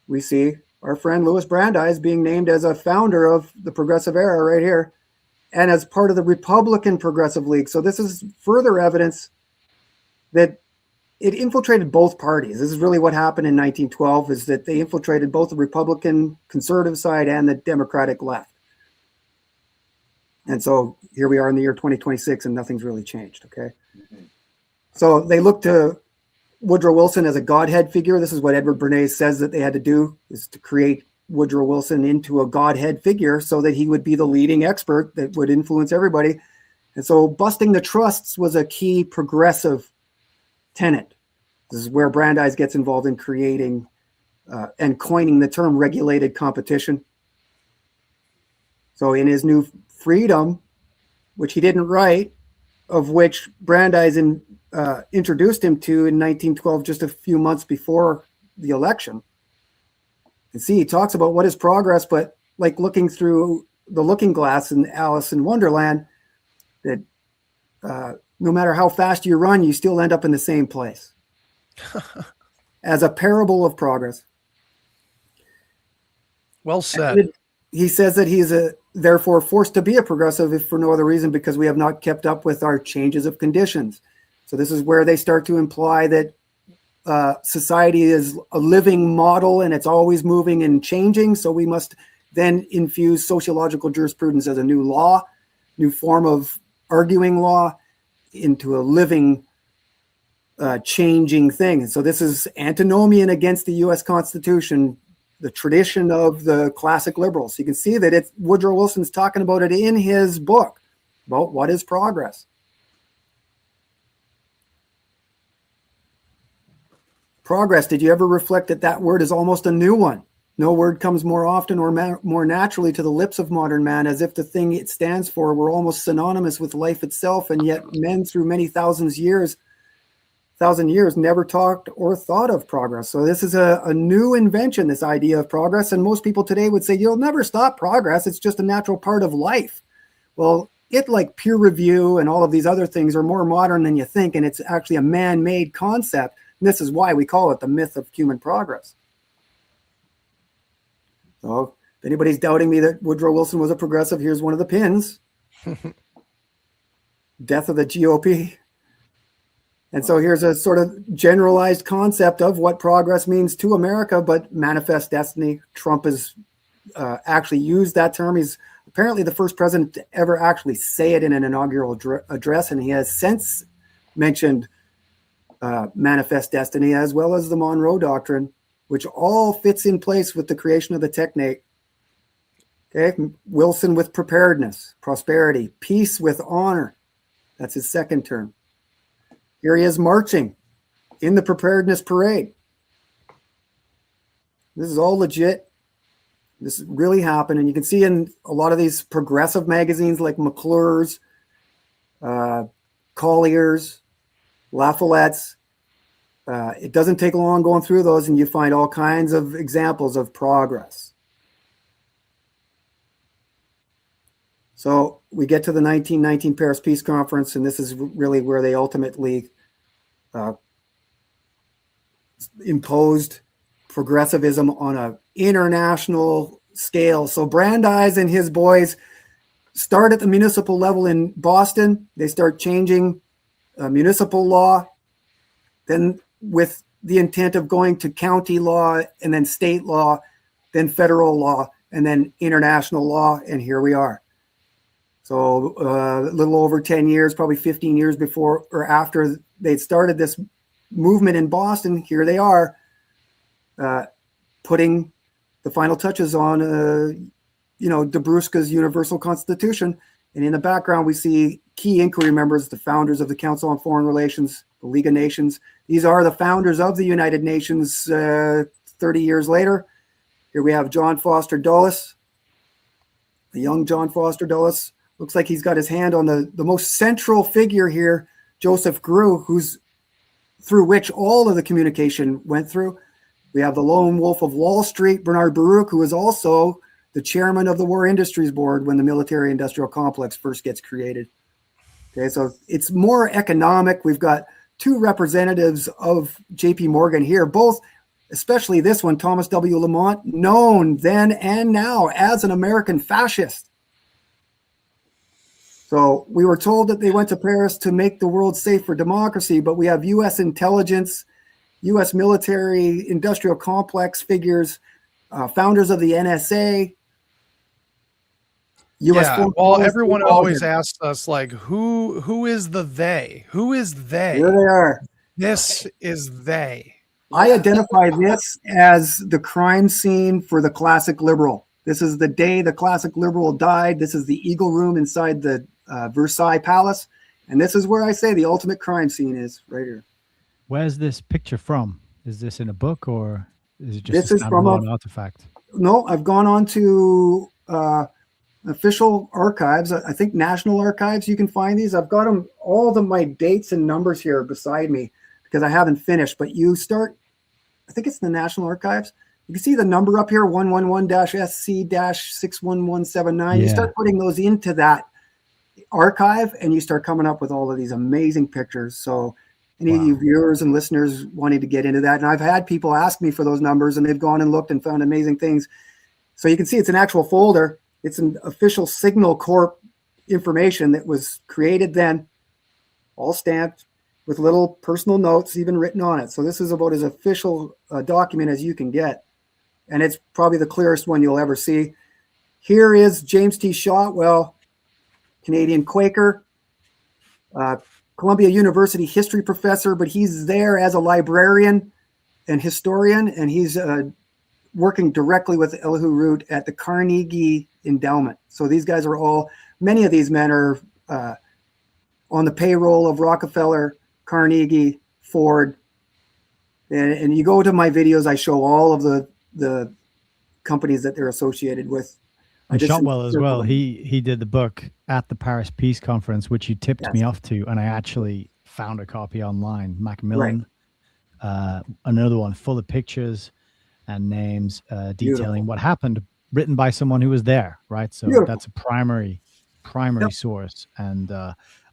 we see our friend Louis Brandeis being named as a founder of the Progressive Era right here, and as part of the Republican Progressive League. So this is further evidence that it infiltrated both parties. This is really what happened in 1912, is that they infiltrated both the Republican conservative side and the Democratic left. And so here we are in the year 2026 and nothing's really changed, okay? So they look to Woodrow Wilson as a godhead figure. This is what Edward Bernays says that they had to do, is to create Woodrow Wilson into a godhead figure so that he would be the leading expert that would influence everybody. And so busting the trusts was a key progressive tenet. This is where Brandeis gets involved in creating and coining the term regulated competition. So in his new Freedom, which he didn't write, of which Brandeis introduced him to in 1912, just a few months before the election. And see, he talks about what is progress, but like looking through the looking glass in Alice in Wonderland, that no matter how fast you run, you still end up in the same place. As a parable of progress. Well said. He says that he's therefore forced to be a progressive, if for no other reason, because we have not kept up with our changes of conditions. So this is where they start to imply that society is a living model and it's always moving and changing. So we must then infuse sociological jurisprudence as a new law, new form of arguing law, into a living, changing thing. And so this is antinomian against the U.S. Constitution, the tradition of the classic liberals. You can see that Woodrow Wilson's talking about it in his book about what is progress. Progress, did you ever reflect that that word is almost a new one? No word comes more often or more naturally to the lips of modern man, as if the thing it stands for were almost synonymous with life itself, and yet men through many thousand years never talked or thought of progress. So this is a new invention, this idea of progress, and most people today would say, you'll never stop progress, it's just a natural part of life. Well, it, like peer review and all of these other things, are more modern than you think, and it's actually a man-made concept. And this is why we call it the myth of human progress. So if anybody's doubting me that Woodrow Wilson was a progressive, here's one of the pins. Death of the GOP. And so here's a sort of generalized concept of what progress means to America, but manifest destiny. Trump has actually used that term. He's apparently the first president to ever actually say it in an inaugural address, and he has since mentioned manifest destiny, as well as the Monroe Doctrine, which all fits in place with the creation of the technate. Okay, Wilson with preparedness, prosperity, peace with honor. That's his second term. Here he is marching in the preparedness parade. This is all legit. This really happened. And you can see in a lot of these progressive magazines like McClure's, Collier's, La Follette's. It doesn't take long going through those, and you find all kinds of examples of progress. So we get to the 1919 Paris Peace Conference, and this is really where they ultimately imposed progressivism on an international scale. So Brandeis and his boys start at the municipal level in Boston. They start changing municipal law, then with the intent of going to county law, and then state law, then federal law, and then international law, and here we are. So a little over 10 years, probably 15 years before or after they'd started this movement in Boston, here they are putting the final touches on, DeBrusca's Universal Constitution. And in the background, we see key inquiry members, the founders of the Council on Foreign Relations, the League of Nations. These are the founders of the United Nations 30 years later. Here we have John Foster Dulles, the young John Foster Dulles. Looks like he's got his hand on the most central figure here, Joseph Grew, who's through which all of the communication went through. We have the lone wolf of Wall Street, Bernard Baruch, who is also the chairman of the War Industries Board when the military industrial complex first gets created. Okay, so it's more economic. We've got two representatives of JP Morgan here, both, especially this one, Thomas W. Lamont, known then and now as an American fascist. So we were told that they went to Paris to make the world safe for democracy, but we have U.S. intelligence, U.S. military industrial complex figures, founders of the NSA. Yeah, well, everyone always asks us, like, who is the they? Who is they? Here they are. This is they. I identify this as the crime scene for the classic liberal. This is the day the classic liberal died. This is the Eagle Room inside the Versailles Palace. And this is where I say the ultimate crime scene is, right here. Where's this picture from? Is this in a book or is it just This a is from standalone artifact? No, I've gone on to official archives. I think National Archives, you can find these. I've got them, all of my dates and numbers here beside me because I haven't finished. But you start, I think it's the National Archives. You can see the number up here, 111-SC-61179. You start putting those into that archive and you start coming up with all of these amazing pictures. So any of you viewers and listeners wanting to get into that, and I've had people ask me for those numbers and they've gone and looked and found amazing things. So you can see it's an actual folder. It's an official Signal Corp information that was created then, all stamped with little personal notes even written on it. So this is about as official a document as you can get. And it's probably the clearest one you'll ever see. Here is James T. Shotwell, Canadian Quaker, Columbia University history professor, but he's there as a librarian and historian, and he's working directly with Elihu Root at the Carnegie Endowment. So these guys are all, many of these men are on the payroll of Rockefeller, Carnegie, Ford. And you go to my videos, I show all of the companies that they're associated with. And Shotwell as well. He did the book at the Paris Peace Conference, which you tipped me off to, and I actually found a copy online. Macmillan, another one full of pictures and names detailing what happened, written by someone who was there, right? So that's a primary source. And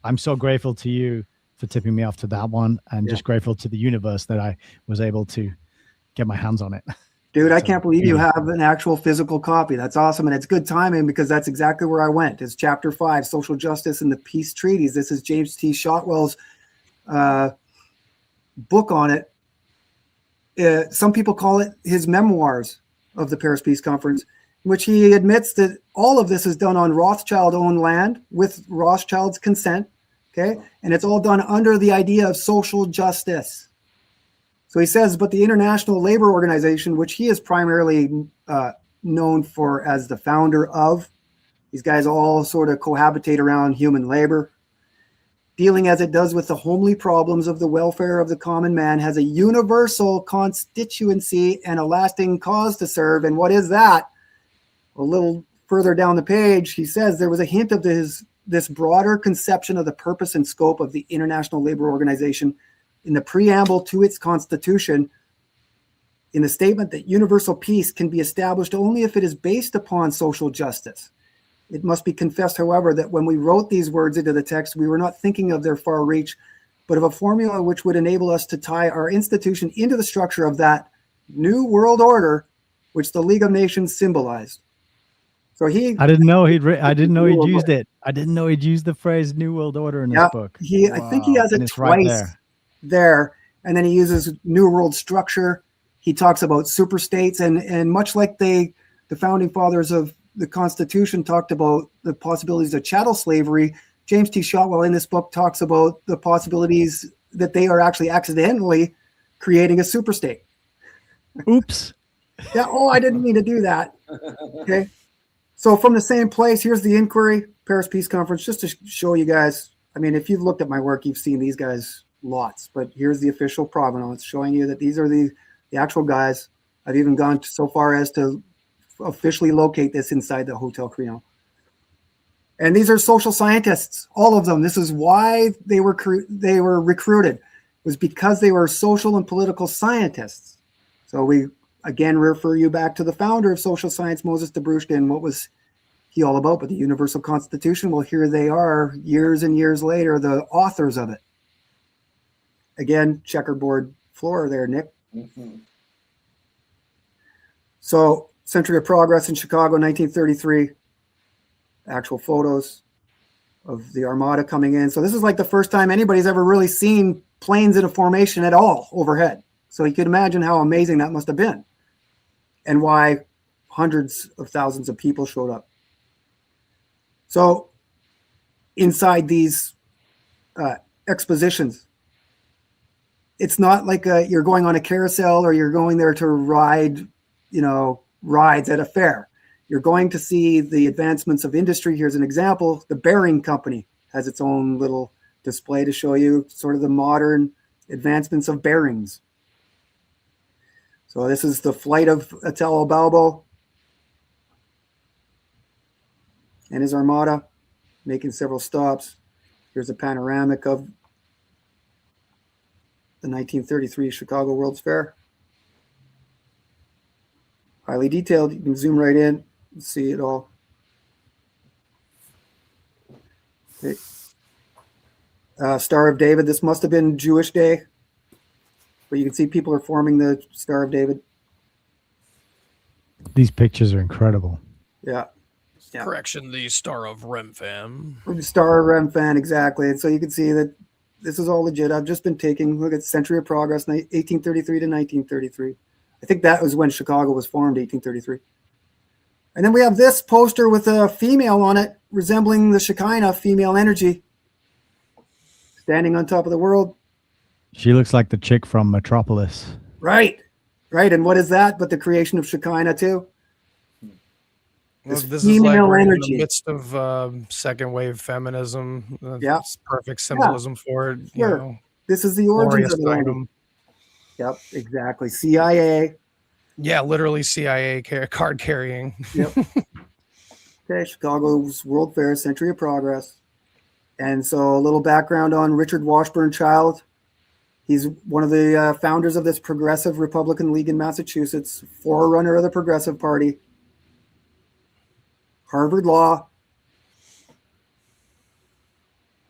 I'm so grateful to you for tipping me off to that one, and just grateful to the universe that I was able to get my hands on it. Dude, I can't believe you have an actual physical copy. That's awesome. And it's good timing because that's exactly where I went. It's chapter 5, Social Justice and the Peace Treaties. This is James T. Shotwell's book on it. Some people call it his memoirs of the Paris Peace Conference, in which he admits that all of this is done on Rothschild-owned land with Rothschild's consent, okay? And it's all done under the idea of social justice. So he says, but the International Labor Organization, which he is primarily known for as the founder of, these guys all sort of cohabitate around human labor, dealing as it does with the homely problems of the welfare of the common man, has a universal constituency and a lasting cause to serve. And what is that? A little further down the page, he says there was a hint of this broader conception of the purpose and scope of the International Labor Organization in the preamble to its constitution, in the statement that universal peace can be established only if it is based upon social justice. It must be confessed, however, that when we wrote these words into the text, we were not thinking of their far reach, but of a formula which would enable us to tie our institution into the structure of that new world order, which the League of Nations symbolized. So I didn't know he'd used it. I didn't know he'd used the phrase New World Order in his book. I think he has it twice there. And then he uses New World Structure. He talks about super states, and much like the founding fathers of the Constitution talked about the possibilities of chattel slavery, James T. Shotwell in this book talks about the possibilities that they are actually accidentally creating a super state. Oops. Yeah. Oh, I didn't mean to do that. Okay. So from the same place, here's the inquiry, Paris Peace Conference, just to show you guys. I mean, if you've looked at my work, you've seen these guys lots, but here's the official provenance showing you that these are the actual guys. I've even gone so far as to officially locate this inside the Hotel Crillon. And these are social scientists, all of them. This is why they were recruited. It was because they were social and political scientists. So we again refer you back to the founder of social science, Moses Dobrushkin. And what was he all about? But the Universal Constitution. Well, here they are, years and years later, the authors of it. Again, checkerboard floor there, Nick. Mm-hmm. So, Century of Progress in Chicago, 1933. Actual photos of the Armada coming in. So this is like the first time anybody's ever really seen planes in a formation at all overhead. So you can imagine how amazing that must have been and why hundreds of thousands of people showed up. So inside these expositions, it's not like you're going on a carousel or you're going there to ride, rides at a fair. You're going to see the advancements of industry. Here's an example. The Bearing Company has its own little display to show you sort of the modern advancements of bearings. So this is the flight of Italo Balbo and his Armada making several stops. Here's a panoramic of the 1933 Chicago World's Fair. Highly detailed. You can zoom right in. See it all. Okay. Star of David. This must have been Jewish Day, but you can see people are forming the Star of David. These pictures are incredible. Yeah. Correction, the Star of Remphan. Star of Remphan, exactly. And so you can see that this is all legit. I've just been taking, look at Century of Progress, 1833 to 1933. I think that was when Chicago was formed, 1833. And then we have this poster with a female on it, resembling the Shekinah, female energy, standing on top of the world. She looks like the chick from Metropolis. Right. And what is that but the creation of Shekinah too? This is like female we're in energy. the midst of second wave feminism. Yeah. It's perfect symbolism for it. Sure. This is the origins of it. Yep, exactly. CIA. Yeah, literally CIA card carrying. Yep. Okay, Chicago's World Fair, Century of Progress. And so a little background on Richard Washburn Child. He's one of the founders of this Progressive Republican League in Massachusetts, forerunner of the Progressive Party. Harvard Law.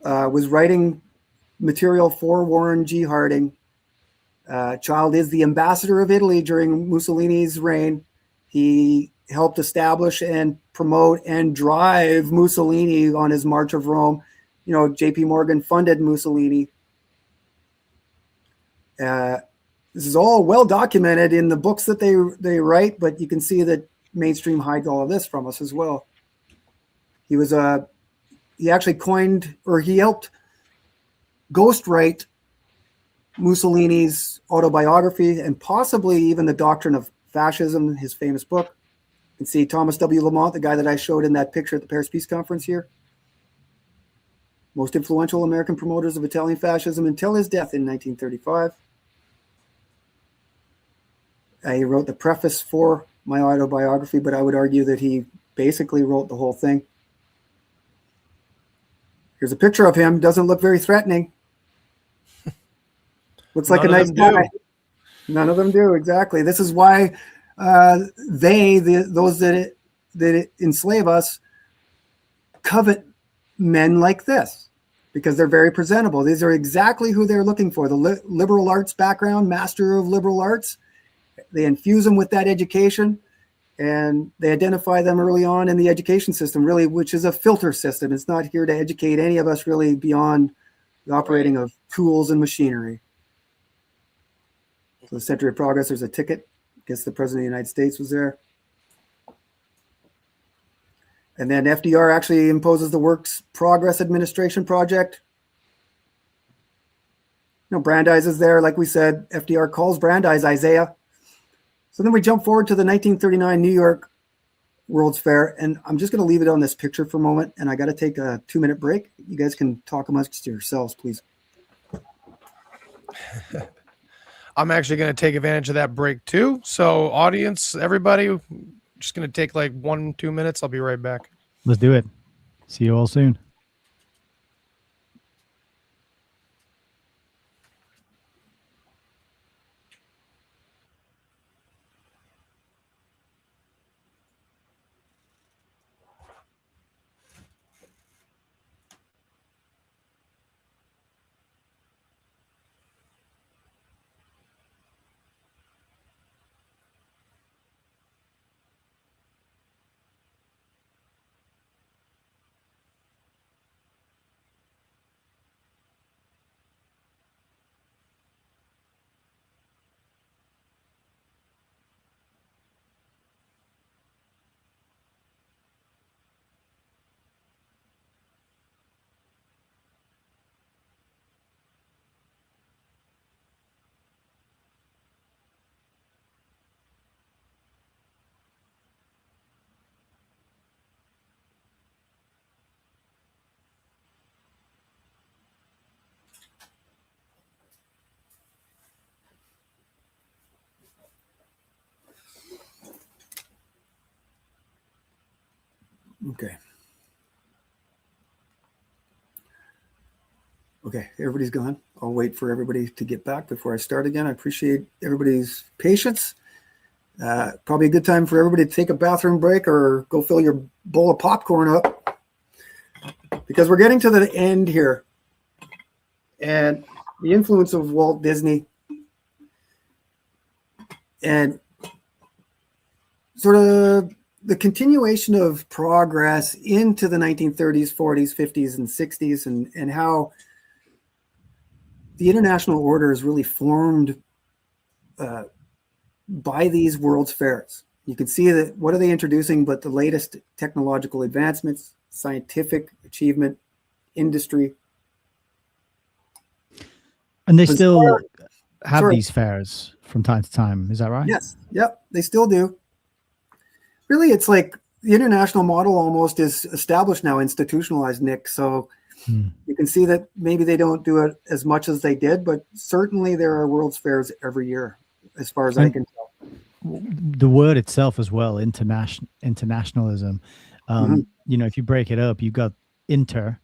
Was writing material for Warren G. Harding. Child is the ambassador of Italy during Mussolini's reign. He helped establish and promote and drive Mussolini on his March of Rome. J.P. Morgan funded Mussolini. This is all well documented in the books that they write, but you can see that mainstream hides all of this from us as well. He actually coined, or he helped ghostwrite Mussolini's autobiography and possibly even the Doctrine of Fascism, his famous book. You can see Thomas W. Lamont, the guy that I showed in that picture at the Paris Peace Conference here. Most influential American promoters of Italian fascism until his death in 1935. He wrote the preface for my autobiography, but I would argue that he basically wrote the whole thing. Here's a picture of him. Doesn't look very threatening. Looks like a nice guy. None of them do, exactly. This is why those that enslave us, covet men like this, because they're very presentable. These are exactly who they're looking for. The liberal arts background, master of liberal arts. They infuse them with that education, and they identify them early on in the education system, really, which is a filter system. It's not here to educate any of us really beyond the operating of tools and machinery. So the Century of Progress, there's a ticket. I guess the President of the United States was there. And then FDR actually imposes the Works Progress Administration Project. Brandeis is there. Like we said, FDR calls Brandeis Isaiah. So then we jump forward to the 1939 New York World's Fair. And I'm just going to leave it on this picture for a moment. And I got to take a 2-minute break. You guys can talk amongst yourselves, please. I'm actually going to take advantage of that break too. So audience, everybody, just going to take like 1-2 minutes. I'll be right back. Let's do it. See you all soon. Okay. Okay, everybody's gone. I'll wait for everybody to get back before I start again. I appreciate everybody's patience. Probably a good time for everybody to take a bathroom break or go fill your bowl of popcorn up, because we're getting to the end here. And the influence of Walt Disney and sort of the continuation of progress into the 1930s, 40s, 50s, and 60s, and how the international order is really formed by these World's Fairs. You can see that what are they introducing but the latest technological advancements, scientific achievement, industry. And they still have these fairs from time to time. Is that right? Yes. Yep. They still do. Really, it's like the international model almost is established now, institutionalized, Nick. So you can see that maybe they don't do it as much as they did, but certainly there are World's Fairs every year, as far as I can tell. The word itself as well, internationalism. You know, if you break it up, you've got inter,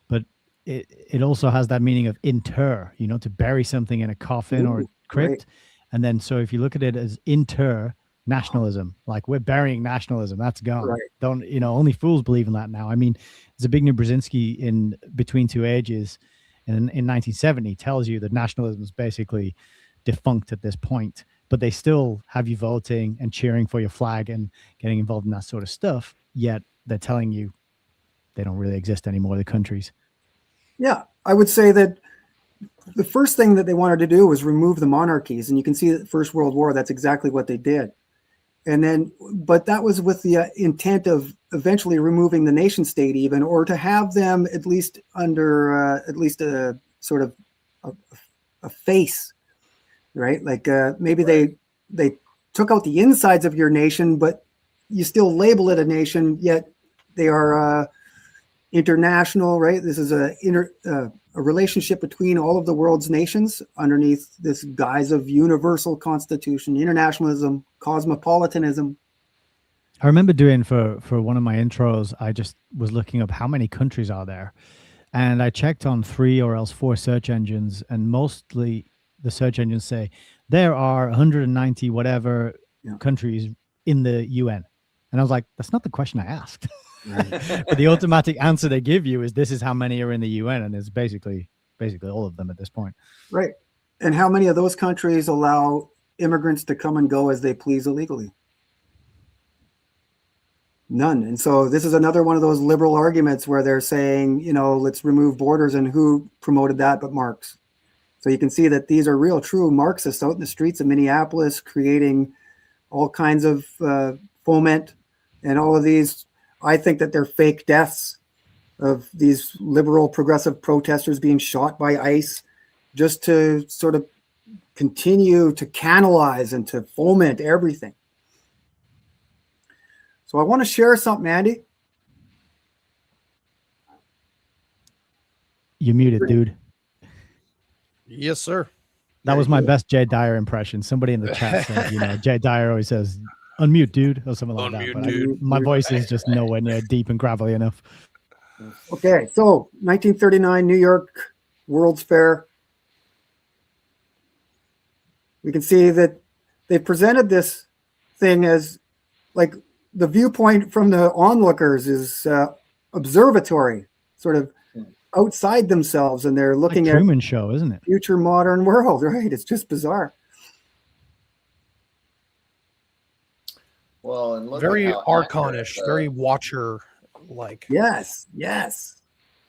but it also has that meaning of inter, you know, to bury something in a coffin or a crypt. Right. And then, so if you look at it as internationalism, like we're burying nationalism, that's gone. Right. Don't, you know, only fools believe in that now. I mean, Zbigniew Brzezinski in Between Two Ages in 1970 tells you that nationalism is basically defunct at this point, but they still have you voting and cheering for your flag and getting involved in that sort of stuff. Yet they're telling you they don't really exist anymore, the countries. Yeah, I would say that the first thing that they wanted to do was remove the monarchies. And you can see that the First World War, that's exactly what they did. And then, but that was with the intent of eventually removing the nation state even, or to have them at least under at least a sort of a face, right? Like maybe they took out the insides of your nation, but you still label it a nation, yet they are international, right? This is a relationship between all of the world's nations underneath this guise of universal constitution, internationalism, cosmopolitanism. I remember doing for one of my intros, I just was looking up how many countries are there. And I checked on 3 or else 4 search engines, and mostly the search engines say there are 190 whatever countries in the UN. And I was like, that's not the question I asked. Right. But the automatic answer they give you is this is how many are in the UN, and it's basically all of them at this point. Right. And how many of those countries allow immigrants to come and go as they please illegally? None. And so this is another one of those liberal arguments where they're saying, you know, let's remove borders, and who promoted that but Marx? So you can see that these are real true Marxists out in the streets of Minneapolis creating all kinds of foment and all of these. I think that they're fake deaths of these liberal progressive protesters being shot by ICE just to sort of continue to canalize and to foment everything. So I want to share something, Andy. You're muted, dude. Yes, sir. That was my best Jay Dyer impression. Somebody in the chat said, Jay Dyer always says, "Unmute, dude," or something like that. Unmute, But dude. my voice is just nowhere near deep and gravelly enough. Okay, so 1939 New York World's Fair. We can see that they presented this thing as like the viewpoint from the onlookers is observatory, sort of outside themselves, and they're looking Like at Truman Show, isn't it? future modern world, right? It's just bizarre. Well, and look Very at how accurate archonish, the- very watcher like. Yes, yes.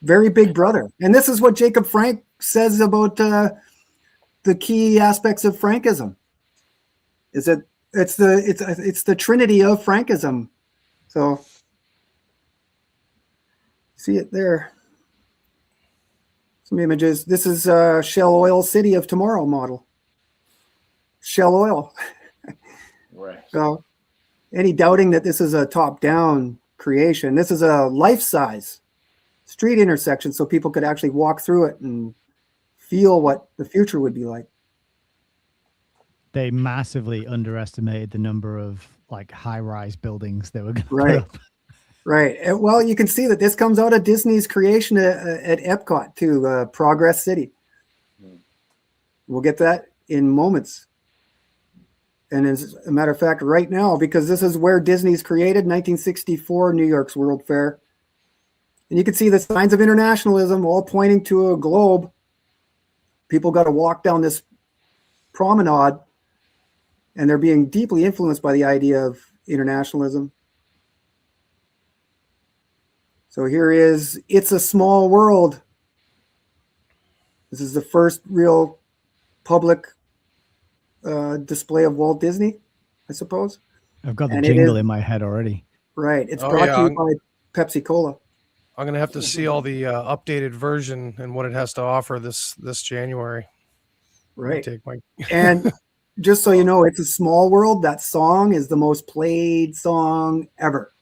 Very Big Brother. And this is what Jacob Frank says about the key aspects of Frankism. Is that it's the trinity of Frankism. So see it there. Some images. This is Shell Oil City of Tomorrow model. Shell Oil. Right. So any doubting that this is a top-down creation, this is a life-size street intersection so people could actually walk through it and feel what the future would be like. They massively underestimated the number of like high-rise buildings they were going to Right. put up. Right. Well, you can see that this comes out of Disney's creation at Epcot too, Progress City. We'll get to that in moments. And as a matter of fact, right now, because this is where Disney's created, 1964 New York's World Fair. And you can see the signs of internationalism all pointing to a globe. People got to walk down this promenade, and they're being deeply influenced by the idea of internationalism. So here is It's a Small World. This is the first real public display of Walt Disney, I suppose. I've got the And it jingle is- in my head already. Right. It's Oh, brought yeah. to you by Pepsi Cola. I'm gonna have to see all the updated version and what it has to offer this January. Right. Take my And just so you know, It's a Small World. That song is the most played song ever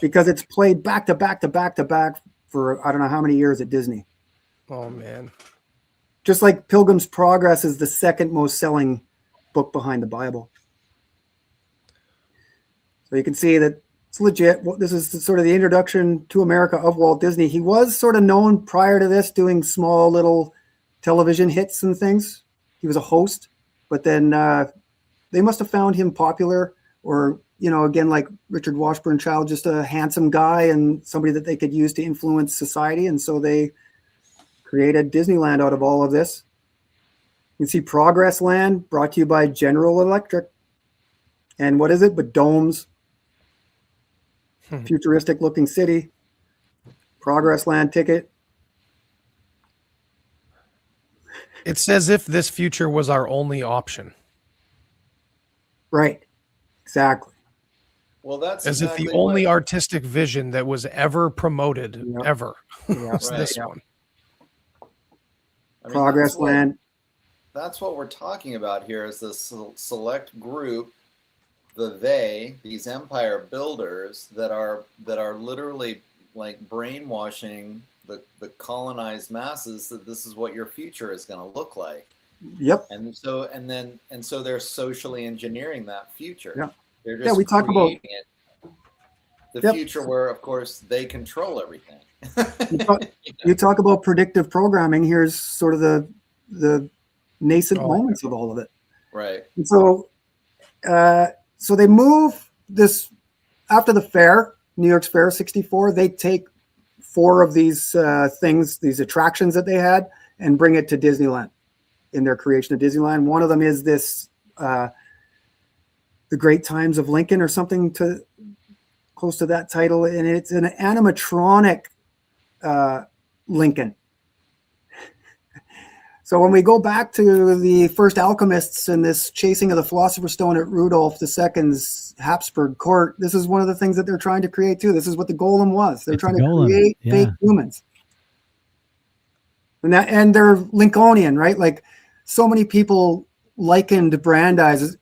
because it's played back to back to back to back for I don't know how many years at Disney. oh man. Just like Pilgrim's Progress is the second most selling book behind the Bible. So you can see that it's legit. This is sort of the introduction to America of Walt Disney. He was sort of known prior to this doing small little television hits and things. He was a host, but then they must have found him popular or, again, like Richard Washburn Child, just a handsome guy and somebody that they could use to influence society. And so they created Disneyland out of all of this. You can see Progress Land brought to you by General Electric. And what is it but domes? Futuristic looking city. Progress Land ticket. It's as if this future was our only option. Right. Exactly. Well, that's As if exactly the only what- artistic vision that was ever promoted Yep. ever Yeah. was this Right. one. I mean, Progress that's what- Land. That's what we're talking about here is this select group, these empire builders that are literally like brainwashing the colonized masses that this is what your future is going to look like. Yep. And so they're socially engineering that future. Yeah. They're Yeah, just we talk about- creating the Yep. future where, of course, they control everything. You talk about predictive programming. Here's sort of the nascent moments of all of it. Right. And so, so they move this after the fair, New York's Fair 64. They take 4 of these things, these attractions that they had, and bring it to Disneyland in their creation of Disneyland. One of them is this, The Great Times of Lincoln, or something close to that title, and it's an animatronic Lincoln. So when we go back to the first alchemists and this chasing of the Philosopher's Stone at Rudolph II's Habsburg court, this is one of the things that they're trying to create too. This is what the golem was. They're trying to create fake humans. And they're Lincolnian, right? Like so many people likened Brandeis,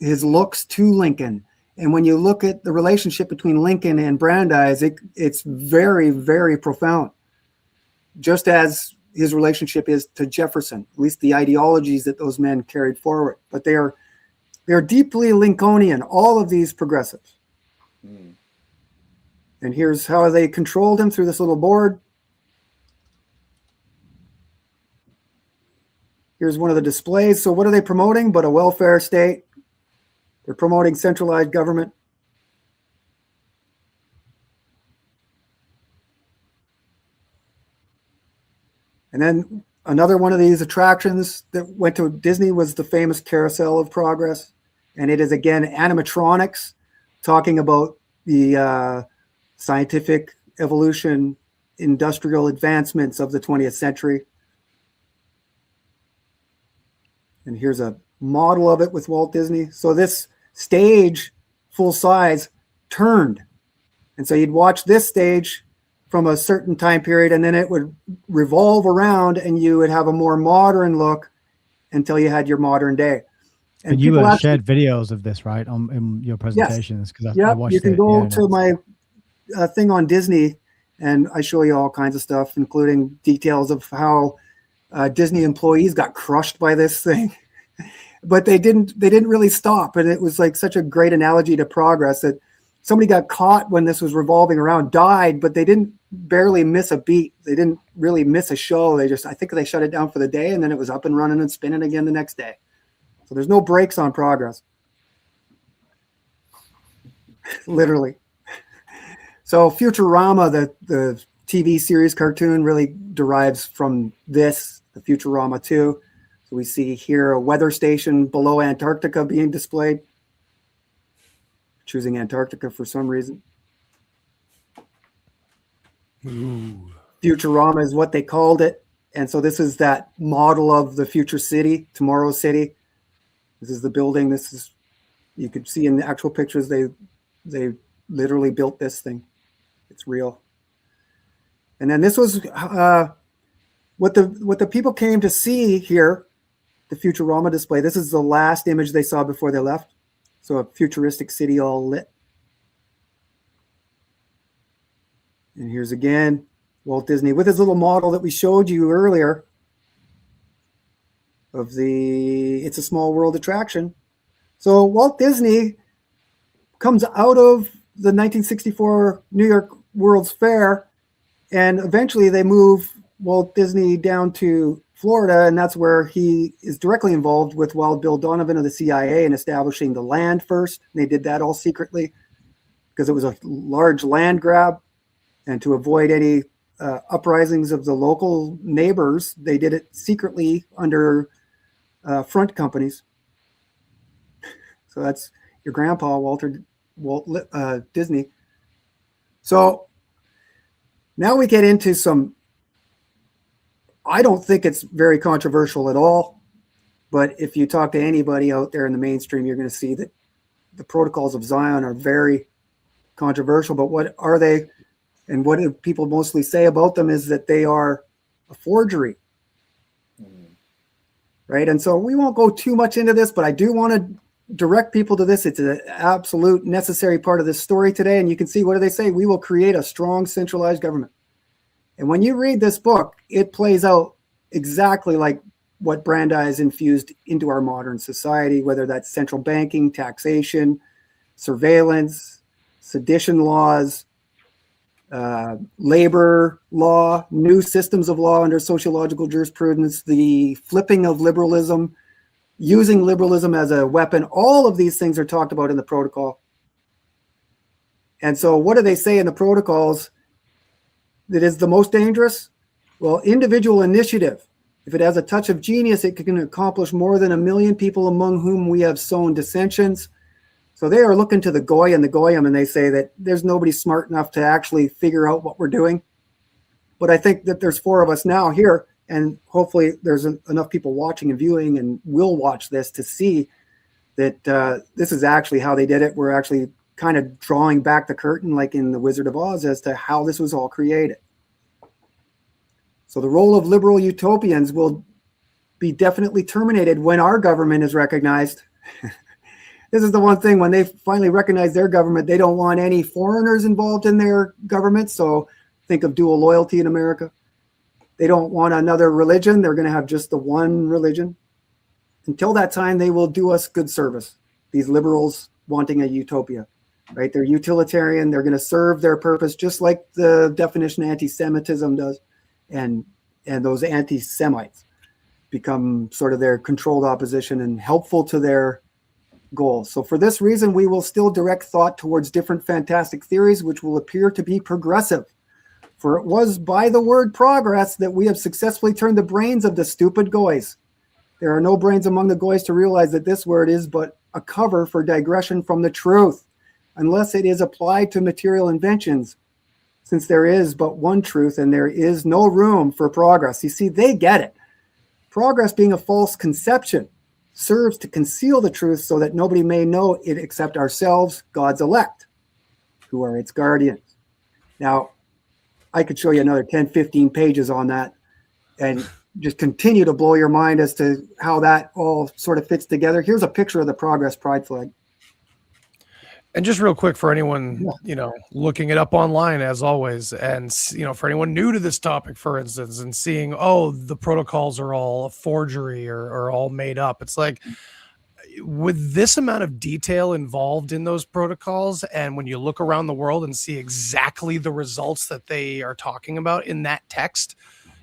his looks to Lincoln. And when you look at the relationship between Lincoln and Brandeis, it's very, very profound. Just as his relationship is to Jefferson, at least the ideologies that those men carried forward. But they're deeply Lincolnian, all of these progressives. Mm. And here's how they controlled him through this little board. Here's one of the displays. So what are they promoting but a welfare state? They're promoting centralized government. And then another one of these attractions that went to Disney was the famous Carousel of Progress. And it is, again, animatronics talking about the scientific evolution, industrial advancements of the 20th century. And here's a model of it with Walt Disney. So this stage, full size, turned. And so you'd watch this stage from a certain time period, and then it would revolve around and you would have a more modern look until you had your modern day. And you shared videos of this, right, in your presentations? Because I watched it. You can go to my thing on Disney, and I show you all kinds of stuff, including details of how Disney employees got crushed by this thing. But they didn't really stop. And it was like such a great analogy to progress that somebody got caught when this was revolving around, died, but they didn't barely miss a beat. They didn't really miss a show. I think they shut it down for the day, and then it was up and running and spinning again the next day. So there's no brakes on progress. Literally. So Futurama, the TV series cartoon, really derives from this, the Futurama 2. So we see here a weather station below Antarctica being displayed. Choosing Antarctica for some reason. Ooh. Futurama is what they called it. And so this is that model of the future city, tomorrow's city. This is the building. This is, you could see in the actual pictures, they literally built this thing. It's real. And then this was what the people came to see here, the Futurama display. This is the last image they saw before they left. So a futuristic city all lit. And here's again Walt Disney with his little model that we showed you earlier of the It's a Small World attraction. So Walt Disney comes out of the 1964 New York World's Fair, and eventually they move Walt Disney down to Florida, and that's where he is directly involved with Wild Bill Donovan of the CIA in establishing the land first. They did that all secretly because it was a large land grab, and to avoid any uprisings of the local neighbors, they did it secretly under front companies. So that's your grandpa, Walt Disney. So now we get into some, I don't think it's very controversial at all, but if you talk to anybody out there in the mainstream, you're going to see that the protocols of Zion are very controversial. But what are they? And what do people mostly say about them is that they are a forgery. Right? And so we won't go too much into this, but I do want to direct people to this. It's an absolute necessary part of this story today. And you can see, what do they say? We will create a strong centralized government. And when you read this book, it plays out exactly like what Brandeis infused into our modern society, whether that's central banking, taxation, surveillance, sedition laws, labor law, new systems of law under sociological jurisprudence, the flipping of liberalism, using liberalism as a weapon. All of these things are talked about in the protocol. And so what do they say in the protocols that is the most dangerous? Well, individual initiative. If it has a touch of genius, it can accomplish more than 1 million people among whom we have sown dissensions. So they are looking to the Goy and the Goyim, and they say that there's nobody smart enough to actually figure out what we're doing. But I think that there's 4 of us now here, and hopefully there's enough people watching and viewing and will watch this to see that this is actually how they did it. We're actually kind of drawing back the curtain, like in The Wizard of Oz, as to how this was all created. So the role of liberal utopians will be definitely terminated when our government is recognized. This is the one thing, when they finally recognize their government, they don't want any foreigners involved in their government. So think of dual loyalty in America. They don't want another religion. They're going to have just the one religion. Until that time, they will do us good service. These liberals wanting a utopia, right? They're utilitarian. They're going to serve their purpose, just like the definition of anti-Semitism does. And those anti-Semites become sort of their controlled opposition and helpful to their goals. So for this reason, we will still direct thought towards different fantastic theories, which will appear to be progressive. For it was by the word progress that we have successfully turned the brains of the stupid goys. There are no brains among the goys to realize that this word is but a cover for digression from the truth, unless it is applied to material inventions, since there is but one truth and there is no room for progress. You see, they get it. Progress, being a false conception, serves to conceal the truth so that nobody may know it except ourselves, God's elect, who are its guardians. Now, I could show you another 10, 15 pages on that and just continue to blow your mind as to how that all sort of fits together. Here's a picture of the Progress Pride flag. And just real quick for anyone, looking it up online as always, and, for anyone new to this topic, for instance, and seeing, the protocols are all a forgery or all made up. It's like, with this amount of detail involved in those protocols, and when you look around the world and see exactly the results that they are talking about in that text,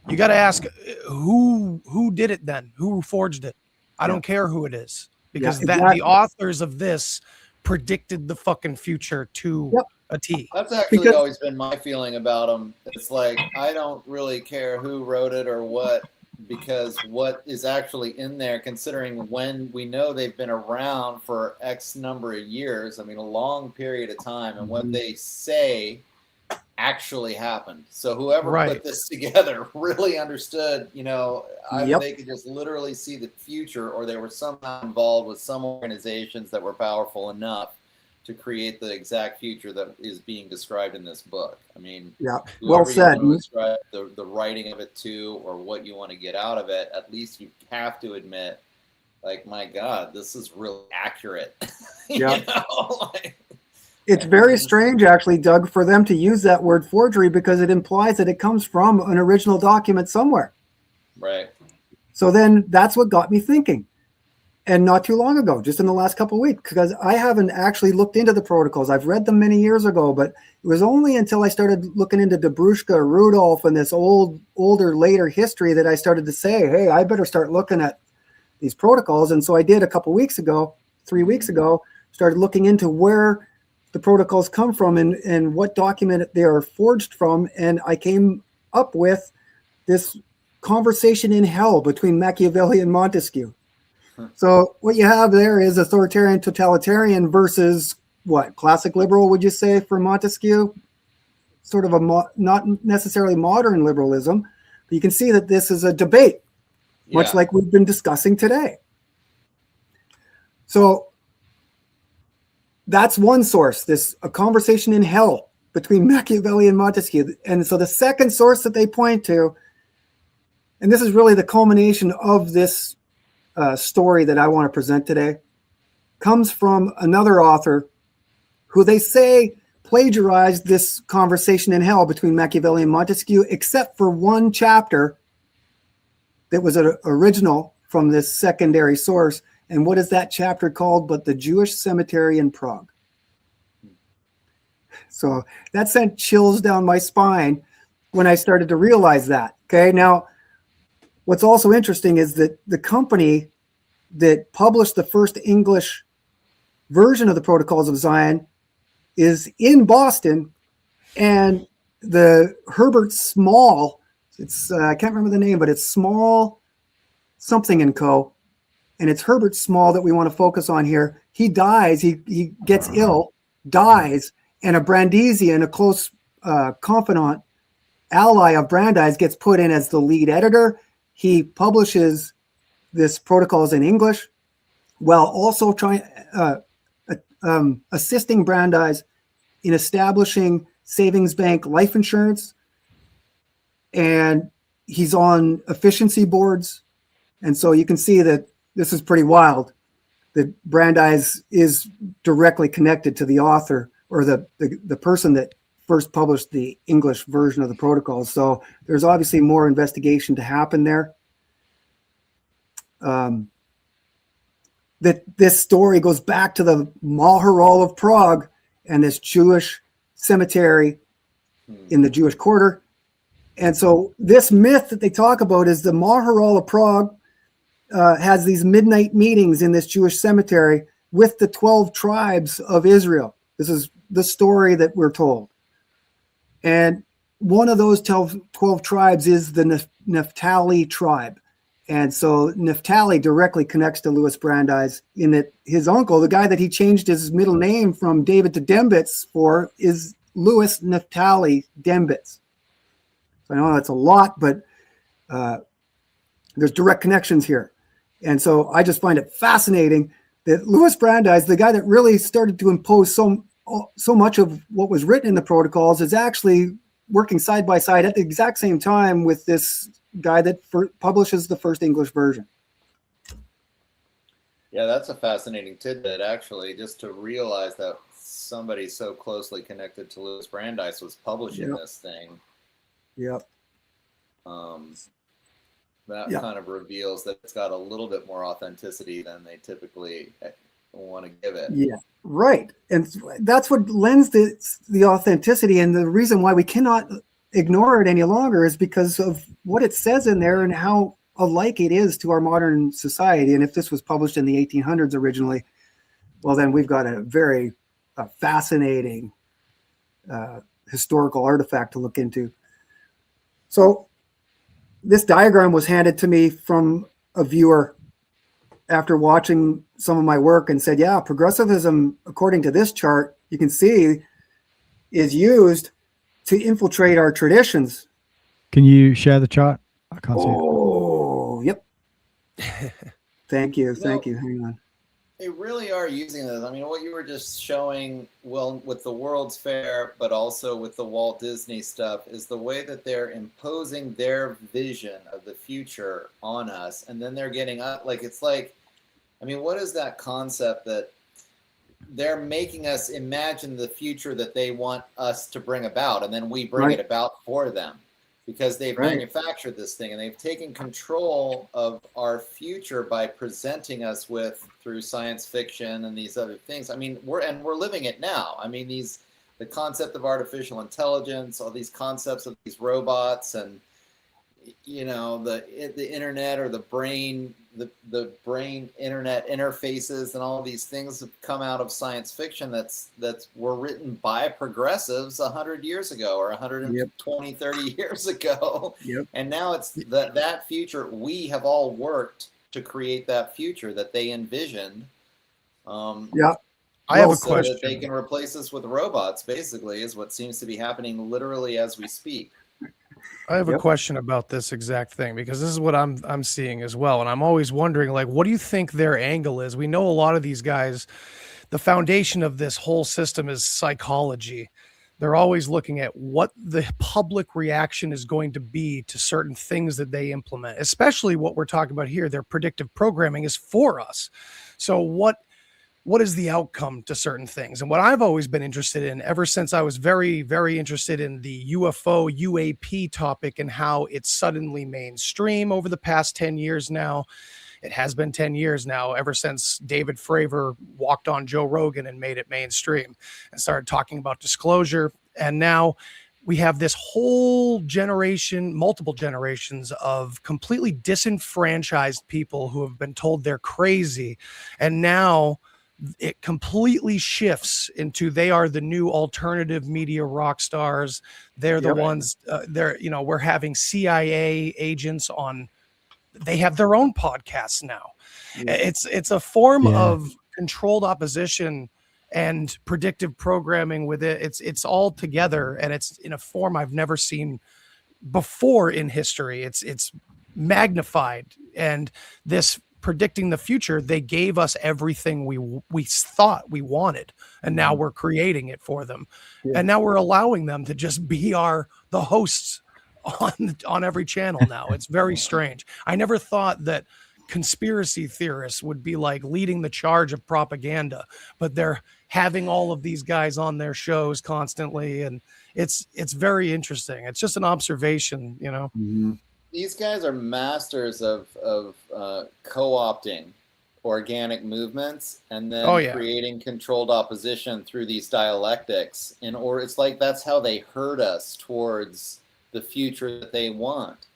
you got to ask, who did it then? Who forged it? I don't care who it is, because the authors of this predicted the fucking future to a T. That's actually always been my feeling about them. It's like, I don't really care who wrote it or what, because what is actually in there, considering when we know they've been around for X number of years, I mean, a long period of time, and what they say actually happened. So whoever put this together really understood, either they could just literally see the future, or they were somehow involved with some organizations that were powerful enough to create the exact future that is being described in this book. I mean, well said. You want to describe the writing of it to, or what you want to get out of it, at least you have to admit, like, my God, this is really accurate. It's very strange, actually, Doug, for them to use that word forgery, because it implies that it comes from an original document somewhere. Right. So then that's what got me thinking. And not too long ago, just in the last couple of weeks, because I haven't actually looked into the protocols. I've read them many years ago, but it was only until I started looking into Dabrushka, Rudolph, and this later history that I started to say, hey, I better start looking at these protocols. And so I did a couple of weeks ago, 3 weeks ago, started looking into where the protocols come from and what document they are forged from. And I came up with this conversation in hell between Machiavelli and Montesquieu. So what you have there is authoritarian totalitarian versus what? Classic liberal, would you say, for Montesquieu? Sort of not necessarily modern liberalism. But you can see that this is a debate, much like we've been discussing today. So that's one source, a conversation in hell between Machiavelli and Montesquieu. And so the second source that they point to, and this is really the culmination of this story that I want to present today, comes from another author who they say plagiarized this conversation in hell between Machiavelli and Montesquieu, except for one chapter that was an original from this secondary source. And what is that chapter called but the Jewish Cemetery in Prague? So that sent chills down my spine when I started to realize that. Okay, now what's also interesting is that the company that published the first English version of the Protocols of Zion is in Boston, and the Herbert Small, I can't remember the name, but it's Small something and Co. And it's Herbert Small that we want to focus on here. He dies, he gets ill, dies, and a Brandesian, a close confidant, ally of Brandeis, gets put in as the lead editor. He publishes this protocols in English, while also assisting Brandeis in establishing savings bank life insurance. And he's on efficiency boards. And so you can see that this is pretty wild, that Brandeis is directly connected to the author, or the person that first published the English version of the protocols. So there's obviously more investigation to happen there. That this story goes back to the Maharal of Prague and this Jewish cemetery in the Jewish quarter. And so this myth that they talk about is the Maharal of Prague has these midnight meetings in this Jewish cemetery with the 12 tribes of Israel. This is the story that we're told. And one of those 12 tribes is the Naphtali tribe. And so Naphtali directly connects to Louis Brandeis in that his uncle, the guy that he changed his middle name from David to Dembitz for, is Louis Naphtali Dembitz. So I know that's a lot, but there's direct connections here. And so I just find it fascinating that Louis Brandeis, the guy that really started to impose so much of what was written in the protocols, is actually working side by side at the exact same time with this guy that publishes the first English version. Yeah, that's a fascinating tidbit, actually, just to realize that somebody so closely connected to Louis Brandeis was publishing this thing. Yep. That kind of reveals that it's got a little bit more authenticity than they typically want to give it. Yeah, right. And that's what lends the authenticity. And the reason why we cannot ignore it any longer is because of what it says in there and how alike it is to our modern society. And if this was published in the 1800s originally, well, then we've got a very fascinating historical artifact to look into. So this diagram was handed to me from a viewer after watching some of my work and said, yeah, progressivism, according to this chart, you can see is used to infiltrate our traditions. Can you share the chart? I can't see it. Oh, yep. Thank you. Thank you. Hang on. They really are using this. I mean, what you were just showing, well, with the World's Fair, but also with the Walt Disney stuff, is the way that they're imposing their vision of the future on us. And then they're getting up, like, it's like, I mean, what is that concept that they're making us imagine the future that they want us to bring about, and then we bring it about for them, because they've manufactured this thing and they've taken control of our future by presenting us with, through science fiction and these other things. I mean, we're living it now. I mean, the concept of artificial intelligence, all these concepts of these robots, and you know, the internet, or the brain internet interfaces, and all these things have come out of science fiction that's were written by progressives 100 years ago, or 120, 30 years ago. Yep. And now it's that future. We have all worked to create that future that they envisioned. I have a question. That they can replace us with robots, basically, is what seems to be happening literally as we speak. I have a question about this exact thing, because this is what I'm seeing as well. And I'm always wondering, like, what do you think their angle is? We know a lot of these guys, the foundation of this whole system is psychology. They're always looking at what the public reaction is going to be to certain things that they implement, especially what we're talking about here. Their predictive programming is for us. So what is the outcome to certain things? And what I've always been interested in, ever since I was very, very interested in the UFO, UAP topic, and how it's suddenly mainstream over the past 10 years now. It has been 10 years now, ever since David Fravor walked on Joe Rogan and made it mainstream and started talking about disclosure. And now we have this whole generation, multiple generations of completely disenfranchised people who have been told they're crazy. And now it completely shifts into they are the new alternative media rock stars. They're the ones, we're having CIA agents on, they have their own podcasts now. It's a form of controlled opposition and predictive programming with it. It's all together, and it's in a form I've never seen before in history. It's magnified, and this predicting the future, they gave us everything we thought we wanted, and now we're creating it for them, and now we're allowing them to just be the hosts on every channel now. It's very strange. I never thought that conspiracy theorists would be like leading the charge of propaganda, but they're having all of these guys on their shows constantly, and it's very interesting. It's just an observation, you know. Mm-hmm. These guys are masters of co-opting organic movements and then creating controlled opposition through these dialectics. Or it's like that's how they herd us towards the future that they want.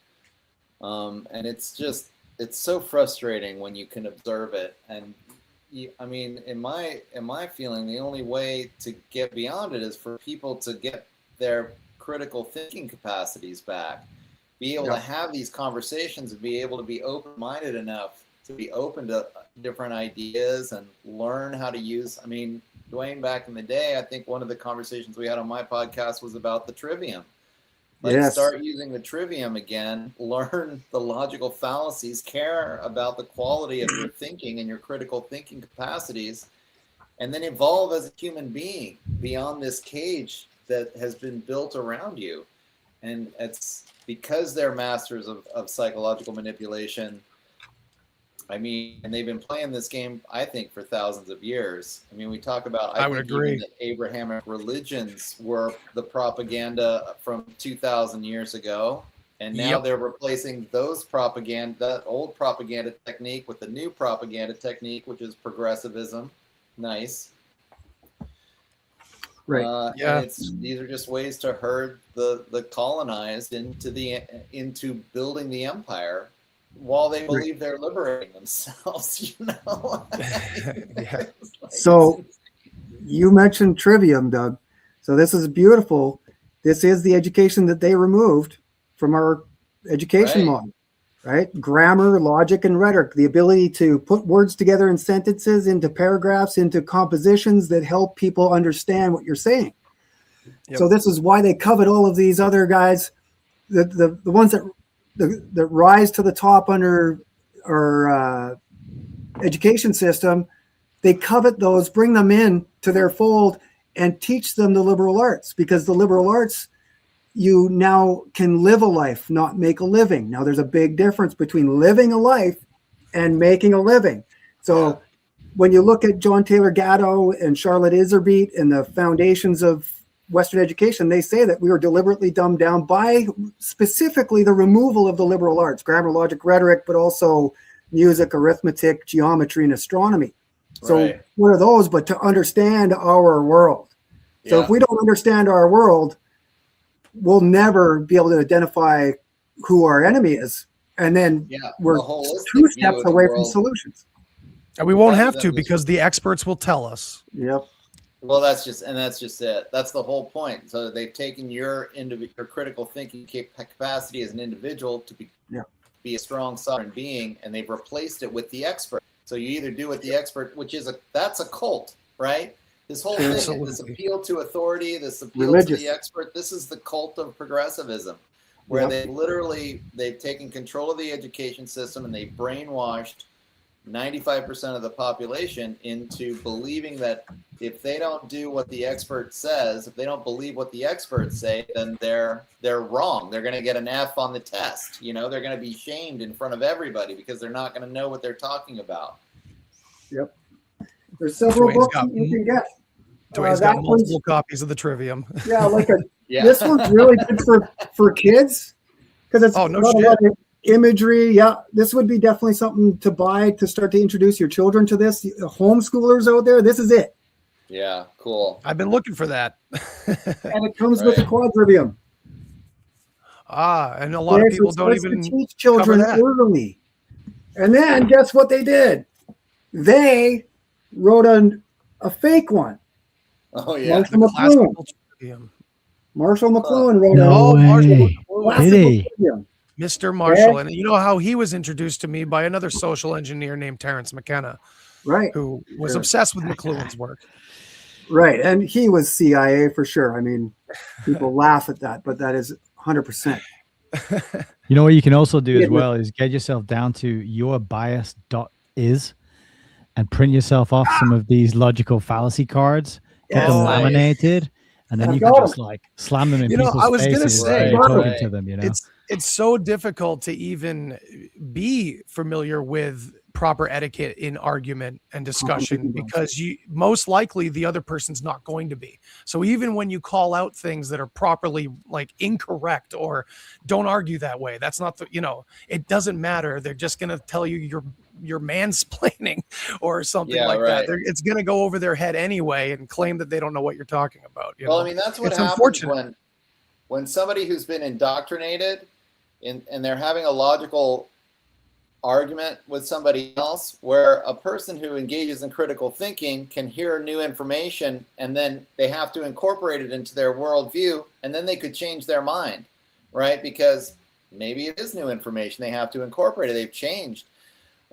And it's so frustrating when you can observe it. And I mean, in my feeling, the only way to get beyond it is for people to get their critical thinking capacities back, be able to have these conversations and be able to be open-minded enough to be open to different ideas and learn how to use. I mean, Duane, back in the day, I think one of the conversations we had on my podcast was about the trivium. Like, start using the trivium again, learn the logical fallacies, care about the quality of your thinking and your critical thinking capacities, and then evolve as a human being beyond this cage that has been built around you. And it's because they're masters of psychological manipulation. I mean, and they've been playing this game, I think, for thousands of years. I mean, we talk about, I would agree that Abrahamic religions were the propaganda from 2,000 years ago. And now they're replacing those propaganda, that old propaganda technique with the new propaganda technique, which is progressivism. Nice. Right. And these are just ways to herd the colonized into building the empire, while they believe they're liberating themselves, you know. So you mentioned trivium, Doug. So this is beautiful. This is the education that they removed from our education model, right? Grammar, logic, and rhetoric, the ability to put words together in sentences, into paragraphs, into compositions that help people understand what you're saying. So this is why they covet all of these other guys, the ones that rise to the top under our education system. They covet those, bring them in to their fold, and teach them the liberal arts, because the liberal arts, you now can live a life, not make a living. Now, there's a big difference between living a life and making a living. So when you look at John Taylor Gatto and Charlotte Iserbyt and the foundations of Western education, they say that we were deliberately dumbed down by specifically the removal of the liberal arts, grammar, logic, rhetoric, but also music, arithmetic, geometry, and astronomy. So what are those but to understand our world? So if we don't understand our world, we'll never be able to identify who our enemy is. And then we're 2 steps away from solutions. And we won't have to, because the experts will tell us. Yep. Well, that's just it. That's the whole point. So they've taken your critical thinking capacity as an individual to be a strong sovereign being, and they've replaced it with the expert. So you either do what the expert, that's a cult, right? This whole thing, this appeal to authority, this appeal to the expert, this is the cult of progressivism, where they've taken control of the education system and they brainwashed 95% of the population into believing that if they don't do what the expert says, if they don't believe what the experts say, then they're wrong. They're going to get an F on the test. You know, they're going to be shamed in front of everybody because they're not going to know what they're talking about. Yep. There's several books you can get. Duane's got multiple copies of the Trivium. Yeah, this one's really good for kids, because it's a lot of imagery. Yeah, this would be definitely something to buy to start to introduce your children to this. Homeschoolers out there, this is it. Yeah, cool. I've been looking for that. And it comes with a quadrivium. And a lot of people don't even teach children early. And then guess what they did? They wrote a fake one. Oh yeah, Marshall McLuhan wrote Mr. Marshall. And you know how he was introduced to me by another social engineer named Terence McKenna, who was obsessed with McLuhan's work. Right, and he was CIA for sure. I mean, people laugh at that, but that is 100%. You know what you can also do as well is get yourself down to yourbias.is and print yourself off some of these logical fallacy cards. Get them laminated and then I you can got just like slam them in You know, people's I was gonna faces say, when you're talking right. to them. You know, it's so difficult to even be familiar with proper etiquette in argument and discussion because you most likely the other person's not going to be. So even when you call out things that are properly like incorrect or don't argue that way, that's not the, you know, it doesn't matter. They're just going to tell you you're mansplaining or something Yeah, like right. that. It's going to go over their head anyway and claim that they don't know what you're talking about. You Well, know? I mean, that's what It's happens unfortunate. when somebody who's been indoctrinated and they're having a logical argument with somebody else, where a person who engages in critical thinking can hear new information and then they have to incorporate it into their worldview, and then they could change their mind, right? Because maybe it is new information, they have to incorporate it, they've changed.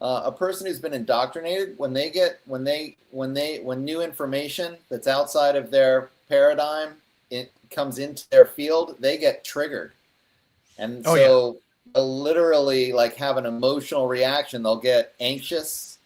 A person who's been indoctrinated, when new information that's outside of their paradigm it comes into their field, they get triggered, and they'll literally like have an emotional reaction. They'll get anxious.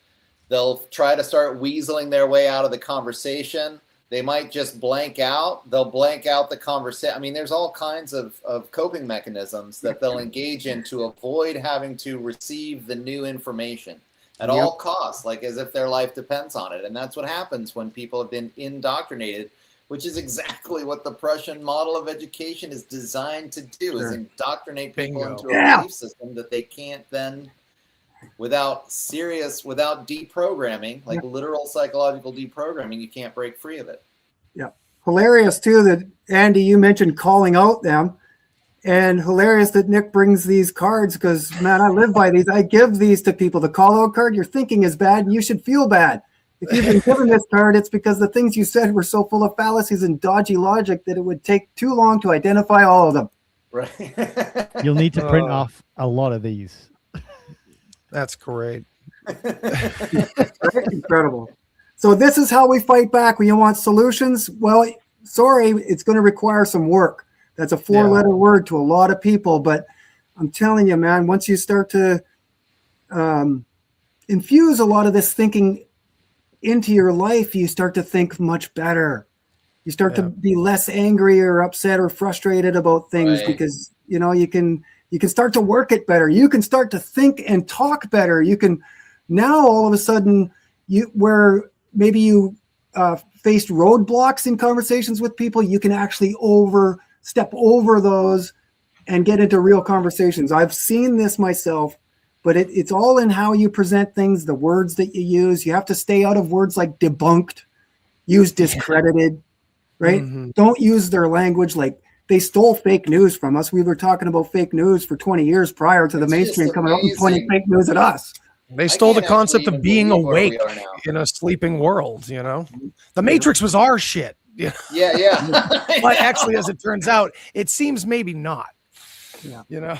They'll try to start weaseling their way out of the conversation. They might just blank out. They'll blank out the conversation. I mean, there's all kinds of coping mechanisms that they'll engage in to avoid having to receive the new information at all costs, like as if their life depends on it. And that's what happens when people have been indoctrinated, which is exactly what the Prussian model of education is designed to do, is indoctrinate people into a belief system that they can't then, without deprogramming, like literal psychological deprogramming, you can't break free of it. Yeah. Hilarious too that Andy, you mentioned calling out them, and hilarious that Nick brings these cards because, man, I live by these. I give these to people. The call out card, your thinking is bad and you should feel bad. If you've been given this card, it's because the things you said were so full of fallacies and dodgy logic that it would take too long to identify all of them. Right. you'll need to print off a lot of these. That's great. Incredible. So this is how we fight back when you want solutions. Well, sorry, it's going to require some work. That's a 4-letter word to a lot of people, but I'm telling you, man, once you start to infuse a lot of this thinking into your life, you start to think much better. You start to be less angry or upset or frustrated about things because, you know, you can start to work it better. You can start to think and talk better. You can now all of a sudden where maybe you faced roadblocks in conversations with people, you can actually step over those and get into real conversations. I've seen this myself, but it's all in how you present things, the words that you use. You have to stay out of words like debunked, use discredited, right? Mm-hmm. Don't use their language like they stole fake news from us. We were talking about fake news for 20 years prior to the mainstream coming out and pointing fake news at us. They stole the concept of being awake in a sleeping world, you know? The Matrix was our shit. Yeah. But actually, as it turns out, it seems maybe not. Yeah. You know?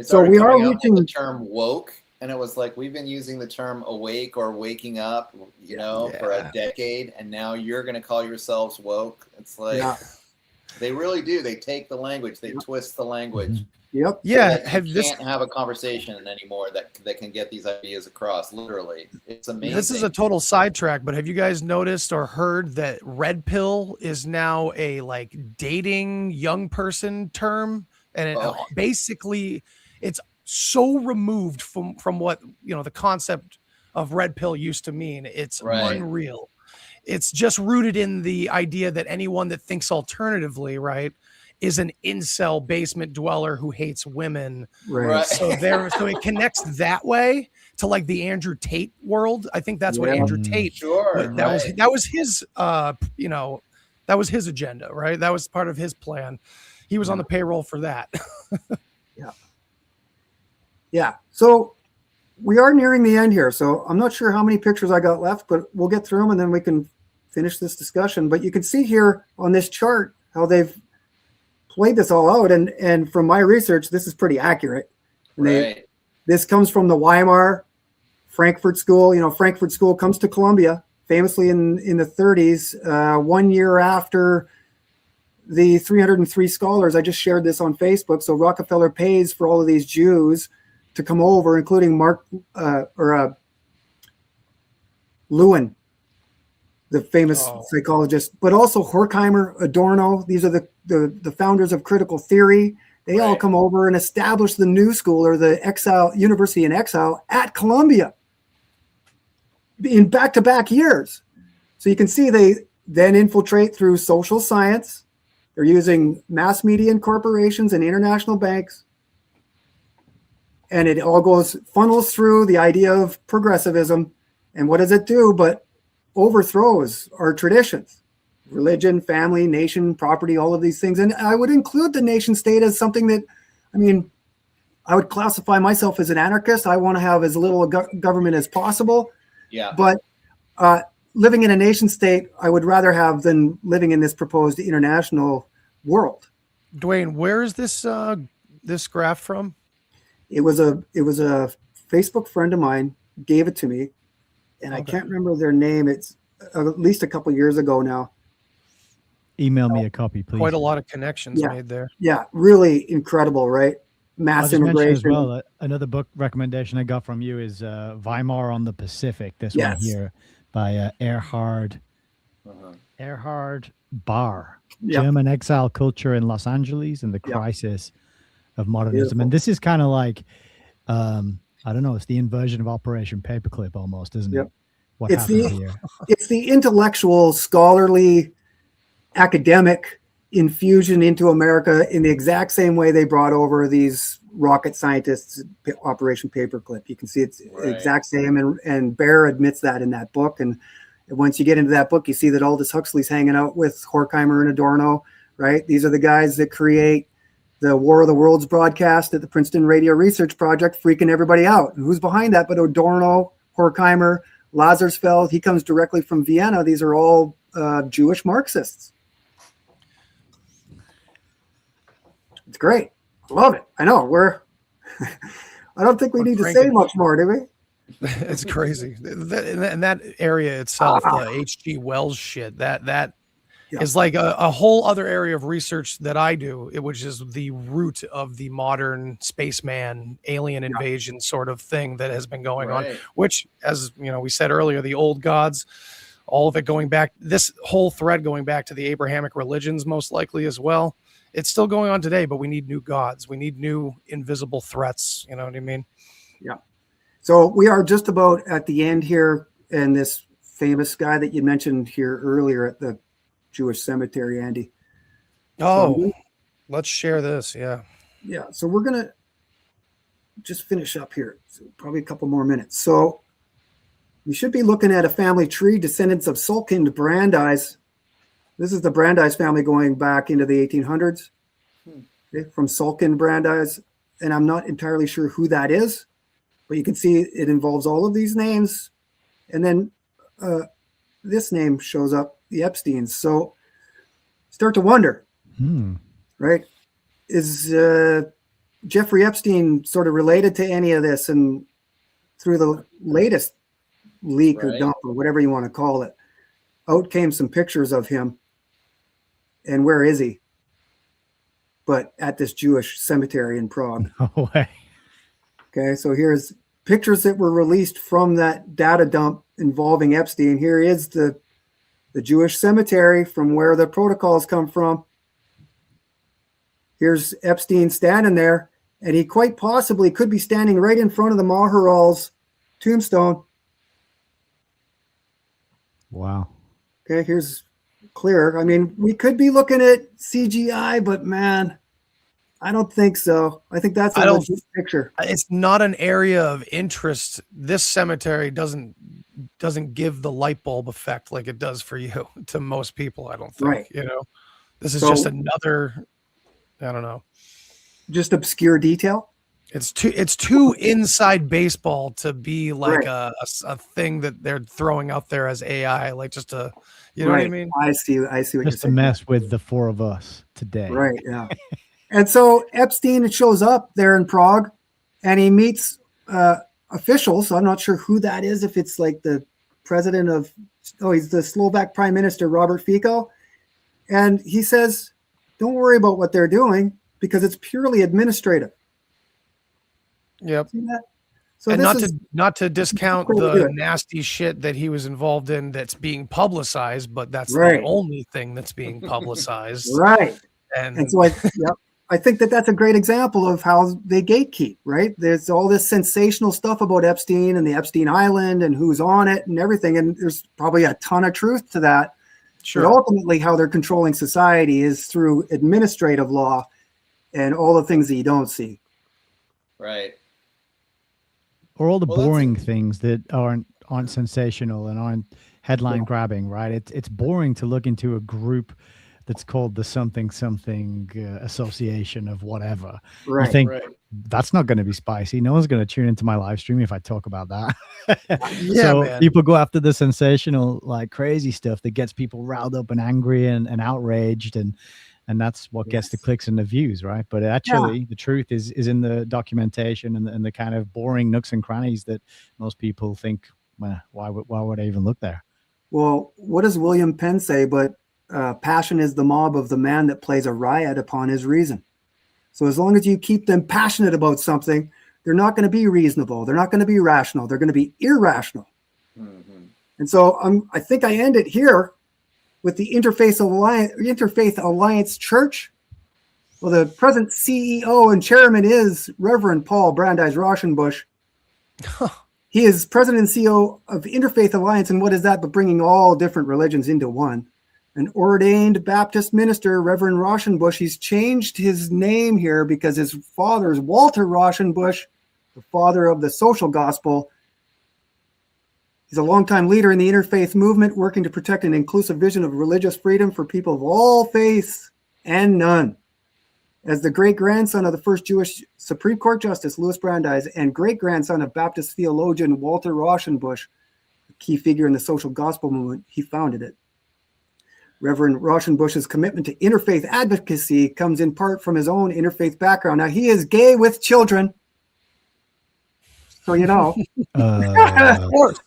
So we are reaching the term woke, and it was like we've been using the term awake or waking up, you know, for a decade, and now you're going to call yourselves woke. It's like they really do. They take the language, they twist the language. Yep. Yeah. So can't have a conversation anymore that can get these ideas across. Literally, it's amazing. This is a total sidetrack, but have you guys noticed or heard that red pill is now a like dating young person term? And it basically, it's so removed from what, you know, the concept of red pill used to mean. It's unreal. It's just rooted in the idea that anyone that thinks alternatively, right, is an incel basement dweller who hates women. Right. So it connects that way to like the Andrew Tate world. I think that's what Andrew Tate. Sure. That was his you know, that was his agenda, right? That was part of his plan. He was on the payroll for that. Yeah. So we are nearing the end here. So I'm not sure how many pictures I got left, but we'll get through them and then we can finish this discussion. But you can see here on this chart how they've played this all out. And from my research, this is pretty accurate. And this comes from the Weimar Frankfurt School. You know, Frankfurt School comes to Columbia famously in the 30s, 1 year after the 303 scholars. I just shared this on Facebook. So Rockefeller pays for all of these Jews to come over, including Lewin. the famous psychologist, but also Horkheimer, Adorno. These are the founders of critical theory. They all come over and establish the New School, or the University in Exile at Columbia in back-to-back years. So you can see they then infiltrate through social science. They're using mass media and corporations and international banks. And it all funnels through the idea of progressivism. And what does it do but overthrows our traditions? Religion, family, nation, property, all of these things. And I would include the nation state as something that, I mean, I would classify myself as an anarchist. I want to have as little government as possible. Yeah. But living in a nation state, I would rather have than living in this proposed international world. Duane, where is this this graph from? It was a Facebook friend of mine gave it to me, and I can't remember their name. It's at least a couple years ago now. Email me a copy, please. Quite a lot of connections made there. Yeah, really incredible, right? Mass immigration. As well, another book recommendation I got from you is Weimar on the Pacific. This one here by Erhard Barr. German exile culture in Los Angeles and the crisis of modernism. Beautiful. And this is kind of like, I don't know, it's the inversion of Operation Paperclip almost, isn't it? What happened here? It's the intellectual, scholarly, academic infusion into America in the exact same way they brought over these rocket scientists, Operation Paperclip. You can see it's the exact same, and Baer admits that in that book. And once you get into that book, you see that Aldous Huxley's hanging out with Horkheimer and Adorno, right? These are the guys that create the War of the Worlds broadcast at the Princeton Radio Research Project, freaking everybody out. And who's behind that but Adorno, Horkheimer, Lazarsfeld? He comes directly from Vienna. These are all Jewish Marxists. It's great. Love it. I know. I don't think we need to say much more, do we? It's crazy. And that area itself, the H.G. Wells shit, that is like a whole other area of research that I do, which is the root of the modern spaceman alien invasion sort of thing that has been going on, which, as you know, we said earlier, the old gods, all of it going back, this whole thread going back to the Abrahamic religions, most likely as well. It's still going on today, but we need new gods. We need new invisible threats. You know what I mean? Yeah. So we are just about at the end here, and this famous guy that you mentioned here earlier at the Jewish cemetery, Andy. Oh, let's share this. Yeah. Yeah. So we're going to just finish up here. So probably a couple more minutes. So we should be looking at a family tree, descendants of Sulkind Brandeis. This is the Brandeis family going back into the 1800s, from Sulkind Brandeis. And I'm not entirely sure who that is, but you can see it involves all of these names. And then this name shows up, the Epsteins. So start to wonder, right? Is Jeffrey Epstein sort of related to any of this? And through the latest leak or dump or whatever you want to call it, out came some pictures of him. And where is he? But at this Jewish cemetery in Prague. No way. Okay, so here's pictures that were released from that data dump involving Epstein. Here is the Jewish cemetery from where the protocols come from. Here's Epstein standing there, and he quite possibly could be standing right in front of the Maharal's tombstone. Wow. Okay, here's clear. I mean, we could be looking at CGI, but man, I don't think so. I think that's a legit picture. It's not an area of interest. This cemetery doesn't give the light bulb effect like it does for you to most people, I don't think. Right. You know, this is just another, I don't know. Just obscure detail. It's too inside baseball to be like a thing that they're throwing out there as AI, like just a, you know what I mean? I see what you're saying. Just to mess with the four of us today. Right. Yeah. And so Epstein shows up there in Prague, and he meets officials. So I'm not sure who that is. If it's like the president of, he's the Slovak Prime Minister, Robert Fico. And he says, don't worry about what they're doing because it's purely administrative. Yep. See that? So and this not to discount cool to do the it. nasty shit that he was involved in that's being publicized, but that's the Right. only thing that's being publicized. Right. And And so I think that that's a great example of how they gatekeep, right? There's all this sensational stuff about Epstein and the Epstein Island and who's on it and everything. And there's probably a ton of truth to that. sure. But ultimately, how they're controlling society is through administrative law and all the things that you don't see. Right. Or all the Well, that's boring things that aren't sensational and aren't headline grabbing, right? It's boring to look into a group that's called the something association of whatever. Right. You think Right. that's not going to be spicy. No one's going to tune into my live stream if I talk about that. Yeah, So man. people go after the sensational, like crazy stuff that gets people riled up and angry and outraged, and that's what gets the clicks and the views, right? But actually, the truth is in the documentation and the kind of boring nooks and crannies that most people think, well, why would I even look there? Well, what does William Penn say? But passion is the mob of the man that plays a riot upon his reason. So as long as you keep them passionate about something, they're not going to be reasonable. They're not going to be rational. They're going to be irrational. Mm-hmm. And so I think I end it here with the Interfaith Alliance Church. Well, the present CEO and chairman is Reverend Paul Brandeis Rauschenbusch. He is president and CEO of Interfaith Alliance, and what is that but bringing all different religions into one? An ordained Baptist minister, Reverend Rauschenbusch. He's changed his name here because his father is Walter Rauschenbusch, the father of the social gospel. He's a longtime leader in the interfaith movement, working to protect an inclusive vision of religious freedom for people of all faiths and none. As the great-grandson of the first Jewish Supreme Court Justice, Louis Brandeis, and great-grandson of Baptist theologian Walter Rauschenbusch, a key figure in the social gospel movement, he founded it. Reverend Rauschenbusch's commitment to interfaith advocacy comes in part from his own interfaith background. Now, he is gay with children, so you know Of course.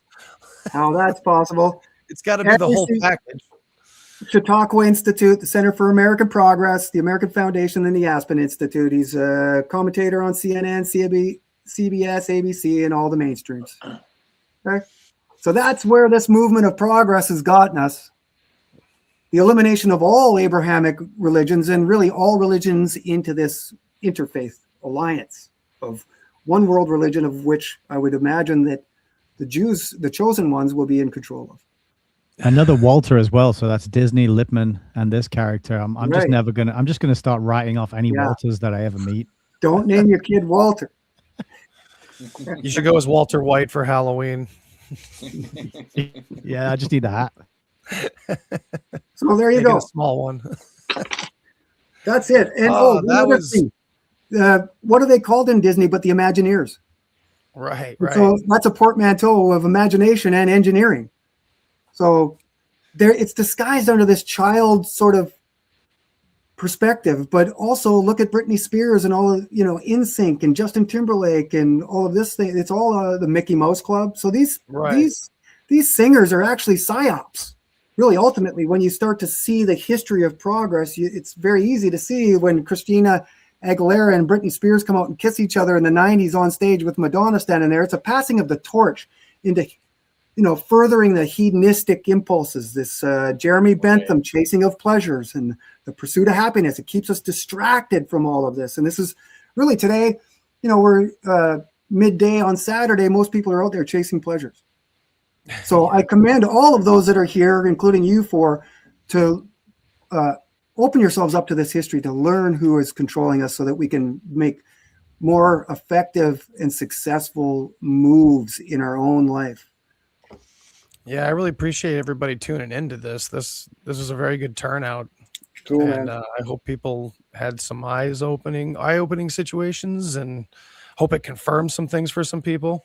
how that's possible. It's got to be the whole package. Chautauqua Institute, the Center for American Progress, the American Foundation, and the Aspen Institute. He's a commentator on CNN, CBS, ABC, and all the mainstreams. Okay? So that's where this movement of progress has gotten us. The elimination of all Abrahamic religions and really all religions into this interfaith alliance of one world religion, of which I would imagine that the Jews, the chosen ones, will be in control of. Another Walter as well. So that's Disney, Lippman, and this character. I'm just Right. never gonna. I'm just gonna start writing off any Yeah. Walters that I ever meet. Don't name your kid Walter. You should go as Walter White for Halloween. Yeah, I just need the hat. So there you Make it go. a small one. That's it. And that another was- thing. What are they called in Disney but the Imagineers? Right, And right. So that's a portmanteau of imagination and engineering. So there, it's disguised under this child sort of perspective, but also look at Britney Spears and all of, NSYNC and Justin Timberlake and all of this thing. It's all the Mickey Mouse Club. So these singers are actually psyops. Really, ultimately, when you start to see the history of progress, it's very easy to see when Christina Aguilera and Britney Spears come out and kiss each other in the 90s on stage with Madonna standing there. It's a passing of the torch into, furthering the hedonistic impulses, this Jeremy Bentham chasing of pleasures and the pursuit of happiness. It keeps us distracted from all of this. And this is really today, we're midday on Saturday. Most people are out there chasing pleasures. So I commend all of those that are here, including you to open yourselves up to this history, to learn who is controlling us so that we can make more effective and successful moves in our own life. Yeah, I really appreciate everybody tuning into this. This was a very good turnout. Cool, And I hope people had some eye-opening situations, and hope it confirmed some things for some people.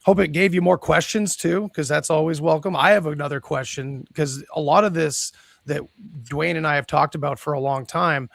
Hope it gave you more questions too, because that's always welcome. I have another question, because a lot of this that Duane and I have talked about for a long time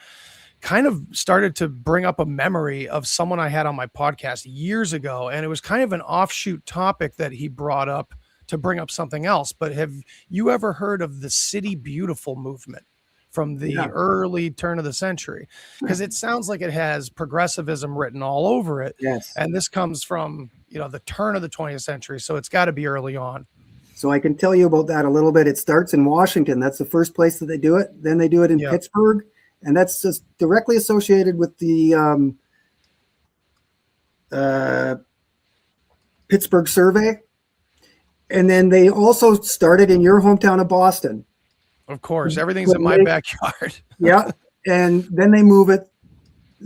kind of started to bring up a memory of someone I had on my podcast years ago. And it was kind of an offshoot topic that he brought up to bring up something else. But have you ever heard of the City Beautiful movement? from the Yeah. early turn of the century, because it sounds like it has progressivism written all over it. Yes. And this comes from, the turn of the 20th century. So it's got to be early on. So I can tell you about that a little bit. It starts in Washington. That's the first place that they do it. Then they do it in Yep. Pittsburgh. And that's just directly associated with the Pittsburgh survey. And then they also started in your hometown of Boston. Of course, everything's in my backyard. Yeah. And then they move it.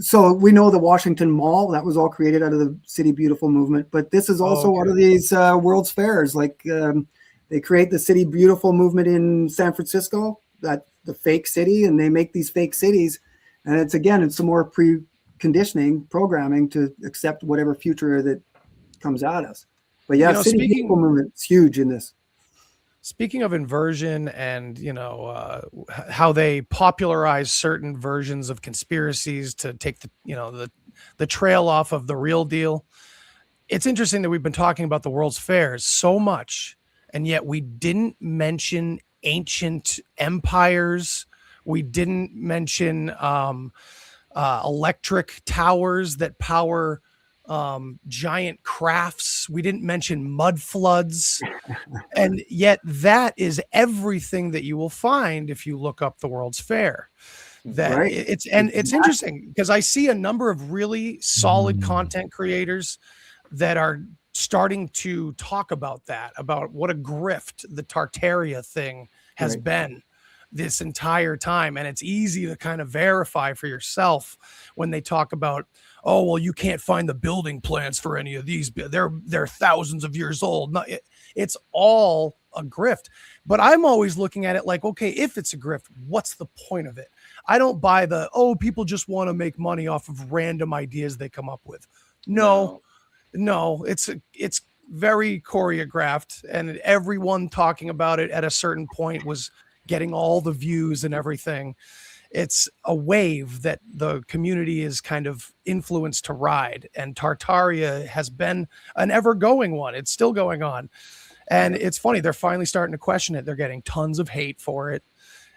So we know the Washington Mall, that was all created out of the City Beautiful movement. But this is also out of these World's Fairs. Like they create the City Beautiful movement in San Francisco, that the fake city, and they make these fake cities. And it's some more preconditioning programming to accept whatever future that comes at us. But yeah, City Beautiful movement is huge in this. Speaking of inversion and, how they popularize certain versions of conspiracies to take the trail off of the real deal. It's interesting that we've been talking about the World's Fairs so much, and yet we didn't mention ancient empires. We didn't mention electric towers that power giant crafts. We didn't mention mud floods. And yet that is everything that you will find if you look up the World's Fair. That Right. it's interesting because I see a number of really solid content creators that are starting to talk about that, about what a grift the Tartaria thing has been this entire time. And it's easy to kind of verify for yourself when they talk about, oh, well, you can't find the building plans for any of these. They're thousands of years old. No, it's all a grift. But I'm always looking at it like, okay, if it's a grift, what's the point of it? I don't buy people just want to make money off of random ideas they come up with. No, it's very choreographed, and everyone talking about it at a certain point was getting all the views and everything. It's a wave that the community is kind of influenced to ride, and Tartaria has been an ever-going one. It's still going on, and it's funny. They're finally starting to question it. They're getting tons of hate for it,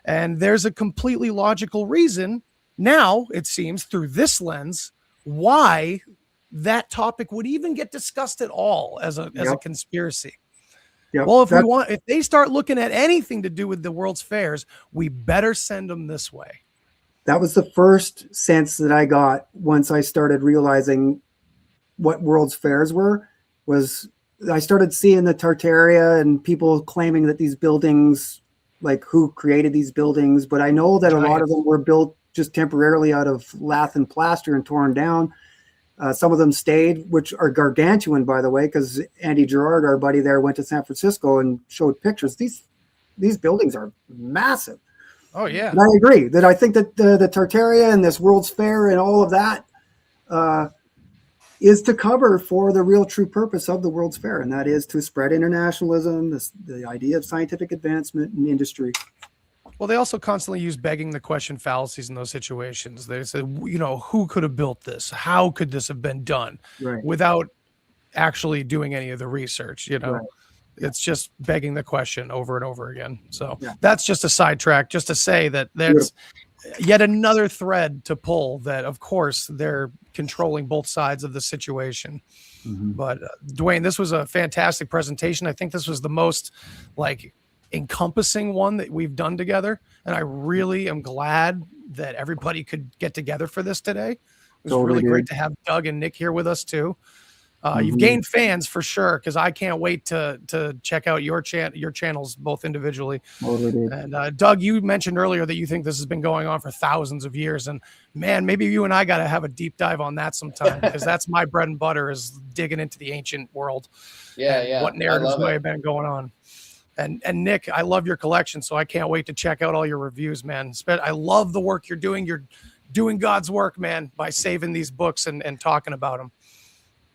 and there's a completely logical reason now, it seems, through this lens, why that topic would even get discussed at all as a conspiracy. Yep. Well, if they start looking at anything to do with the World's Fairs, we better send them this way. That was the first sense that I got once I started realizing what World's Fairs were, was I started seeing the Tartaria and people claiming that these buildings, like who created these buildings. But I know that a lot of them were built just temporarily out of lath and plaster and torn down. Some of them stayed, which are gargantuan, by the way, because Andy Gerard, our buddy there, went to San Francisco and showed pictures. These buildings are massive. Oh, yeah. And I agree that I think that the Tartaria and this World's Fair and all of that is to cover for the real true purpose of the World's Fair, and that is to spread internationalism, the idea of scientific advancement in industry. Well, they also constantly use begging the question fallacies in those situations. They say, who could have built this? How could this have been done? Right. Without actually doing any of the research, Right. It's just begging the question over and over again. So that's just a sidetrack, just to say that there's yet another thread to pull, that of course they're controlling both sides of the situation. Mm-hmm. But Duane, this was a fantastic presentation. I think this was the most encompassing one that we've done together. And I really am glad that everybody could get together for this today. It was really great to have Doug and Nick here with us too. You've gained fans for sure, because I can't wait to check out your channels both individually. And Doug, you mentioned earlier that you think this has been going on for thousands of years, and man, maybe you and I got to have a deep dive on that sometime, because that's my bread and butter, is digging into the ancient world. What narratives may have been going on. And Nick, I love your collection, so I can't wait to check out all your reviews, man. I love the work you're doing. You're doing God's work, man, by saving these books and talking about them.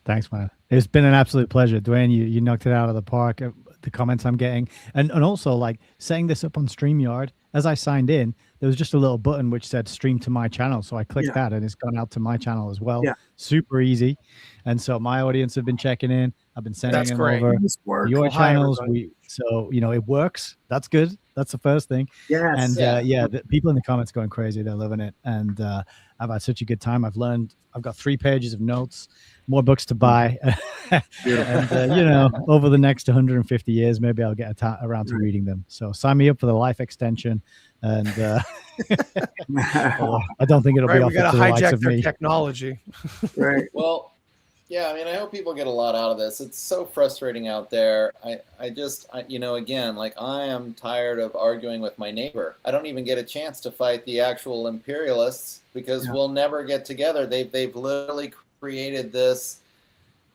Thanks, man. It's been an absolute pleasure. Duane, you knocked it out of the park. The comments I'm getting. And also, setting this up on StreamYard, as I signed in, there was just a little button which said stream to my channel. So I clicked that, and it's gone out to my channel as well. Yeah. Super easy. And so my audience have been checking in. I've been sending them over your channels. So, it works. That's good. That's the first thing. Yes. And Yeah. the people in the comments going crazy. They're loving it. And I've had such a good time. I've got 3 pages of notes, more books to buy. And, over the next 150 years, maybe I'll get around to reading them. So sign me up for the life extension. And I don't think it'll be Right, we offered got to to the likes hijack of their me. technology. Right. Well, yeah, I mean, I hope people get a lot out of this. It's so frustrating out there. Again, like, I am tired of arguing with my neighbor. I don't even get a chance to fight the actual imperialists because we'll never get together. They've literally created this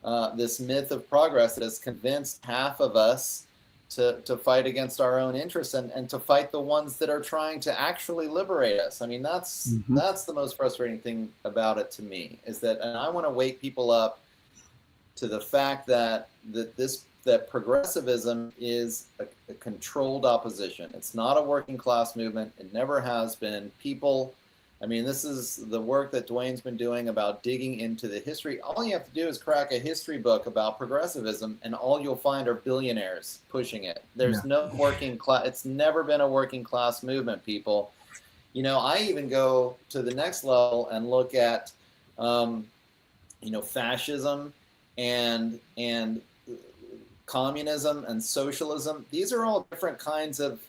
myth of progress that has convinced half of us to fight against our own interests and to fight the ones that are trying to actually liberate us. I mean, that's the most frustrating thing about it to me, is that, and I want to wake people up to the fact that progressivism is a controlled opposition. It's not a working class movement. It never has been. This is the work that Duane's been doing about digging into the history. All you have to do is crack a history book about progressivism, and all you'll find are billionaires pushing it. There's no working class. It's never been a working class movement, people. I even go to the next level and look at, fascism and communism and socialism. These are all different kinds of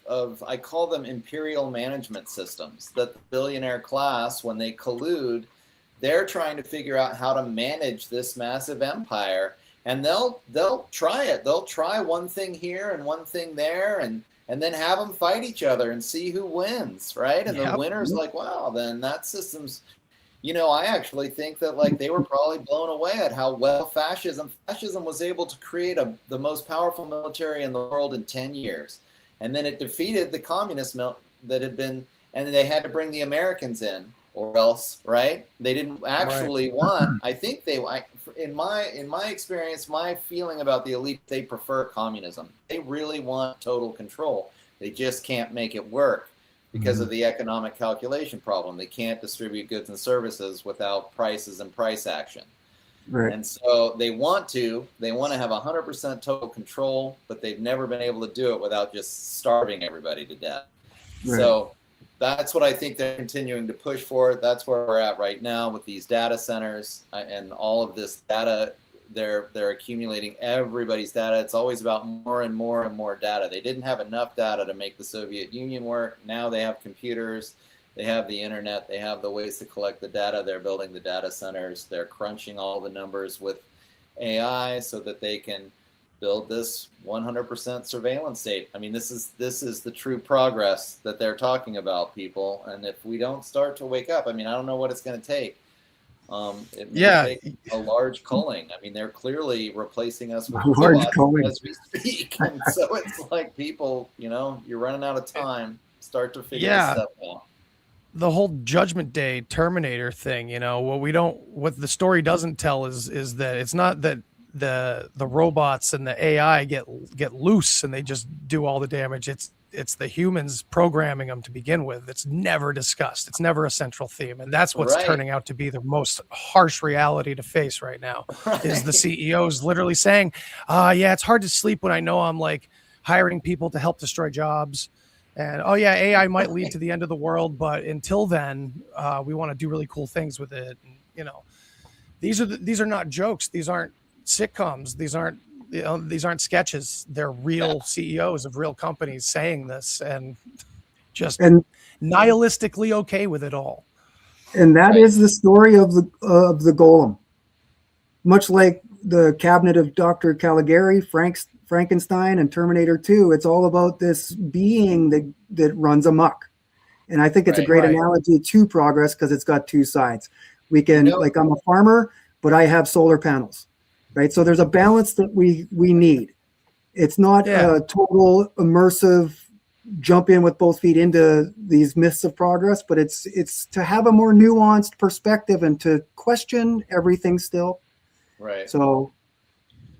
I call them imperial management systems, that the billionaire class, when they collude, they're trying to figure out how to manage this massive empire, and they'll try it. They'll try one thing here and one thing there, and then have them fight each other and see who wins, right? And the winner's like, wow, then that system's, I actually think that, like, they were probably blown away at how well fascism was able to create the most powerful military in the world in 10 years. And then it defeated the communists that had been, and they had to bring the Americans in, or else, right? They didn't actually want, I think in my experience, my feeling about the elite, they prefer communism. They really want total control. They just can't make it work because of the economic calculation problem. They can't distribute goods and services without prices and price action. Right. And so they want to have 100% total control, but they've never been able to do it without just starving everybody to death. Right. So that's what I think they're continuing to push for. That's where we're at right now with these data centers and all of this data. They're accumulating everybody's data. It's always about more and more and more data. They didn't have enough data to make the Soviet Union work. Now they have computers, they have the internet, they have the ways to collect the data. They're building the data centers. They're crunching all the numbers with AI so that they can build this 100% surveillance state. I mean, this is the true progress that they're talking about, people. And if we don't start to wake up, I mean, I don't know what it's going to take. It may take a large culling. I mean, they're clearly replacing us with robots as we speak. And so it's like, people, you're running out of time. Start to figure this stuff out. The whole Judgment Day Terminator thing, what the story doesn't tell is that it's not that the robots and the AI get loose and they just do all the damage. It's the humans programming them to begin with. It's never discussed. It's never a central theme. And that's what's turning out to be the most harsh reality to face right now, is the CEOs literally saying, it's hard to sleep when I know I'm like hiring people to help destroy jobs. And, AI might lead to the end of the world, but until then, we want to do really cool things with it. And, these are not jokes. These aren't sitcoms. These aren't sketches. They're real CEOs of real companies saying this and just nihilistically okay with it all. And that is the story of the golem. Much like the cabinet of Dr. Caligari, Frankenstein, and Terminator 2, it's all about this being that runs amok. And I think it's a great analogy to progress because it's got two sides. We can, like, I'm a farmer, but I have solar panels. Right. So there's a balance that we need. It's not a total immersive jump in with both feet into these myths of progress, but it's to have a more nuanced perspective and to question everything still. Right. So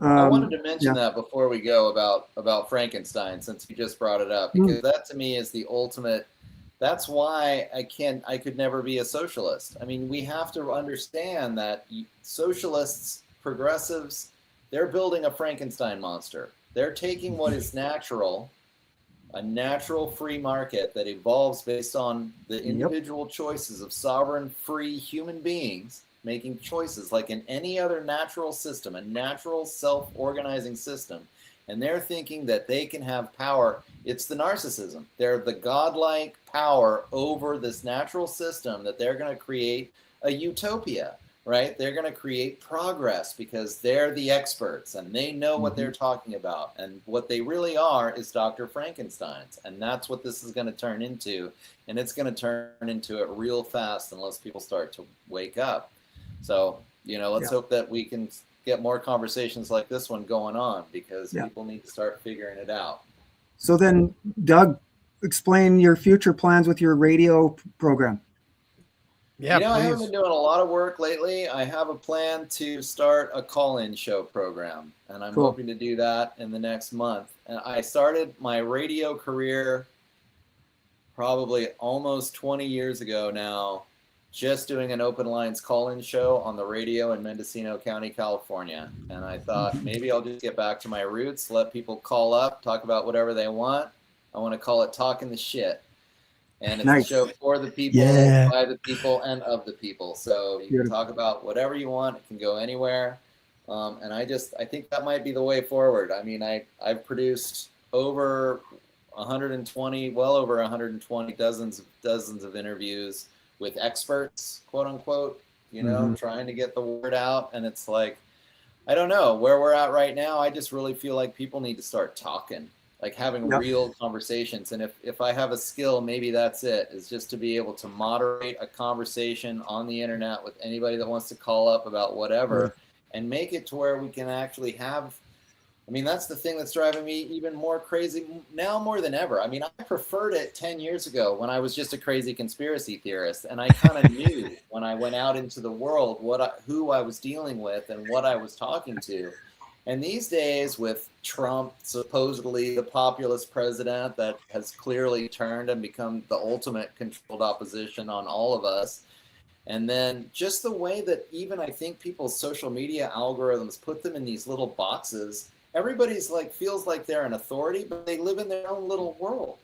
I wanted to mention that before we go about Frankenstein, since you just brought it up, because that to me is the ultimate. That's why I could never be a socialist. I mean, we have to understand that socialists, progressives, they're building a Frankenstein monster. They're taking what is natural, a natural free market that evolves based on the individual choices of sovereign, free human beings making choices like in any other natural system, a natural self-organizing system. And they're thinking that they can have power. It's the narcissism. They're the godlike power over this natural system that they're going to create a utopia, right? They're going to create progress because they're the experts and they know what they're talking about. And what they really are is Dr. Frankenstein's. And that's what this is going to turn into. And it's going to turn into it real fast unless people start to wake up. So, let's hope that we can get more conversations like this one going on because people need to start figuring it out. So then, Doug, explain your future plans with your radio program. Yeah, I haven't been doing a lot of work lately. I have a plan to start a call-in show program, and I'm hoping to do that in the next month. And I started my radio career probably almost 20 years ago now, just doing an open lines call-in show on the radio in Mendocino County, California. And I thought maybe I'll just get back to my roots, let people call up, talk about whatever they want. I want to call it Talking the Shit. And it's a show for the people, by the people, and of the people. So you can talk about whatever you want. It can go anywhere. And I think that might be the way forward. I mean, I've produced over 120, well over 120 dozens of interviews with experts, quote unquote, trying to get the word out. And it's like, I don't know where we're at right now. I just really feel like people need to start talking, like having real conversations. And if I have a skill, maybe that's it, is just to be able to moderate a conversation on the internet with anybody that wants to call up about whatever and make it to where we can actually have, I mean, that's the thing that's driving me even more crazy now more than ever. I mean, I preferred it 10 years ago when I was just a crazy conspiracy theorist. And I kind of knew when I went out into the world who I was dealing with and what I was talking to. And these days with Trump, supposedly the populist president that has clearly turned and become the ultimate controlled opposition on all of us. And then just the way that even I think people's social media algorithms put them in these little boxes. Everybody's like, feels like they're an authority, but they live in their own little world.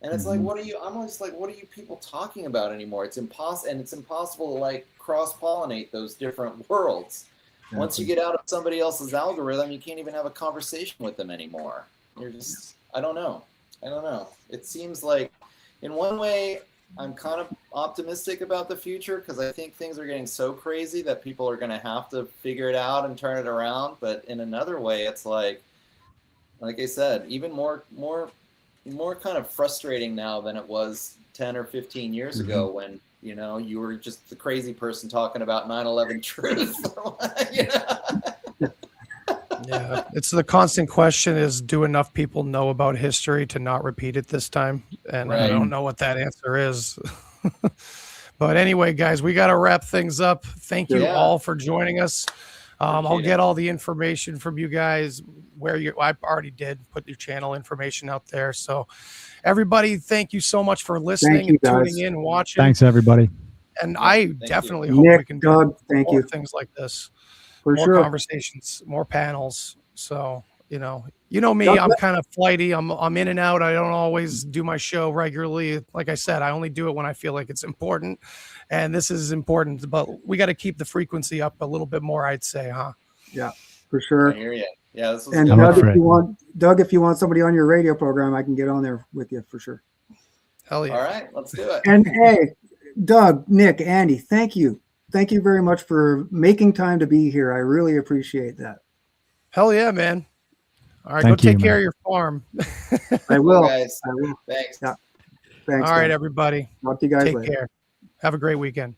And it's like, I'm always like, what are you people talking about anymore? It's impossible. And it's impossible to like cross-pollinate those different worlds. Once you get out of somebody else's algorithm, you can't even have a conversation with them anymore. You're just, I don't know. It seems like in one way, I'm kind of optimistic about the future because I think things are getting so crazy that people are going to have to figure it out and turn it around. But in another way, it's like I said, even more kind of frustrating now than it was 10 or 15 years ago when, you were just the crazy person talking about 9/11 truth. Yeah, it's the constant question is, do enough people know about history to not repeat it this time? And I don't know what that answer is. But anyway, guys, we got to wrap things up. Thank you all for joining us. I'll get all the information from you guys I already did put your channel information out there. So everybody, thank you so much for listening and tuning in, watching. Thanks, everybody. And I definitely hope we can do more things like this. For more conversations, more panels. So, you know me, I'm kind of flighty. I'm in and out. I don't always do my show regularly. Like I said, I only do it when I feel like it's important. And this is important, but we got to keep the frequency up a little bit more, I'd say, huh? Yeah, for sure. I hear you. Yeah, this was and good. Doug, if you want somebody on your radio program, I can get on there with you for sure. Hell yeah. All right, let's do it. And hey, Doug, Nick, Andy, thank you. Thank you very much for making time to be here. I really appreciate that. Hell yeah, man. All right, go take care of your farm. I will. Guys. I will. Thanks. Yeah. Thanks. All right, everybody. Talk to you guys take later. care. Have a great weekend.